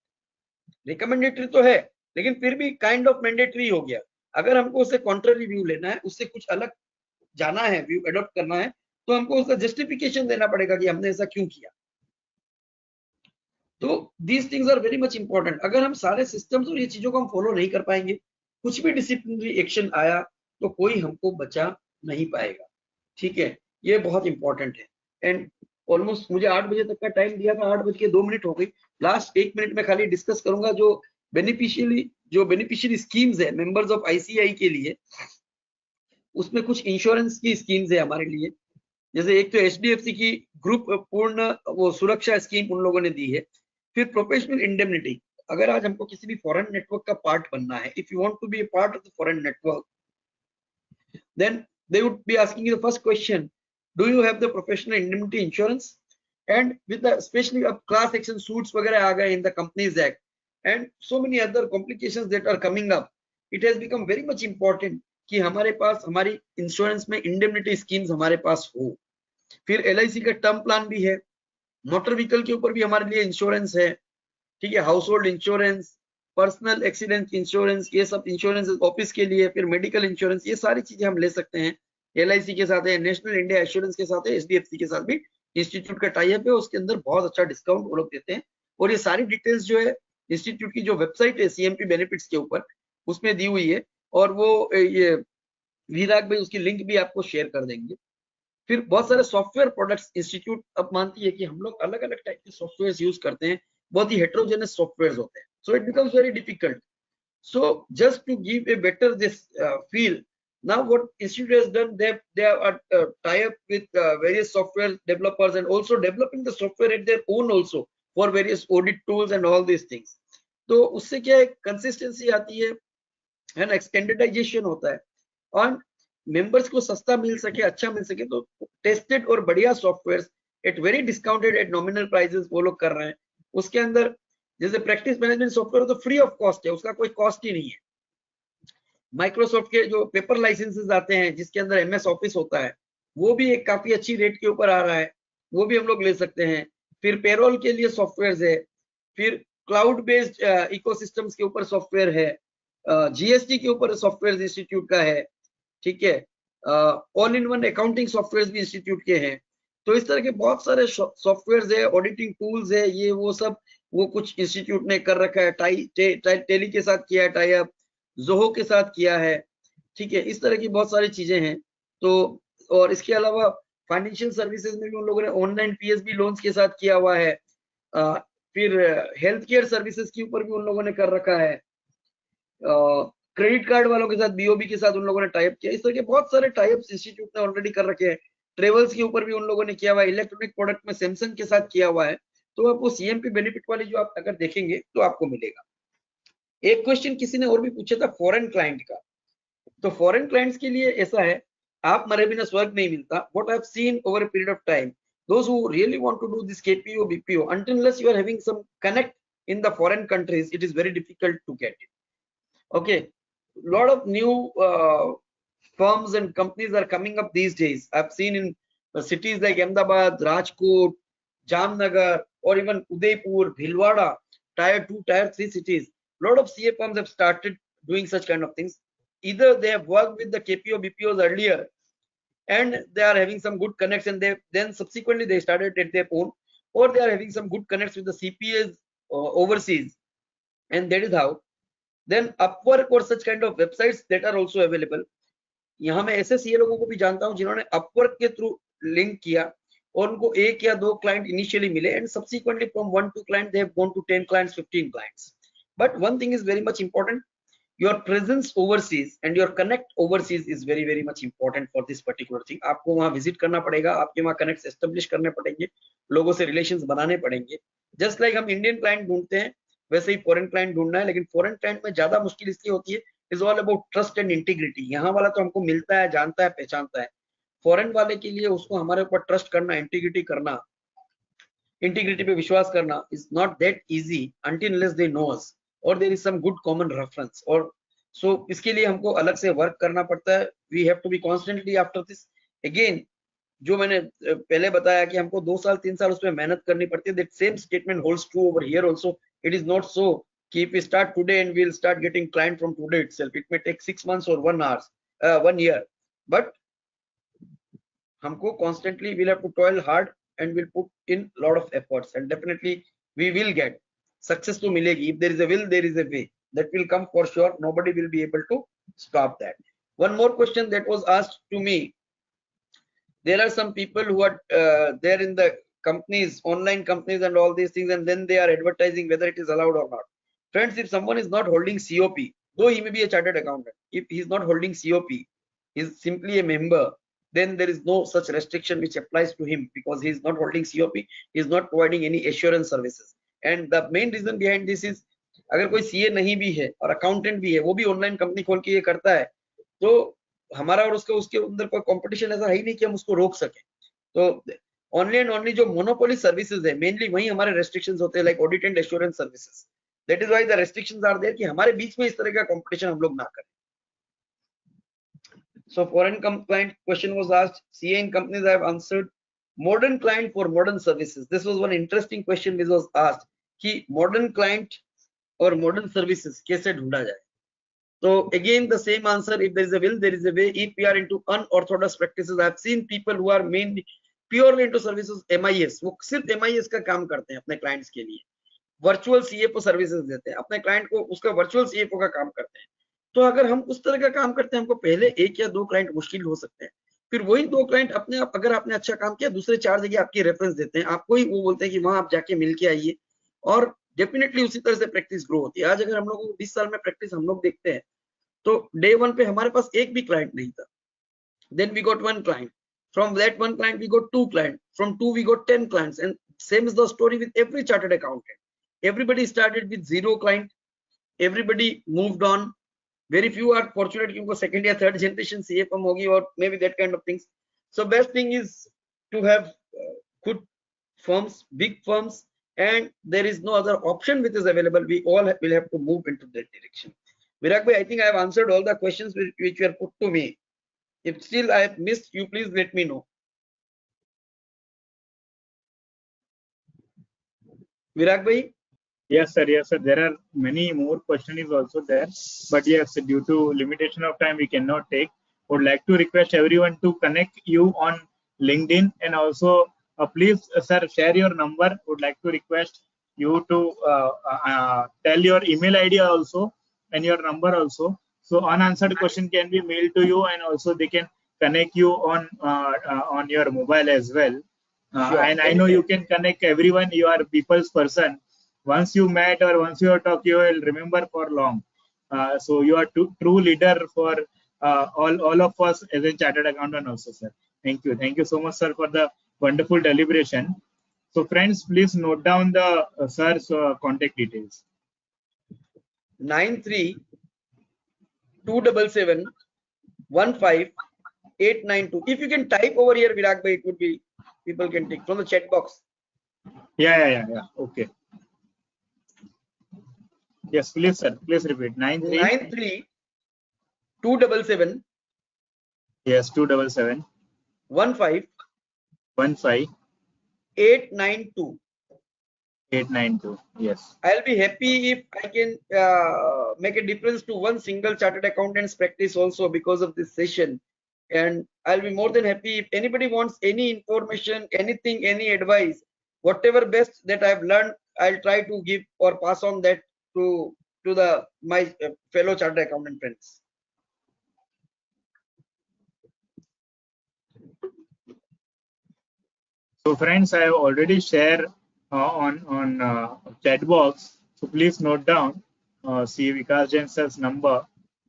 Recommendatory तो है, लेकिन फिर भी काइंड ऑफ मैंडेटरी हो गया. अगर हमको उससे कॉन्ट्ररी व्यू लेना है, उससे कुछ अलग जाना है, व्यू अडॉप्ट करना है, तो हमको उसका जस्टिफिकेशन देना पड़ेगा कि हमने ऐसा क्यों किया. तो these things are very much important. अगर हम सारे सिस्टम्स और ये चीजों को हम फॉलो नहीं कर पाएंगे, कुछ भी डिसिप्लिनरी एक्शन आया तो कोई हमको बचा नहीं पाएगा. ठीक है, ये बहुत इंपॉर्टेंट है. एंड ऑलमोस्ट मुझे 8 बजे तक का टाइम दिया था, 8:02 हो गई. लास्ट 1 मिनट में खाली डिस्कस करूंगा जो बेनिफिशियरी स्कीम्स है मेंबर्स ऑफ ICAI के लिए. उसमें कुछ इंश्योरेंस की स्कीम्स है हमारे लिए. जैसे एक तो HDFC की ग्रुप पूर्ण वो सुरक्षा स्कीम उन लोगों ने दी है. फिर प्रोफेशनल इंडेमनिटी. अगर आज हमको किसी भी फॉरेन नेटवर्क का पार्ट बनना है, if you want to be a part of the foreign network, then they would be asking you the first question, do you have the professional indemnity insurance? And with the specially अब class action suits वगैरह आ गए in the companies act and so many other complications that are coming up, it has become very much important कि हमारे पास हमारी insurance में indemnity schemes हमारे पास हो. फिर LIC का टर्म प्लान भी है. मोटर व्हीकल के ऊपर भी हमारे लिए इंश्योरेंस है. ठीक है, house hold insurance, personal accident insurance, ये सब इंश्योरेंस ऑफिस के लिए. फिर मेडिकल इंश्योरेंस, ये सारी चीजें हम ले सकते हैं. LIC के साथ है, नेशनल इंडिया एश्योरेंस के साथ है, HDFC के साथ भी इंस्टीट्यूट का टाई अप है, उसके अंदर बहुत अच्छा डिस्काउंट वो लोग देते हैं. और ये सारी डिटेल्स जो है इंस्टीट्यूट की जो वेबसाइट है CMP बेनिफिट्स के ऊपर, उसमें दी हुई है, और वो ये विराग भाई उसकी लिंक भी आपको शेयर कर देंगे। फिर बहुत सारे सॉफ्टवेयर प्रोडक्ट्स इंस्टीट्यूट अब मानती है कि हम लोग अलग अलग टाइप के सॉफ्टवेयर यूज करते हैं, बहुत ही हेट्रोजेनस सॉफ्टवेयर होते हैं, so it becomes very difficult. So just to give a better this feel, now what institute has done, they are tie up with various software developers and also developing the software at their own also for various audit tools and all these things. तो उससे क्या है, consistency आती है and standardization होता है, और members को सस्ता मिल सके, अच्छा मिल सके, तो tested और बढ़िया softwares at very discounted at nominal prices वो लोग कर रहे हैं. उसके अंदर जैसे प्रैक्टिस मैनेजमेंट सॉफ्टवेयर तो फ्री ऑफ कॉस्ट है, उसका कोई कॉस्ट ही नहीं है. माइक्रोसॉफ्ट के जो पेपर लाइसेंसेस आते हैं जिसके अंदर MS ऑफिस होता है, वो भी एक काफी अच्छी रेट के ऊपर आ रहा है, वो भी हम लोग ले सकते हैं. फिर पेरोल के लिए सॉफ्टवेयर है, फिर क्लाउड बेस्ड इकोसिस्टम्स के ऊपर सॉफ्टवेयर है, GST के ऊपर सॉफ्टवेयर इंस्टीट्यूट का है, ठीक है, all in one accounting software भी इंस्टीट्यूट के हैं. तो इस तरह के बहुत सारे सॉफ्टवेयर है, ऑडिटिंग टूल्स है, ये वो सब वो कुछ इंस्टीट्यूट ने कर रखा है. टेली के साथ किया है टाई अप, जोहो के साथ किया है, ठीक है. इस तरह की बहुत सारी चीजें हैं. तो और इसके अलावा फाइनेंशियल सर्विसेज में भी उन लोगों ने ऑनलाइन PSB लोन्स के साथ किया हुआ है. फिर हेल्थ केयर सर्विसेज के ऊपर भी उन लोगों ने कर रखा है. क्रेडिट कार्ड वालों के साथ BOB के साथ उन लोगों ने टाइप किया. इस तरह के बहुत सारे टाइप्स इंस्टीट्यूट ने ऑलरेडी कर रखे हैं. ट्रेवल्स के ऊपर भी उन लोगों ने किया हुआ है. इलेक्ट्रॉनिक प्रोडक्ट में सैमसंग के साथ किया हुआ है. तो आपको CMP बेनिफिट वाली जो आप अगर देखेंगे तो आपको मिलेगा. एक क्वेश्चन किसी ने और भी पूछा था फॉरेन क्लाइंट का. तो फॉरेन क्लाइंट्स के लिए ऐसा है, आप मरे बिना स्वर्ग नहीं मिलता. What I have seen over a period of time, those who really want to do this KPO BPO, until unless you are having some connect in the foreign countries, it is very difficult to get it. Okay, lot of new firms and companies are coming up these days. I've seen in cities like Ahmedabad, Rajkot, Jamnagar, or even Udaipur, Bhilwara, tier 2, tier 3 cities. A lot of CA firms have started doing such kind of things. Either they have worked with the KPO BPOs earlier and they are having some good connects, and then subsequently they started at their own, or they are having some good connects with the CPAs overseas, and that is how. Then Upwork or such kind of websites that are also available. यहाँ मैं ऐसे CA लोगों को भी जानता हूँ जिन्होंने Upwork के थ्रू लिंक किया और उनको 1 या 2 क्लाइंट इनिशियली मिले, and subsequently from 1-2 clients they have gone to 10 clients, 15 clients. But one thing is very much important, your presence overseas and your connect overseas is very very much important for this particular thing. आपको वहाँ visit करना पड़ेगा, आपके वहाँ connect establish करने पड़ेंगे, लोगों से रिलेशंस बनाने पड़ेंगे. जस्ट लाइक हम इंडियन क्लाइंट ढूंढते हैं वैसे ही फॉरेन क्लाइंट ढूंढना है, लेकिन फॉरेन क्लाइंट में ज्यादा मुश्किल इसलिए होती है, is all about trust and integrity. यहाँ वाला तो हमको मिलता है, जानता है, पहचानता है. फॉरेन वाले के लिए उसको हमारे ऊपर ट्रस्ट करना, इंटीग्रिटी करना, इंटीग्रिटी पे विश्वास करना is not that easy until unless they know us or there is some good common reference. और so इसके लिए हमको अलग से वर्क करना पड़ता है. we have to be constantly after this. again जो मैंने पहले बताया कि हमको 2 साल 3 साल उसमें मेहनत करनी पड़ती है, that same statement holds true over here also. It is not so कि if we start today and we'll start getting client from today itself. It may take 6 months or 1 year, but हमको constantly we'll have to toil hard and we'll put in lot of efforts, and definitely we will get success. तो मिलेगी. If there is a will, there is a way. That will come for sure. Nobody will be able to stop that. One more question that was asked to me. There are some people who are there in the companies, online companies and all these things, and then they are advertising whether it is allowed or not. Friends, if someone is not holding COP, though he may be a chartered accountant, if he is not holding COP, he is simply a member, then there is no such restriction which applies to him, because he is not holding COP, he is not providing any assurance services. And the main reason behind this is, अगर कोई CA नहीं भी है और accountant भी है, वो भी ऑनलाइन कंपनी खोल के ये करता है, तो हमारा और उसके अंदर कोई कंपटीशन ऐसा है ही नहीं कि हम उसको रोक सके. तो ओनली एंड ओनली जो मोनोपोली सर्विसेज है, मेनली वही हमारे रेस्ट्रिक्शंस होते हैं, like audit and assurance services. That is why the restrictions are there कि हमारे बीच में इस तरह का कंपटीशन हम लोग ना करें. So foreign client question was asked. CA in companies I have answered. Modern client for modern services. This was one interesting question which was asked कि modern client और modern services कैसे ढूंढा जाए. So again the same answer. If there is a will, there is a way. If we are into unorthodox practices, I have seen people who are mainly purely into services MIS. वो सिर्फ MIS का काम करते हैं अपने clients के लिए. Virtual CFO services देते हैं, अपने क्लाइंट को उसका वर्चुअल सीएफओ का काम करते हैं। तो अगर हम उस तरह का काम करते हैं, हमको पहले 1 या 2 क्लाइंट मुश्किल हो सकते हैं, फिर वही 2 क्लाइंट अपने आप, अगर आपने अच्छा काम किया, दूसरे 4 जगह आपकी रेफरेंस देते हैं, आपको ही वो बोलते हैं कि वहां आप जाके मिल के आइए, और डेफिनेटली उसी तरह से प्रैक्टिस ग्रो होती है। आज अगर हम लोगों को 20 साल में प्रैक्टिस हम लोग देखते हैं, तो डे 1 पे हमारे पास एक भी क्लाइंट नहीं था, then we got 1 client, from that 1 client we got 2 clients, from 2 we got 10 clients, and same is the story with every chartered accountant. Everybody started with 0 client, everybody moved on, very few are fortunate कि उनको second या third generation CFM होगी, or maybe that kind of things. So best thing is to have good firms, big firms, and there is no other option which is available. We all will have to move into that direction. Virag bhai, I think I have answered all the questions which were put to me. If still I have missed, you please let me know. Virag bhai? Yes, sir. Yes, sir. There are many more questions also there, but yes, due to limitation of time, we cannot take. Would like to request everyone to connect you on LinkedIn, and also please, sir, share your number. Would like to request you to tell your email ID also and your number also. So unanswered question can be mailed to you, and also they can connect you on your mobile as well. Sure. And I know you can connect everyone. You are people's person. Once you met or once you talk, you will remember for long. So you are true leader for all of us as a chartered accountant also, sir. Thank you so much, sir, for the wonderful deliberation. So friends, please note down the sir's contact details. 93-277-15892. If you can type over here, Virag bhai, it would be, people can take from the chat box. Yeah. Okay. Yes, please, sir. Please repeat. 93-277. Yes, 277. 15892. 892. Yes. I'll be happy if I can make a difference to one single chartered accountant's practice also because of this session. And I'll be more than happy if anybody wants any information, anything, any advice, whatever best that I've learned, I'll try to give or pass on that to my fellow chartered accountant friends. So friends, I have already shared on chat box. So please note down see Vikash Jain's number,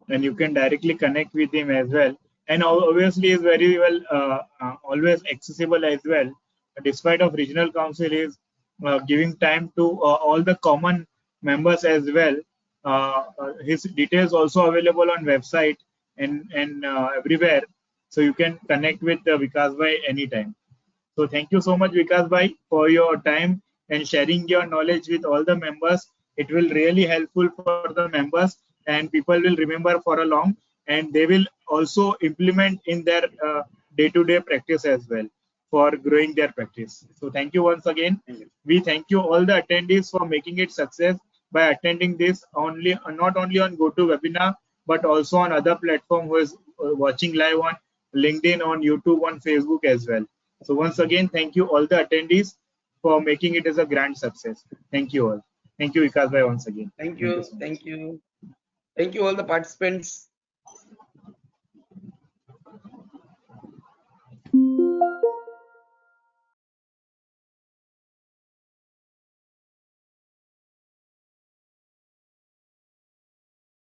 and you can directly connect with him as well. And obviously is very well always accessible as well. Despite of regional council is giving time to all the common members as well. His details also available on website and everywhere. So you can connect with Vikas by anytime. So thank you so much, Vikas bhai, for your time and sharing your knowledge with all the members. It will really helpful for the members, and people will remember for a long, and they will also implement in their day-to-day practice as well for growing their practice. So thank you once again. We thank you all the attendees for making it success by attending this only not only on GoToWebinar but also on other platform who is watching live on LinkedIn, on YouTube, on Facebook as well. So once again, thank you all the attendees for making it as a grand success. Thank you all. Thank you, Vikas bhai, once again. Thank you. Thank you all the participants.